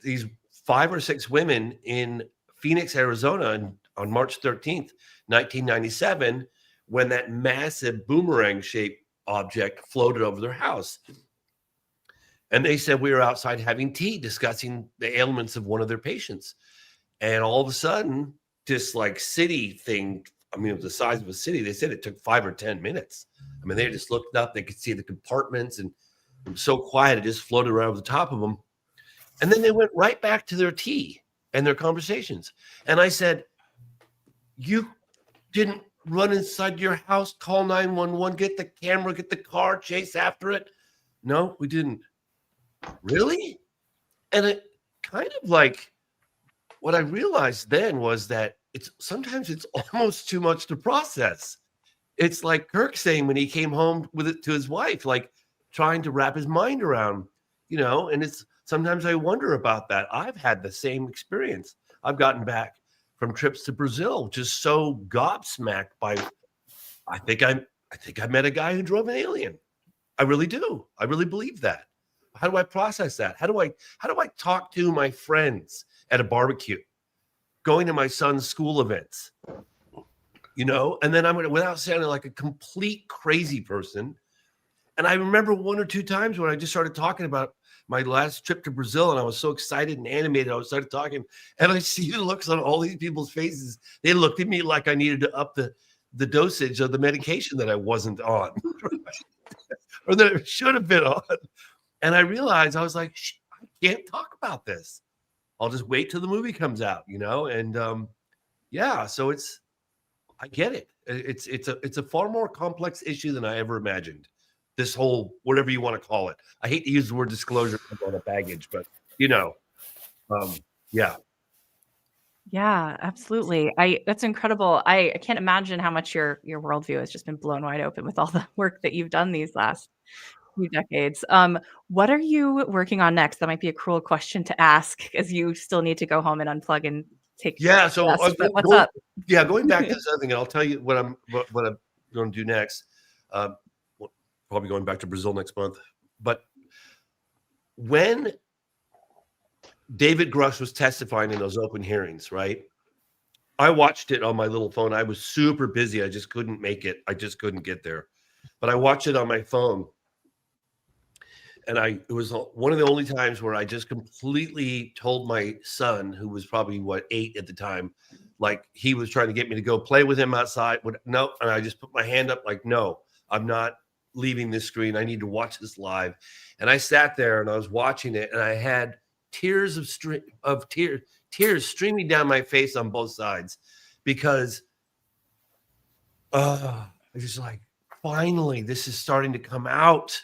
these 5 or 6 women in Phoenix, Arizona on March 13th, 1997, when that massive boomerang-shaped object floated over their house. And they said we were outside having tea discussing the ailments of one of their patients. And all of a sudden, this like city thing, it was the size of a city. They said it took 5 or 10 minutes. They just looked up, they could see the compartments, and it was so quiet, it just floated around over the top of them. And then they went right back to their tea and their conversations. And I said, you didn't run inside your house, call 911, get the camera, get the car, chase after it? No, we didn't. Really? And it kind of like, what I realized then was that sometimes it's almost too much to process. It's like Kirk saying when he came home with it to his wife, like trying to wrap his mind around, and it's sometimes I wonder about that. I've had the same experience. I've gotten back from trips to Brazil, just so gobsmacked by, I think I met a guy who drove an alien. I really do. I really believe that. How do I process that? How do I talk to my friends at a barbecue, going to my son's school events, and then I'm going to, without sounding like a complete crazy person. And I remember 1 or 2 times when I just started talking about my last trip to Brazil, and I was so excited and animated. I started talking, and I see the looks on all these people's faces. They looked at me like I needed to up the dosage of the medication that I wasn't on, or that it should have been on. And I realized, I was like, I can't talk about this. I'll just wait till the movie comes out, And so I get it. It's a far more complex issue than I ever imagined. This whole, whatever you want to call it. I hate to use the word disclosure on a baggage, but yeah. Yeah, absolutely. That's incredible. I can't imagine how much your worldview has just been blown wide open with all the work that you've done these last few decades. What are you working on next? That might be a cruel question to ask, as you still need to go home and unplug and take. Yeah. So what's up? Yeah, going back to this other thing, and I'll tell you what I'm going to do next. Probably going back to Brazil next month. But when David Grush was testifying in those open hearings, right? I watched it on my little phone. I was super busy. I just couldn't make it. I just couldn't get there. But I watched it on my phone. And it was one of the only times where I just completely told my son, who was probably 8 at the time, like he was trying to get me to go play with him outside. No, and I just put my hand up like, no, I'm not leaving this screen. I need to watch this live. And I sat there and I was watching it, and I had tears streaming down my face on both sides, because I was like, finally, this is starting to come out.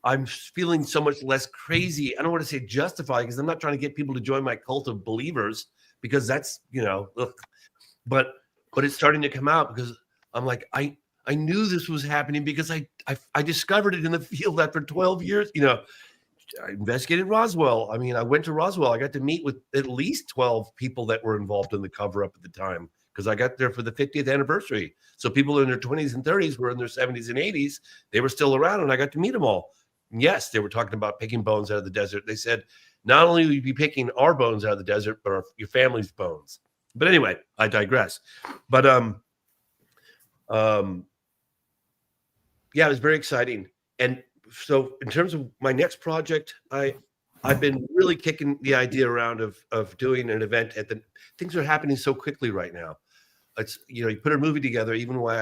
I'm feeling so much less crazy. I don't want to say justified, because I'm not trying to get people to join my cult of believers, because that's, but it's starting to come out, because I'm like, I knew this was happening, because I discovered it in the field after 12 years. I investigated Roswell. I went to Roswell. I got to meet with at least 12 people that were involved in the cover-up at the time, because I got there for the 50th anniversary. So people in their 20s and 30s were in their 70s and 80s. They were still around, and I got to meet them all. And yes, they were talking about picking bones out of the desert. They said, not only will you be picking our bones out of the desert, but your family's bones. But anyway, I digress. But yeah, it was very exciting. And so in terms of my next project, I've been really kicking the idea around of doing an event things are happening so quickly right now. it's, you know, you put a movie together. Even when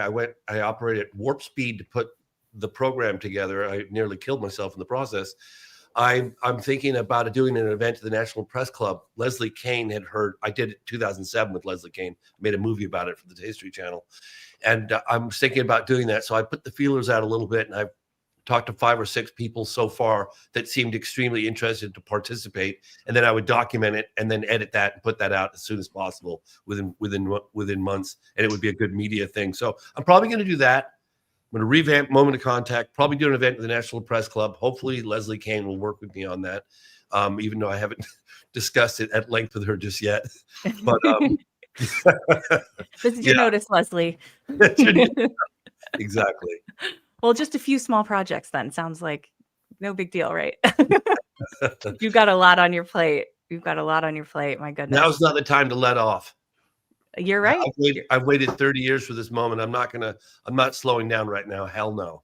I operated at warp speed to put the program together. I nearly killed myself in the process. I'm thinking about doing an event at the National Press Club. Leslie Kean had heard, I did it in 2007 with Leslie Kean, made a movie about it for the History Channel. And I'm thinking about doing that. So I put the feelers out a little bit, and I've talked to 5 or 6 people so far that seemed extremely interested to participate. And then I would document it and then edit that and put that out as soon as possible within months. And it would be a good media thing. So I'm probably going to do that. I'm going to revamp Moment of Contact, probably do an event at the National Press Club. Hopefully Leslie Kean will work with me on that, even though I haven't discussed it at length with her just yet. But this is your notice, Leslie. Exactly. Well, just a few small projects then. Sounds like no big deal, right? You've got a lot on your plate. You've got a lot on your plate. My goodness. Now's not the time to let off. You're right. I've waited 30 years for this moment. I'm not slowing down right now. Hell no.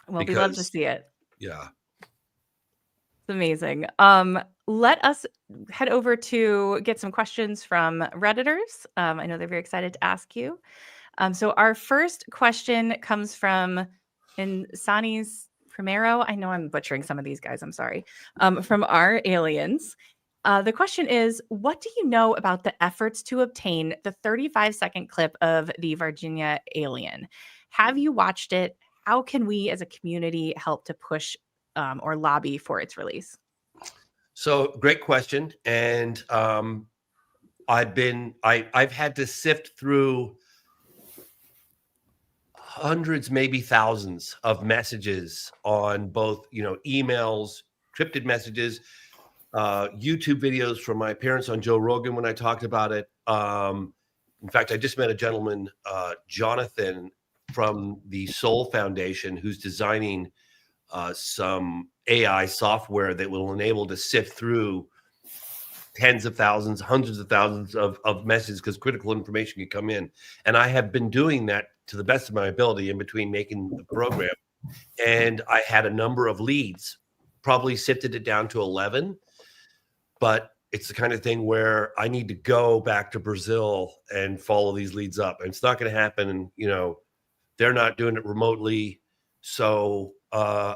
Well, we love to see it. Yeah. It's amazing. Let us head over to get some questions from Redditors. I know they're very excited to ask you. So our first question comes from Insani's Primero. I know I'm butchering some of these guys. I'm sorry. From our aliens. The question is, what do you know about the efforts to obtain the 35-second clip of the Virginia alien? Have you watched it? How can we as a community help to push or lobby for its release? So great question. And I've had to sift through hundreds, maybe thousands of messages on both, emails, cryptid messages, YouTube videos from my appearance on Joe Rogan when I talked about it. In fact, I just met a gentleman, Jonathan, from the Soul Foundation, who's designing some AI software that will enable to sift through tens of thousands, hundreds of thousands of messages, because critical information can come in. And I have been doing that to the best of my ability in between making the program. And I had a number of leads, probably sifted it down to 11. But it's the kind of thing where I need to go back to Brazil and follow these leads up. And it's not going to happen. And, they're not doing it remotely. So I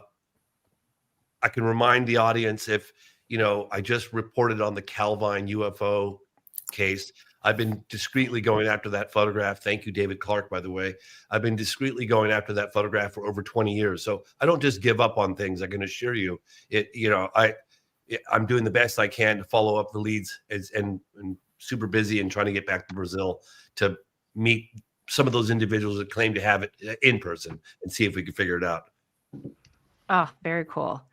can remind the audience, if, I just reported on the Calvine UFO case. I've been discreetly going after that photograph. Thank you, David Clark, by the way. I've been discreetly going after that photograph for over 20 years. So I don't just give up on things. I can assure you I'm doing the best I can to follow up the leads and super busy and trying to get back to Brazil to meet some of those individuals that claim to have it in person and see if we can figure it out. Oh, very cool.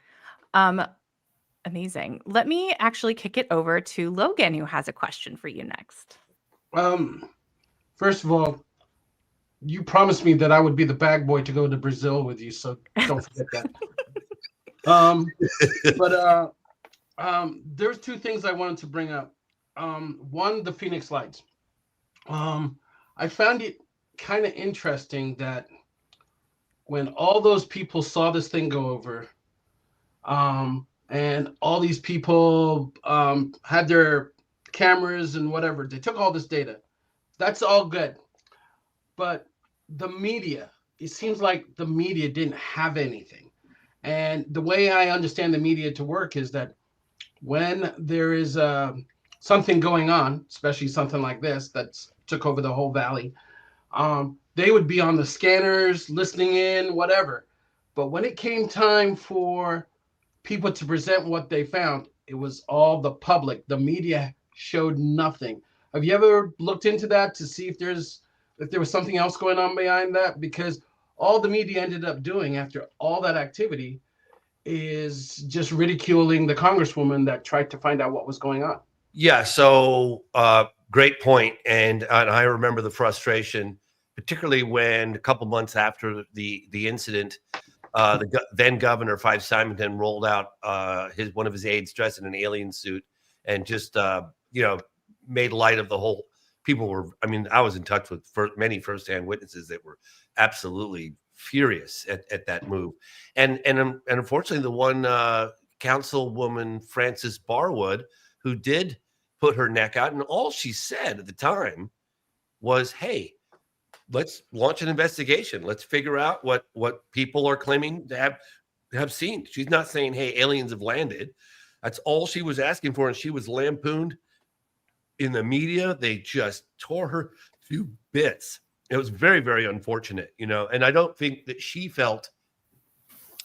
Amazing. Let me actually kick it over to Logan, who has a question for you next. First of all, you promised me that I would be the bag boy to go to Brazil with you, so don't forget that. There's 2 things I wanted to bring up. One, the Phoenix Lights. I found it kind of interesting that when all those people saw this thing go over, and all these people had their cameras and whatever, they took all this data. That's all good. But the media, it seems like the media didn't have anything. And the way I understand the media to work is that when there is something going on, especially something like this that's took over the whole valley, they would be on the scanners, listening in, whatever. But when it came time for people to present what they found, it was all the public. The media showed nothing. Have you ever looked into that to see if there was something else going on behind that? Because all the media ended up doing after all that activity is just ridiculing the congresswoman that tried to find out what was going on. Yeah. So great point. And I remember the frustration, particularly when a couple months after the incident, the then governor, Five Simonton, rolled out one of his aides dressed in an alien suit and just, made light of the whole. I was in touch with many firsthand witnesses that were absolutely furious at that move. And unfortunately, the one councilwoman, Frances Barwood, who did put her neck out, and all she said at the time was, hey, let's launch an investigation. Let's figure out what people are claiming to have seen. She's not saying, hey, aliens have landed. That's all she was asking for, and she was lampooned in the media. They just tore her to bits. It was very, very unfortunate, and I don't think that she felt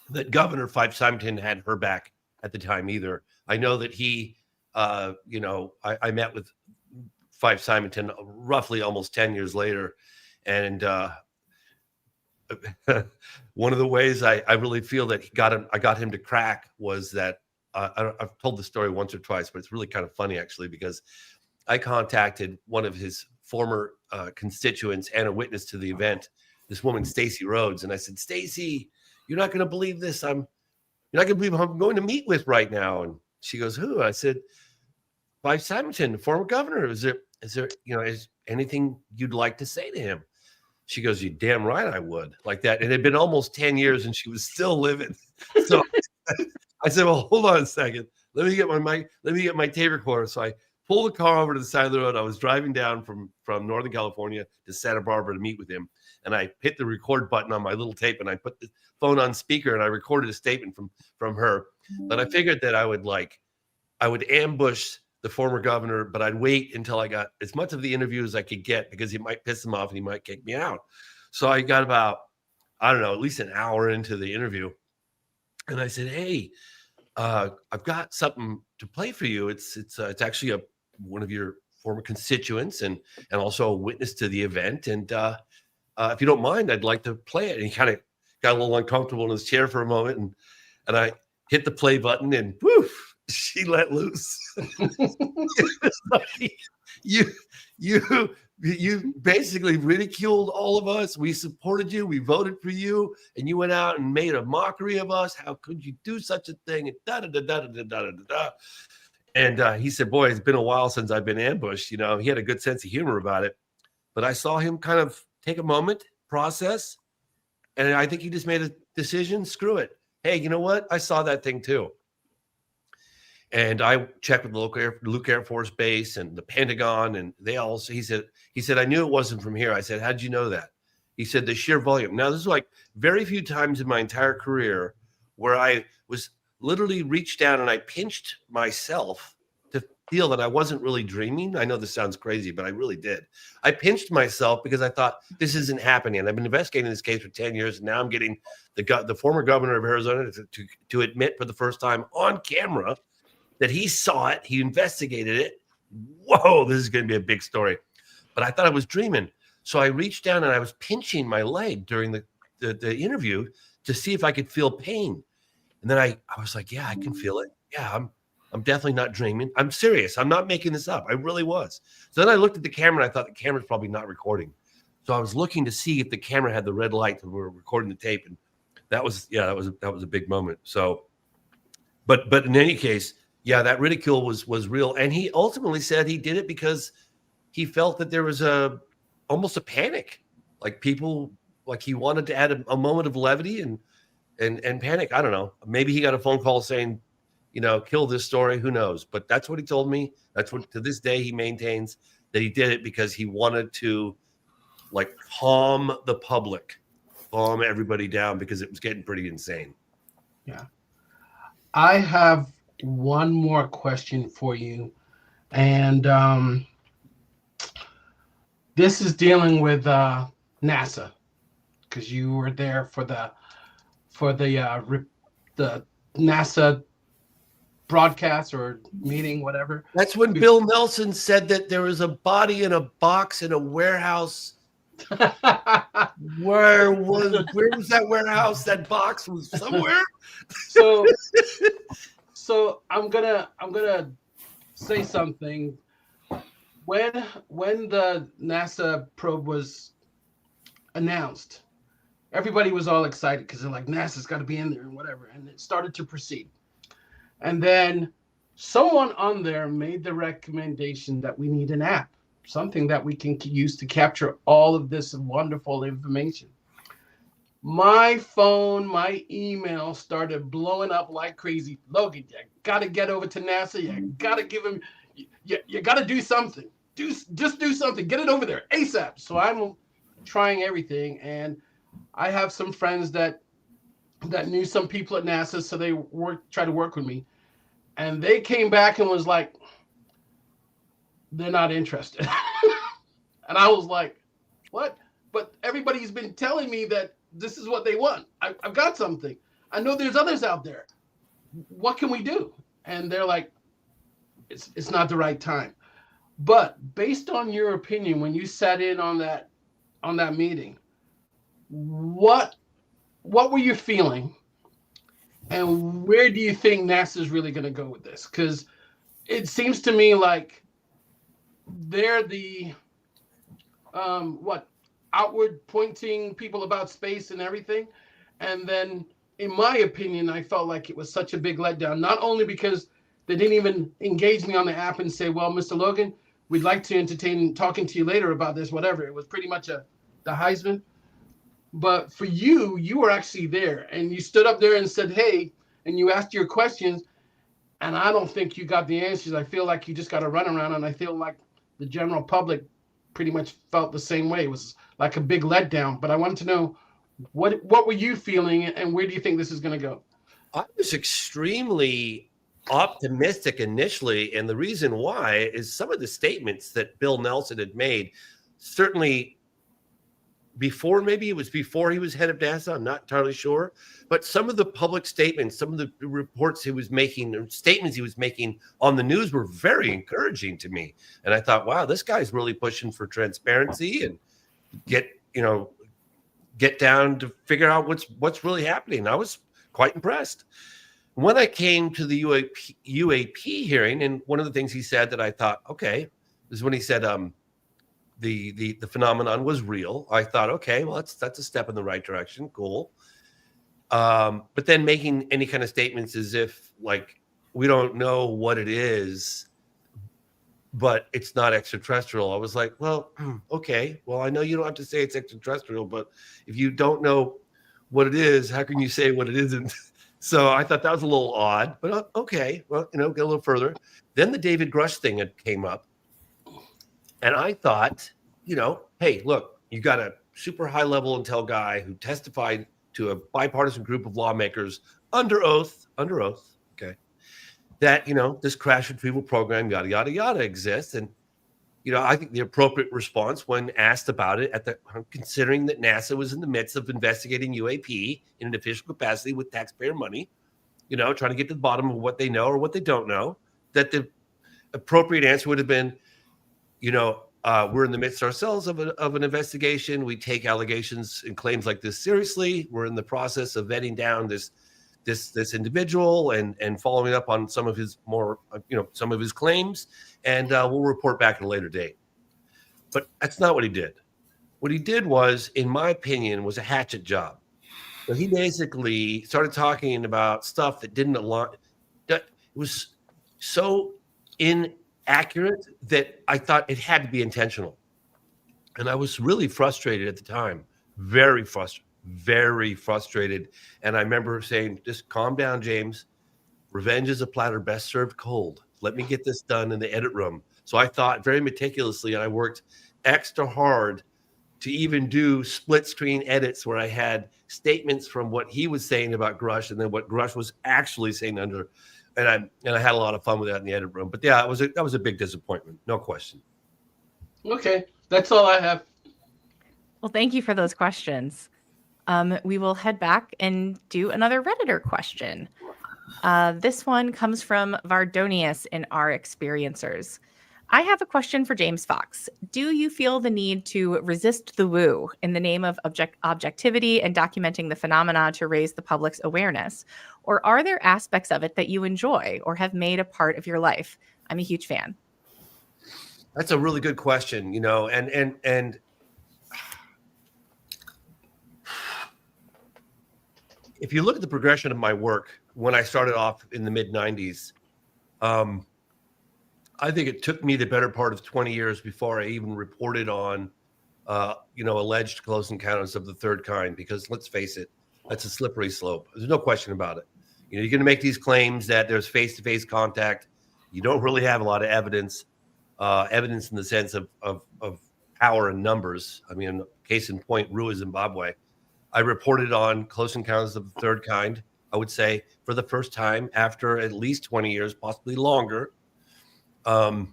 that Governor Fife Symington had her back at the time either. I know that he, I met with Fife Symington roughly almost 10 years later. And one of the ways I really feel that I got him to crack was that I've told the story once or twice, but it's really kind of funny actually, because I contacted one of his former constituents and a witness to the event, this woman, Stacy Rhodes. And I said, Stacy, you're not going to believe this. You're not going to believe who I'm going to meet with right now. And she goes, who? I said, Fife Symington, the former governor. Is there, is anything you'd like to say to him? She goes, you damn right I would. Like that. It had been almost 10 years and she was still living. So I said, well, hold on a second. Let me get my mic. Let me get my tape recorder. So I pulled the car over to the side of the road. I was driving down from Northern California to Santa Barbara to meet with him. And I hit the record button on my little tape and I put the phone on speaker and I recorded a statement from her. But I figured that I would ambush the former governor, but I'd wait until I got as much of the interview as I could get, because he might piss him off and he might kick me out. So I got about, I don't know, at least an hour into the interview. And I said, hey, I've got something to play for you. It's actually one of your former constituents and also a witness to the event. And if you don't mind, I'd like to play it. And he kind of got a little uncomfortable in his chair for a moment. And I hit the play button and woof, she let loose. You basically ridiculed all of us. We supported you. We voted for you, and you went out and made a mockery of us. How could you do such a thing? And da da da da da da da da. And he said, "Boy, it's been a while since I've been ambushed." He had a good sense of humor about it. But I saw him kind of take a moment, process, and I think he just made a decision. Screw it. Hey, you know what? I saw that thing too. And I checked with the Luke Air Force Base and the Pentagon, and he said, I knew it wasn't from here. I said, how'd you know that? He said, the sheer volume. Now, this is like very few times in my entire career where I was literally reached down and I pinched myself to feel that I wasn't really dreaming. I know this sounds crazy, but I really did. I pinched myself because I thought this isn't happening. And I've been investigating this case for 10 years. And now I'm getting the former governor of Arizona to admit for the first time on camera that he saw it, he investigated it. Whoa, this is going to be a big story. But I thought I was dreaming. So I reached down and I was pinching my leg during the interview to see if I could feel pain. And then I was like, yeah, I can feel it. Yeah, I'm definitely not dreaming. I'm serious. I'm not making this up. I really was. So then I looked at the camera and I thought the camera's probably not recording. So I was looking to see if the camera had the red light and we were recording the tape. And that was a big moment. So, but in any case, yeah, that ridicule was real. And he ultimately said he did it because he felt that there was almost a panic. Like people, like he wanted to add a moment of levity and panic. I don't know. Maybe he got a phone call saying, kill this story. Who knows? But that's what he told me. That's what to this day he maintains, that he did it because he wanted to like calm the public, calm everybody down, because it was getting pretty insane. Yeah. I have one more question for you, and this is dealing with NASA, because you were there for the NASA broadcast or meeting, whatever. That's when Bill Nelson said that there was a body in a box in a warehouse. Where was that warehouse? That box was somewhere. So I'm gonna say something. When the NASA probe was announced, everybody was all excited because they're like, NASA's got to be in there and whatever, and it started to proceed. And then someone on there made the recommendation that we need an app, something that we can use to capture all of this wonderful information. My phone, my email started blowing up like crazy. Logan, you got to get over to NASA. You got to give him, you got to do something. just do something, get it over there ASAP. So I'm trying everything, and I have some friends that knew some people at NASA, so they tried to work with me, and they came back and was like, they're not interested. And I was like, what? But everybody's been telling me that this is what they want. I've got something. I know there's others out there. What can we do? And they're like, it's not the right time. But based on your opinion, when you sat in on that meeting, what were you feeling? And where do you think NASA's really going to go with this? Because it seems to me like they're the outward pointing people about space and everything. And then, in my opinion, I felt like it was such a big letdown, not only because they didn't even engage me on the app and say, well, Mr. Logan, we'd like to entertain talking to you later about this, whatever. It was pretty much the Heisman. But for you were actually there, and you stood up there and said, hey, and you asked your questions, and I don't think you got the answers. I feel like you just got to run around, and I feel like the general public pretty much felt the same way. It was like a big letdown. But I wanted to know, what were you feeling, and where do you think this is going to go? I was extremely optimistic initially, and the reason why is some of the statements that Bill Nelson had made, certainly before he was head of NASA, I'm not entirely sure, but some of the public statements, some of the reports he was making, or statements he was making on the news were very encouraging to me. And I thought, wow, this guy's really pushing for transparency and get down to figure out what's really happening. I was quite impressed. When I came to the UAP hearing, and one of the things he said that I thought, okay, is when he said the phenomenon was real. I thought, okay, well, that's a step in the right direction. Cool. But then making any kind of statements as if like we don't know what it is, but it's not extraterrestrial. I was like, well, okay, well, I know you don't have to say it's extraterrestrial, but if you don't know what it is, how can you say what it isn't? So I thought that was a little odd, but okay, well, get a little further. Then the David Grush thing came up. And I thought, hey, look, you got a super high level intel guy who testified to a bipartisan group of lawmakers under oath, okay, that, this crash retrieval program, yada, yada, yada exists. And, I think the appropriate response when asked about it considering that NASA was in the midst of investigating UAP in an official capacity with taxpayer money, trying to get to the bottom of what they know or what they don't know, that the appropriate answer would have been, we're in the midst ourselves of an investigation. We take allegations and claims like this seriously. We're in the process of vetting down this individual and following up on some of his some of his claims, and we'll report back at a later date. But that's not what he did. What he did was, in my opinion, was a hatchet job. So he basically started talking about stuff that didn't align. That was so inaccurate that I thought it had to be intentional. And I was really frustrated at the time, very frustrated. And I remember saying, just calm down, James. Revenge is a platter best served cold. Let me get this done in the edit room. So I thought very meticulously, and I worked extra hard to even do split screen edits where I had statements from what he was saying about Grush and then what Grush was actually saying under. And I had a lot of fun with that in the edit room. But yeah, that was a big disappointment, no question. Okay, that's all I have. Well, thank you for those questions. We will head back and do another Redditor question. This one comes from Vardonius in Our Experiencers. I have a question for James Fox. Do you feel the need to resist the woo in the name of objectivity and documenting the phenomena to raise the public's awareness? Or are there aspects of it that you enjoy or have made a part of your life? I'm a huge fan. That's a really good question, and if you look at the progression of my work when I started off in the mid-90s, I think it took me the better part of 20 years before I even reported on, alleged close encounters of the third kind, because let's face it, that's a slippery slope. There's no question about it. You're going to make these claims that there's face-to-face contact. You don't really have a lot of evidence. evidence in the sense of power and numbers. I mean, case in point, Rua, Zimbabwe. I reported on Close Encounters of the Third Kind, I would say, for the first time after at least 20 years, possibly longer. I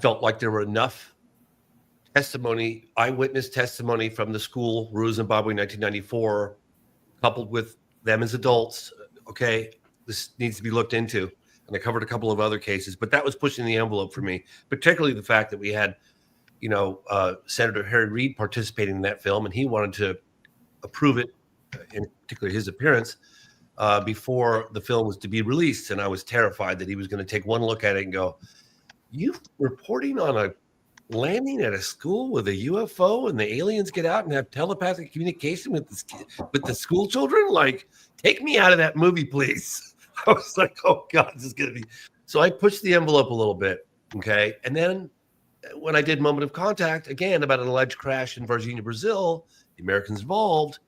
felt like there were enough testimony, eyewitness testimony from the school, Rua, Zimbabwe, 1994, coupled with them as adults. Okay, this needs to be looked into. And I covered a couple of other cases, but that was pushing the envelope for me, particularly the fact that we had, Senator Harry Reid participating in that film, and he wanted to approve it, in particular his appearance, before the film was to be released. And I was terrified that he was going to take one look at it and go, "You reporting on a landing at a school with a UFO and the aliens get out and have telepathic communication with the school children? Like, take me out of that movie, please." I was like, "Oh God, this is going to be." So I pushed the envelope a little bit. Okay. And then when I did Moment of Contact, again, about an alleged crash in Varginha, Brazil, the Americans involved,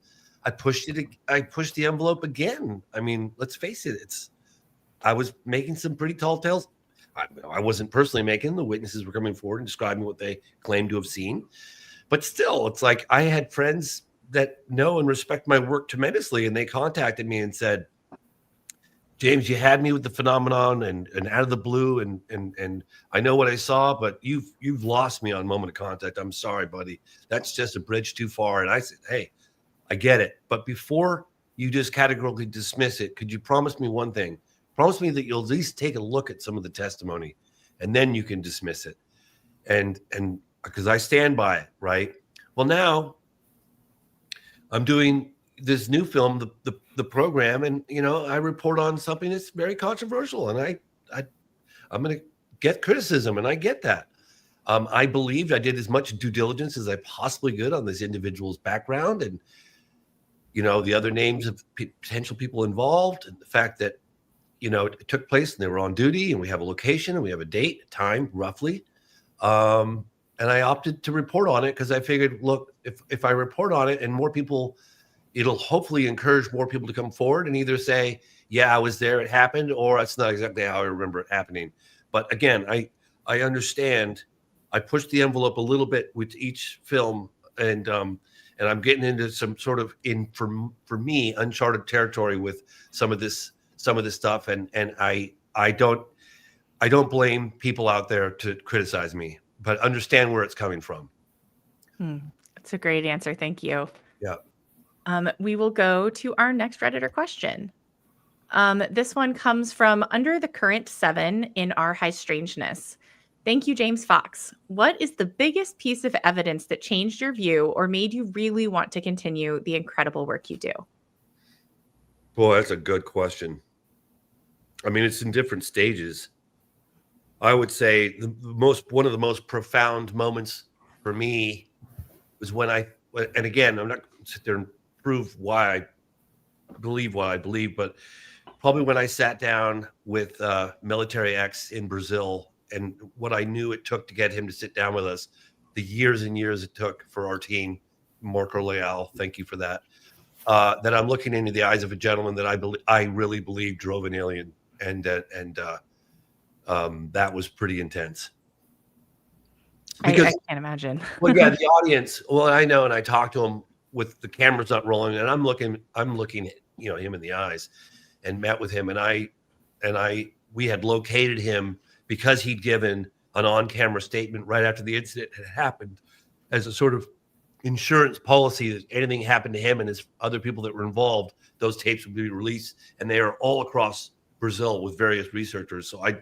I pushed the envelope again. I mean, let's face it, I was making some pretty tall tales. I wasn't personally making, the witnesses were coming forward and describing what they claimed to have seen. But still, it's like I had friends that know and respect my work tremendously, and they contacted me and said, "James, you had me with the phenomenon and out of the blue, and I know what I saw, but you've lost me on Moment of Contact. I'm sorry, buddy. That's just a bridge too far." And I said, "Hey, I get it. But before you just categorically dismiss it, could you promise me one thing? Promise me that you'll at least take a look at some of the testimony, and then you can dismiss it." And because I stand by it, right? Well, now I'm doing this new film, the program, and I report on something that's very controversial, and I'm going to get criticism, and I get that. I believed I did as much due diligence as I possibly could on this individual's background, and the other names of potential people involved, and the fact that it took place and they were on duty, and we have a location and we have a date, a time, roughly. And I opted to report on it because I figured, look, if I report on it and more people, it'll hopefully encourage more people to come forward and either say, "Yeah, I was there, it happened," or "That's not exactly how I remember it happening." But again, I understand. I pushed the envelope a little bit with each film, and I'm getting into some sort of, for me, uncharted territory with some of this stuff, and I don't blame people out there to criticize me, but understand where it's coming from. That's a great answer. Thank you. Yeah. We will go to our next Redditor question. This one comes from Under the Current 7 in our HighStrangeness. Thank you, James Fox. What is the biggest piece of evidence that changed your view or made you really want to continue the incredible work you do? Boy, that's a good question. I mean, it's in different stages. I would say one of the most profound moments for me was when and again, I'm not going to sit there and prove why I believe what I believe, but probably when I sat down with Military X in Brazil, and what I knew it took to get him to sit down with us, the years and years it took for our team, Marco Leal, thank you for that, that I'm looking into the eyes of a gentleman that I really believe drove an alien, and that was pretty intense. Because, I can't imagine. Well, yeah, the audience. Well, I know, and I talked to him with the cameras not rolling, and I'm looking at him in the eyes, and met with him, and we had located him because he'd given an on-camera statement right after the incident had happened, as a sort of insurance policy that anything happened to him and his other people that were involved, those tapes would be released, and they are all across Brazil with various researchers. So I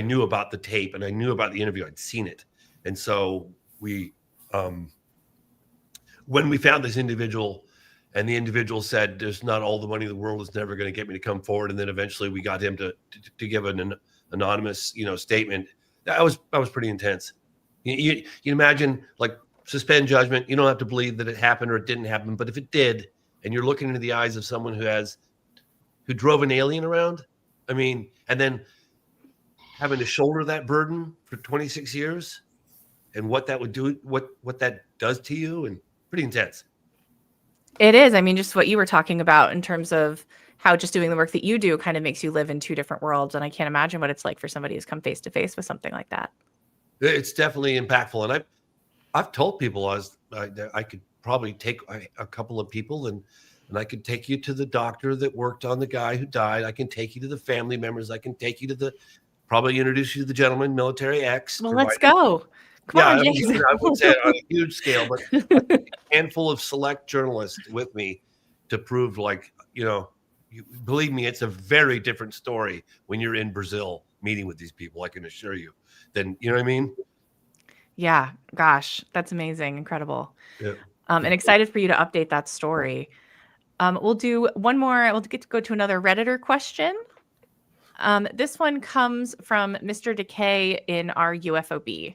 knew about the tape and I knew about the interview. I'd seen it. And so we, when we found this individual, and the individual said, "There's not all the money in the world is never going to get me to come forward," and then eventually we got him to give an anonymous, statement. That was pretty intense. You imagine, like, suspend judgment. You don't have to believe that it happened or it didn't happen, but if it did, and you're looking into the eyes of someone who drove an alien around, I mean, and then having to shoulder that burden for 26 years, and what that would do, what that does to you, and pretty intense. It is. I mean, just what you were talking about in terms of how just doing the work that you do kind of makes you live in two different worlds. And I can't imagine what it's like for somebody who's come face to face with something like that. It's definitely impactful. And I've told people I could probably take a couple of people and I could take you to the doctor that worked on the guy who died. I can take you to the family members. I can take you to probably introduce you to the gentleman, Military X. Well, let's go. Come on, Jason. I would say it on a huge scale, but a handful of select journalists with me to prove, like, believe me, it's a very different story when you're in Brazil meeting with these people, I can assure you. Then, you know what I mean? Yeah. Gosh, that's amazing. Incredible. Yeah. And excited for you to update that story. We'll do one more. We'll get to go to another Redditor question. This one comes from Mr. Decay in our UFOB.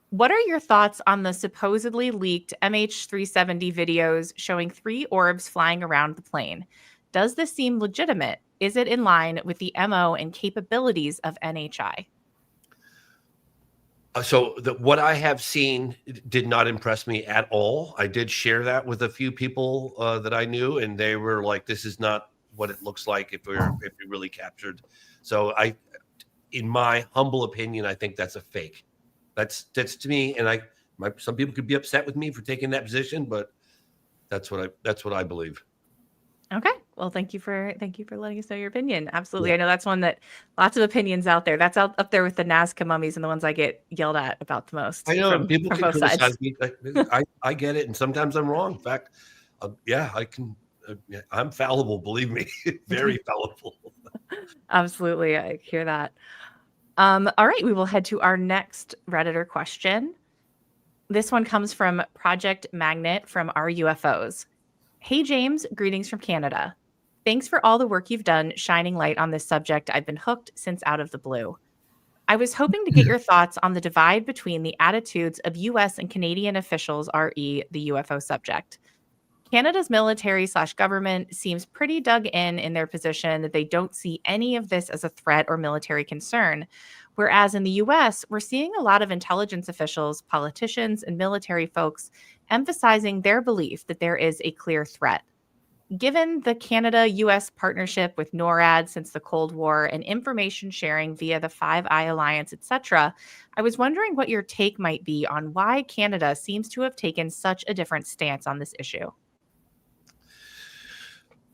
What are your thoughts on the supposedly leaked MH370 videos showing 3 orbs flying around the plane? Does this seem legitimate? Is it in line with the MO and capabilities of NHI? So what I have seen did not impress me at all. I did share that with a few people that I knew, and they were like, "This is not what it looks like if we really captured." So in my humble opinion, I think that's a fake. That's to me, and some people could be upset with me for taking that position, but that's what I believe. Okay. Well, thank you for letting us know your opinion. Absolutely. Yeah. I know that's one that lots of opinions out there. That's up there with the Nazca mummies and the ones I get yelled at about the most. I know people can criticize me. I get it, and sometimes I'm wrong. In fact, I can. I'm fallible. Believe me, very fallible. Absolutely, I hear that. All right, we will head to our next Redditor question. This one comes from Project Magnet from our UFOs. Hey, James, greetings from Canada. Thanks for all the work you've done shining light on this subject. I've been hooked since out of the blue. I was hoping to get your thoughts on the divide between the attitudes of US and Canadian officials re the UFO subject. Canada's military/government seems pretty dug in their position that they don't see any of this as a threat or military concern. Whereas in the US, we're seeing a lot of intelligence officials, politicians, and military folks emphasizing their belief that there is a clear threat. Given the Canada-US partnership with NORAD since the Cold War and information sharing via the Five Eye Alliance, etc., I was wondering what your take might be on why Canada seems to have taken such a different stance on this issue.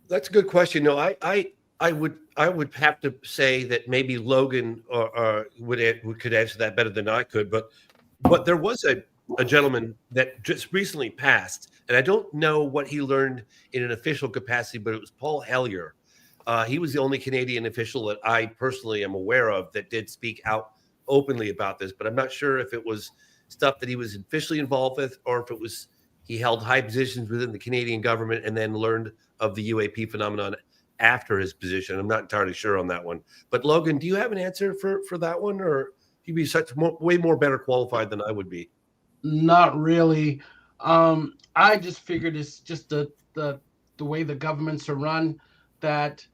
That's a good question. No, I would have to say that maybe Logan could answer that better than I could. But there was a gentleman that just recently passed, and I don't know what he learned in an official capacity, but it was Paul Hellyer. He was the only Canadian official that I personally am aware of that did speak out openly about this. But I'm not sure if it was stuff that he was officially involved with, or if it was he held high positions within the Canadian government and then learned of the UAP phenomenon after his position. I'm not entirely sure on that one. But Logan, do you have an answer for that one, or you'd be way more better qualified than I would be? Not really. I just figured it's just the way the governments are run that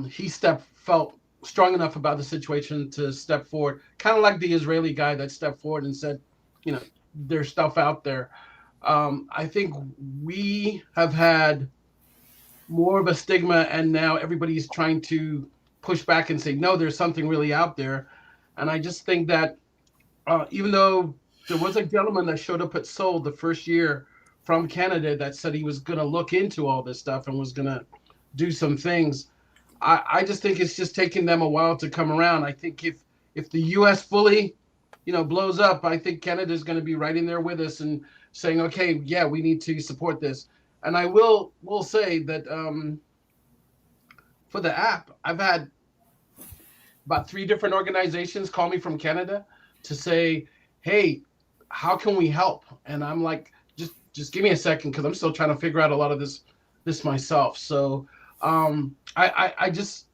he felt strong enough about the situation to step forward, kind of like the Israeli guy that stepped forward and said, there's stuff out there. I think we have had more of a stigma, and now everybody's trying to push back and say, no, there's something really out there. And I just think that even though there was a gentleman that showed up at Seoul the first year from Canada that said he was going to look into all this stuff and was going to do some things, I just think it's just taking them a while to come around. I think if the U.S. fully, blows up, I think Canada's going to be right in there with us and saying, okay, yeah, we need to support this. And I will say that for the app, I've had about 3 different organizations call me from Canada to say, hey, how can we help? And I'm like, just give me a second, because I'm still trying to figure out a lot of this myself. So I just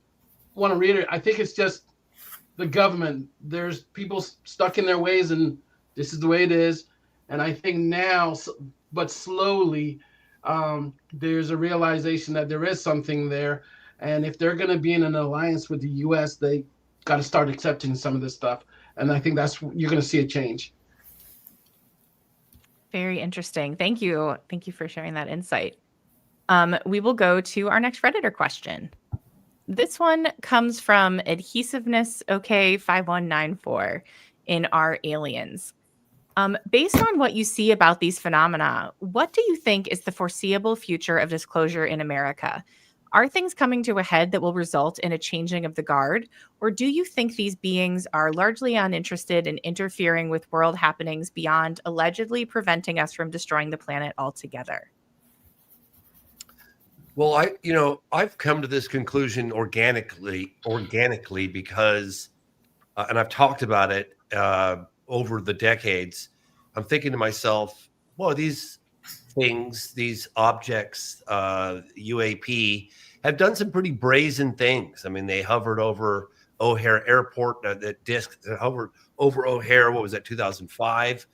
want to reiterate, I think it's just the government. There's people stuck in their ways, and this is the way it is. And I think now, but slowly, there's a realization that there is something there. And if they're going to be in an alliance with the U.S., they got to start accepting some of this stuff. And I think you're going to see a change. Very interesting. Thank you. Thank you for sharing that insight. We will go to our next Redditor question. This one comes from Adhesiveness OK 5194 in Our Aliens. Based on what you see about these phenomena, what do you think is the foreseeable future of disclosure in America? Are things coming to a head that will result in a changing of the guard? Or do you think these beings are largely uninterested in interfering with world happenings beyond allegedly preventing us from destroying the planet altogether? Well, I've come to this conclusion organically because, and I've talked about it over the decades. I'm thinking to myself, well, these things, these objects, UAP, have done some pretty brazen things. I mean, they hovered over O'Hare Airport, that disc that hovered over O'Hare, what was that, 2005?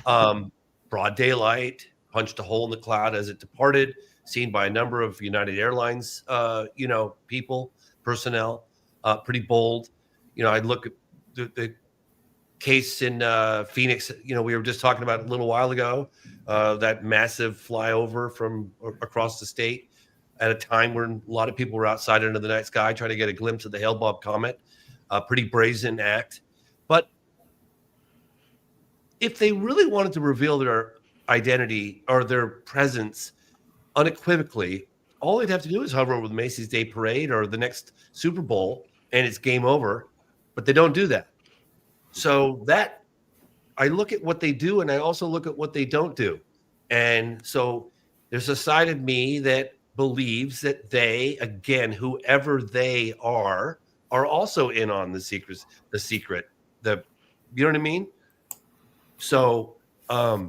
Broad daylight, punched a hole in the cloud as it departed, seen by a number of United Airlines, personnel, pretty bold. I look at the case in Phoenix, we were just talking about it a little while ago, that massive flyover from across the state at a time when a lot of people were outside under the night sky trying to get a glimpse of the Hale-Bopp comet. A pretty brazen act. But if they really wanted to reveal their identity or their presence unequivocally, all they'd have to do is hover over the Macy's Day Parade or the next Super Bowl, and it's game over. But they don't do that. So that I look at what they do, and I also look at what they don't do. And so there's a side of me that believes that they, again, whoever they are also in on the secret, you know what I mean? So I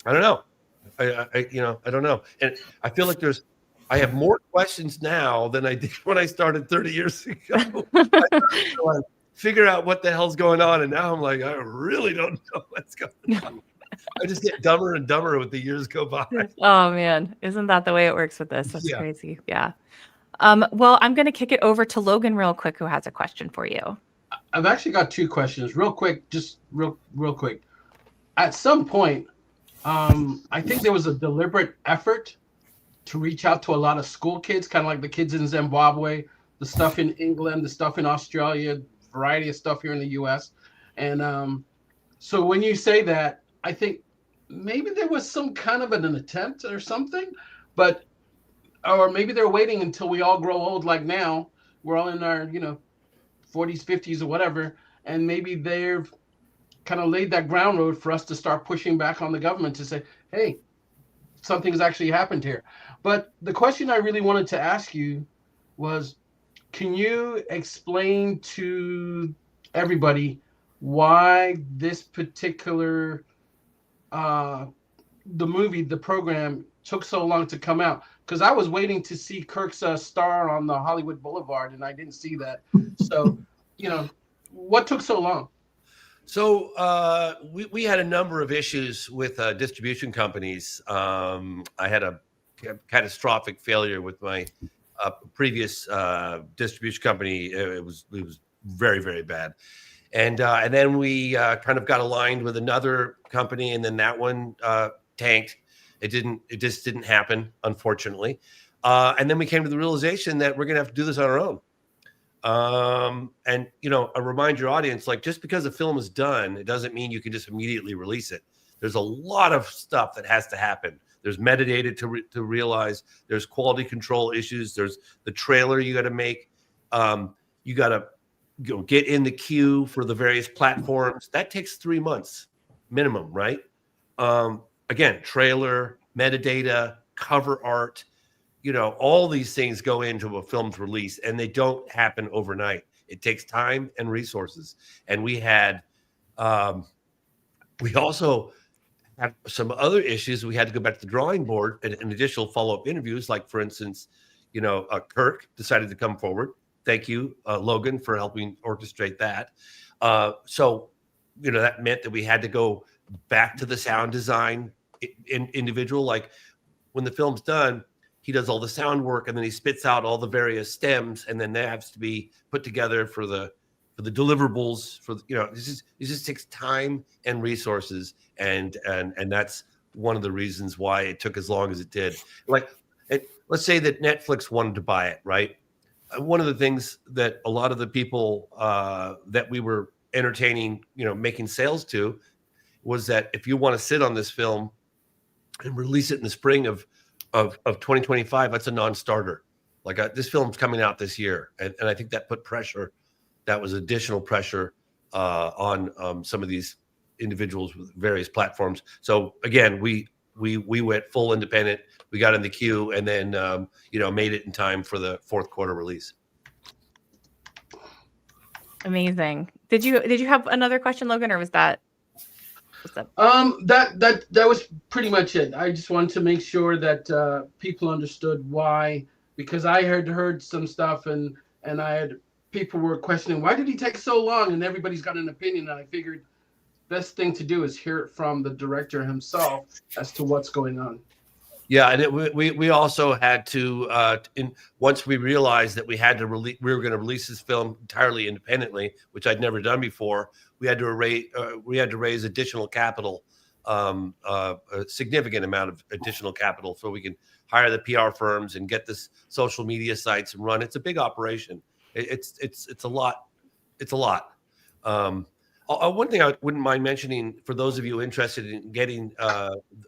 don't know. I don't know. And I feel like I have more questions now than I did when I started 30 years ago. I started to figure out what the hell's going on. And now I'm like, I really don't know what's going on. I just get dumber and dumber with the years go by. Oh man, isn't that the way it works with this? That's crazy. Yeah. Well, I'm going to kick it over to Logan real quick, who has a question for you. I've actually got two questions real quick, just real quick. At some point, I think there was a deliberate effort to reach out to a lot of school kids, kind of like the kids in Zimbabwe, the stuff in England, the stuff in Australia, variety of stuff here in the US. And so when you say that, I think maybe there was some kind of an attempt or something, or maybe they're waiting until we all grow old like now. We're all in our, 40s, 50s or whatever. And maybe they've kind of laid that ground road for us to start pushing back on the government to say, hey, something's actually happened here. But the question I really wanted to ask you was, can you explain to everybody why this particular, the program took so long to come out? Because I was waiting to see Kirk's star on the Hollywood Boulevard, and I didn't see that. So, what took so long? So we had a number of issues with distribution companies. I had a catastrophic failure with my previous distribution company. It was very, very bad. And then we kind of got aligned with another company, and then that one tanked. It just didn't happen, unfortunately. And then we came to the realization that we're going to have to do this on our own. And I remind your audience, like, just because a film is done, it doesn't mean you can just immediately release it. There's a lot of stuff that has to happen. There's metadata to realize. There's quality control issues. There's the trailer you got to make. You got to get in the queue for the various platforms. That takes 3 months minimum, right? Again, trailer, metadata, cover art, all these things go into a film's release, and they don't happen overnight. It takes time and resources. And we also had some other issues. We had to go back to the drawing board and additional follow-up interviews. Like, for instance, Kirk decided to come forward. Thank you, Logan, for helping orchestrate that. So that meant that we had to go back to the sound design individual. Like, when the film's done, he does all the sound work, and then he spits out all the various stems, and then that has to be put together for the deliverables. It just takes time and resources, and that's one of the reasons why it took as long as it did. Like, let's say that Netflix wanted to buy it, right? One of the things that a lot of the people that we were entertaining, making sales to, was that if you want to sit on this film and release it in the spring of 2025, that's a non-starter. Like this film's coming out this year, and I think that put pressure. That was additional pressure on some of these individuals with various platforms. So again, we went full independent. We got in the queue, and then made it in time for the fourth quarter release. Amazing. Did you have another question, Logan, or was that? That was pretty much it. I just wanted to make sure that people understood why, because I had heard some stuff and people were questioning, why did he take so long? And everybody's got an opinion. And I figured best thing to do is hear it from the director himself as to what's going on. Yeah, and we also had to once we realized that we were going to release this film entirely independently, which I'd never done before. We had to raise additional capital, a significant amount of additional capital, so we can hire the PR firms and get this social media sites and run. It's a big operation. It's a lot. It's a lot. One thing I wouldn't mind mentioning for those of you interested in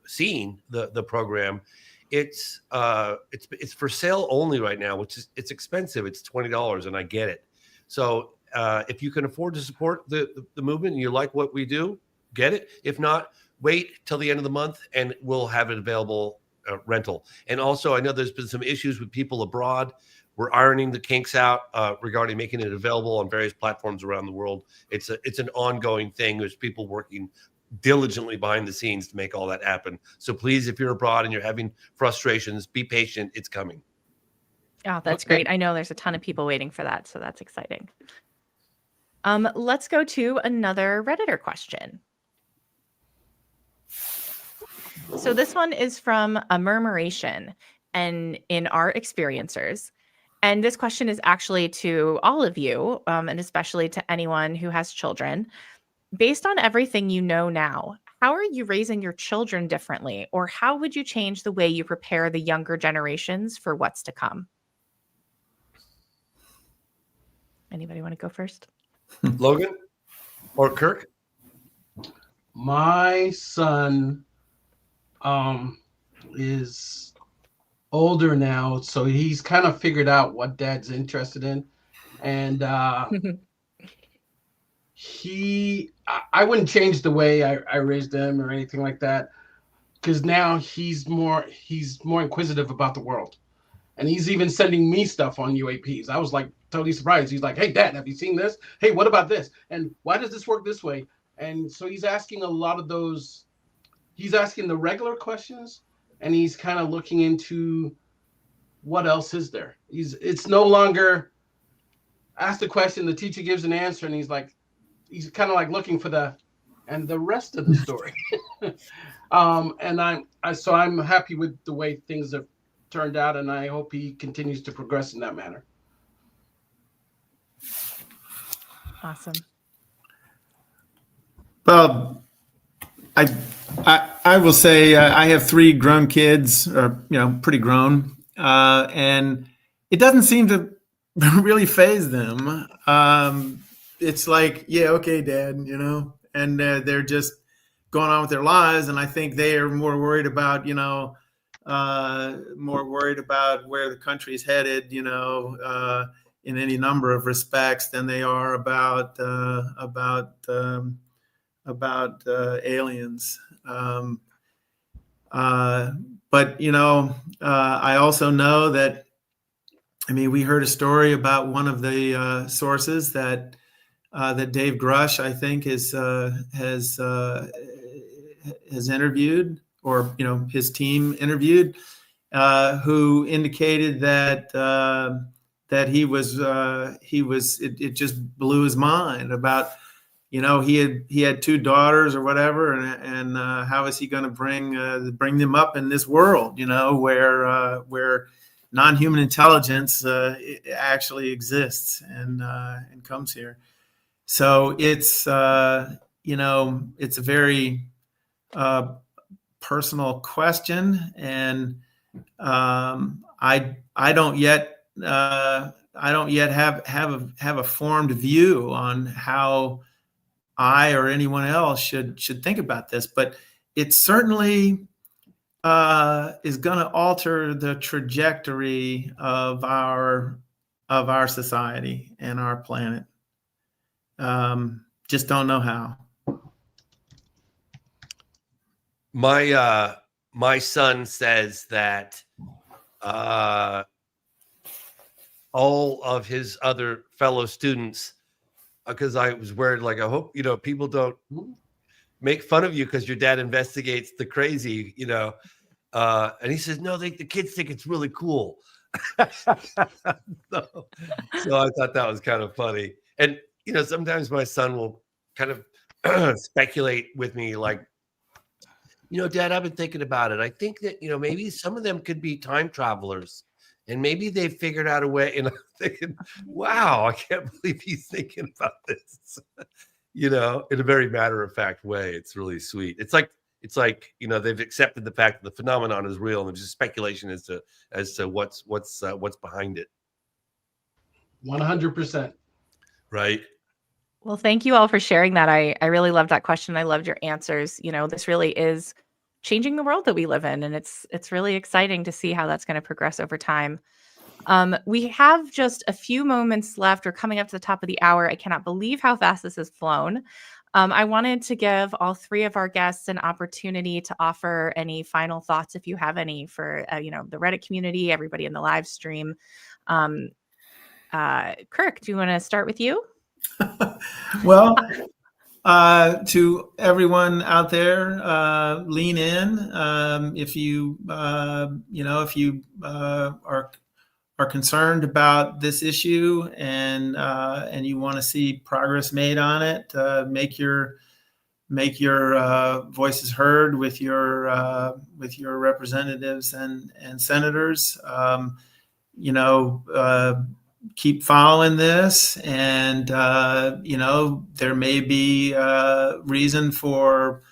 seeing the program, it's for sale only right now, which is it's expensive. It's $20, and I get it. So if you can afford to support the movement and you like what we do, get it. If not, wait till the end of the month, and we'll have it available rental. And also, I know there's been some issues with people abroad. We're ironing the kinks out regarding making it available on various platforms around the world. It's an ongoing thing. There's people working diligently behind the scenes to make all that happen. So please, if you're abroad and you're having frustrations, be patient. It's coming. Oh, that's great. I know there's a ton of people waiting for that, so that's exciting. Let's go to another Redditor question. So this one is from a murmuration and in our experiencers. And this question is actually to all of you, and especially to anyone who has children. Based on everything you know now, how are you raising your children differently? Or how would you change the way you prepare the younger generations for what's to come? Anybody want to go first? Logan or Kirk? My son is older now, so he's kind of figured out what dad's interested in, and I wouldn't change the way I raised him or anything like that, because now he's more inquisitive about the world, and he's even sending me stuff on UAPs. I was like totally surprised. He's like, "Hey Dad, have you seen this? Hey, what about this? And why does this work this way?" And so he's asking a lot of those. He's asking the regular questions, and he's kind of looking into what else is there. It's no longer ask the question, the teacher gives an answer, and he's kind of like looking for the rest of the story. And I'm happy with the way things have turned out, and I hope he continues to progress in that manner. Awesome. Well, I will say I have 3 grown kids, or pretty grown, and it doesn't seem to really faze them. It's like, yeah, okay, Dad, and they're just going on with their lives, and I think they are more worried about where the country's headed, in any number of respects, than they are about aliens. But I also know that, we heard a story about one of the sources that Dave Grush, I think, has interviewed, or his team interviewed, who indicated that it just blew his mind about, he had 2 daughters or whatever, and how is he going to bring them up in this world, where non-human intelligence actually exists and comes here. So it's it's a very personal question, and I don't yet have a formed view on how I or anyone else should think about this, but it certainly is going to alter the trajectory of our society and our planet. Just don't know how. My son says that all of his other fellow students, because I was worried, like, I hope, people don't make fun of you because your dad investigates the crazy, and he says, no, the kids think it's really cool. so I thought that was kind of funny. And, sometimes my son will kind of speculate with me, like, Dad, I've been thinking about it. I think that, maybe some of them could be time travelers, and maybe they figured out a way. And I'm thinking, wow, I can't believe he's thinking about this, in a very matter of fact way. It's really sweet. It's like, they've accepted the fact that the phenomenon is real, and there's just speculation as to what's behind it. 100%. Right. Well, thank you all for sharing that. I really loved that question. I loved your answers. This really is changing the world that we live in, and it's really exciting to see how that's going to progress over time. We have just a few moments left. We're coming up to the top of the hour. I cannot believe how fast this has flown. I wanted to give all three of our guests an opportunity to offer any final thoughts, if you have any, for the Reddit community, everybody in the live stream. Kirk, do you want to start with you? Well, to everyone out there, lean in. If you are concerned about this issue and you want to see progress made on it, make your voices heard with your representatives and senators. Keep following this, and there may be reason for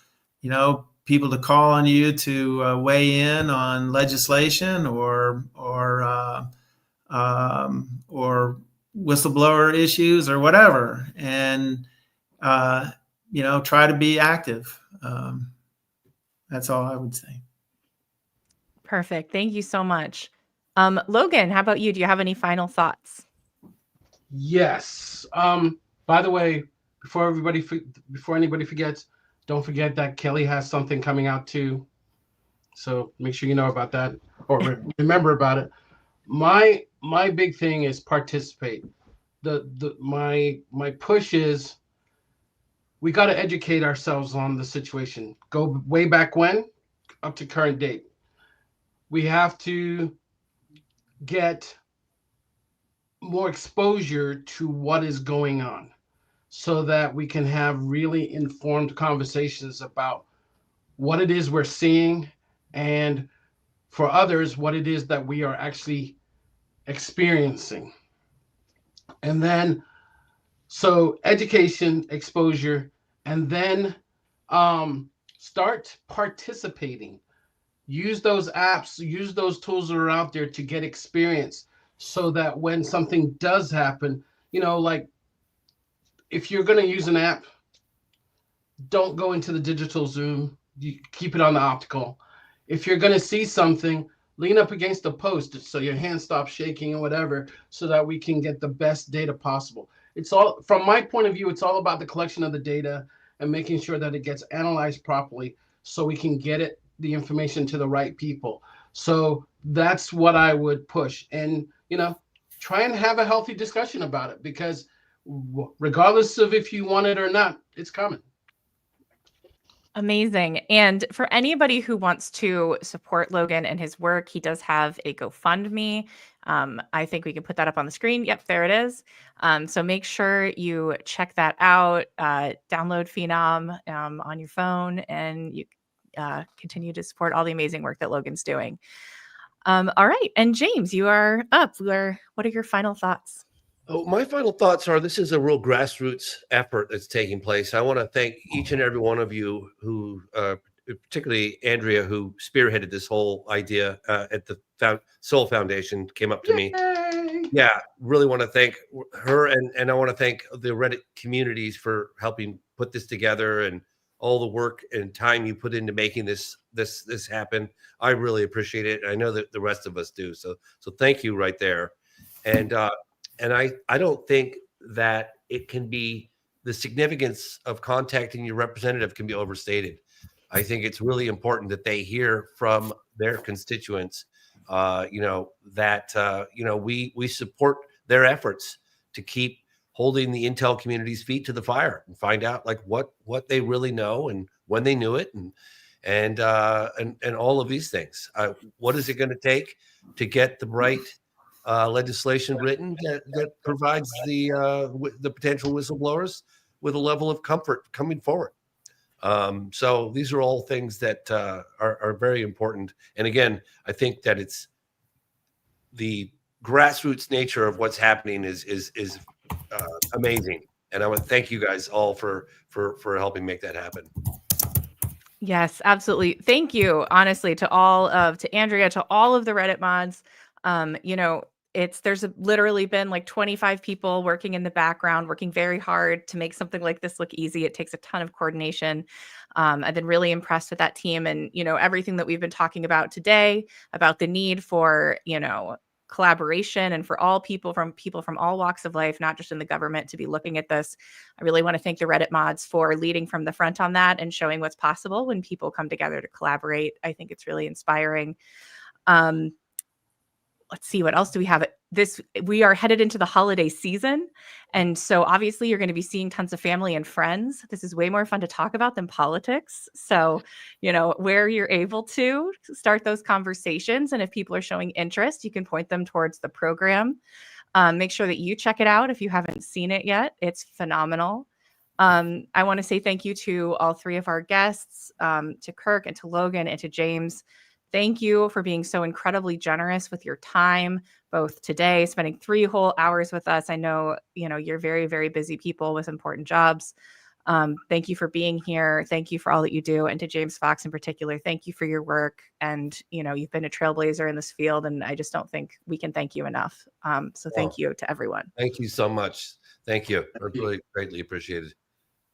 people to call on you to weigh in on legislation or whistleblower issues or whatever, and try to be active. That's all I would say. Perfect. Thank you so much. Logan, how about you? Do you have any final thoughts? Yes. By the way, before anybody forgets, don't forget that Kelly has something coming out too. So make sure you know about that, or remember about it. My big thing is participate. My push is we got to educate ourselves on the situation. Go way back when, up to current date. We have to get more exposure to what is going on so that we can have really informed conversations about what it is we're seeing, and for others, what it is that we are actually experiencing. And then, so education, exposure, and then start participating. Use those apps, use those tools that are out there to get experience, so that when something does happen, like if you're going to use an app, don't go into the digital zoom. You keep it on the optical. If you're going to see something, lean up against a post so your hand stops shaking and whatever, so that we can get the best data possible. It's all, from my point of view, it's all about the collection of the data and making sure that it gets analyzed properly so we can get the information to the right people. So that's what I would push. And, try and have a healthy discussion about it, because regardless of if you want it or not, it's coming. Amazing. And for anybody who wants to support Logan and his work, he does have a GoFundMe. I think we can put that up on the screen. Yep, there it is. So make sure you check that out. Download Phenom on your phone, and you continue to support all the amazing work that Logan's doing. All right. And James, you are up. What are your final thoughts? Oh, my final thoughts are, this is a real grassroots effort that's taking place. I want to thank each and every one of you who particularly Andrea, who spearheaded this whole idea at the Soul Foundation, came up to me. Yeah, really want to thank her, and I want to thank the Reddit communities for helping put this together and all the work and time you put into making this happen. I really appreciate it. I know that the rest of us do. So thank you right there. And I don't think that it can be, the significance of contacting your representative can be overstated. I think it's really important that they hear from their constituents, that we support their efforts to keep holding the intel community's feet to the fire and find out like what they really know and when they knew it, and all of these things. What is it going to take to get the right legislation written that provides the potential whistleblowers with a level of comfort coming forward? So these are all things that are very important. And again, I think that it's the grassroots nature of what's happening is amazing. And I want to thank you guys all for helping make that happen. Yes, absolutely. Thank you, honestly, to Andrea, to all of the Reddit mods. There's literally been like 25 people working in the background, working very hard to make something like this look easy. It takes a ton of coordination. I've been really impressed with that team, and everything that we've been talking about today, about the need for collaboration and for all people from all walks of life, not just in the government, to be looking at this. I really want to thank the Reddit mods for leading from the front on that and showing what's possible when people come together to collaborate. I think it's really inspiring. Let's see, what else do we have? We are headed into the holiday season. And so obviously you're going to be seeing tons of family and friends. This is way more fun to talk about than politics. So, where you're able to start those conversations. And if people are showing interest, you can point them towards the program. Make sure that you check it out if you haven't seen it yet. It's phenomenal. I want to say thank you to all three of our guests, to Kirk and to Logan and to James. Thank you for being so incredibly generous with your time, both today, spending 3 whole hours with us. I know, you're very, very busy people with important jobs. Thank you for being here. Thank you for all that you do. And to James Fox in particular, thank you for your work. And, you've been a trailblazer in this field, and I just don't think we can thank you enough. So thank you to everyone. Thank you so much. Thank you. I really greatly appreciate it.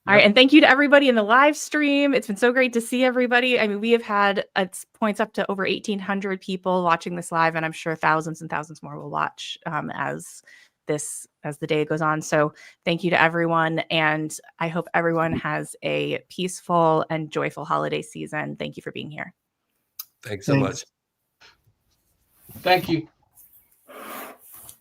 All right. And thank you to everybody in the live stream. It's been so great to see everybody. I mean, we have had at points up to over 1,800 people watching this live, and I'm sure thousands and thousands more will watch as the day goes on. So thank you to everyone. And I hope everyone has a peaceful and joyful holiday season. Thank you for being here. Thanks so much. Thank you.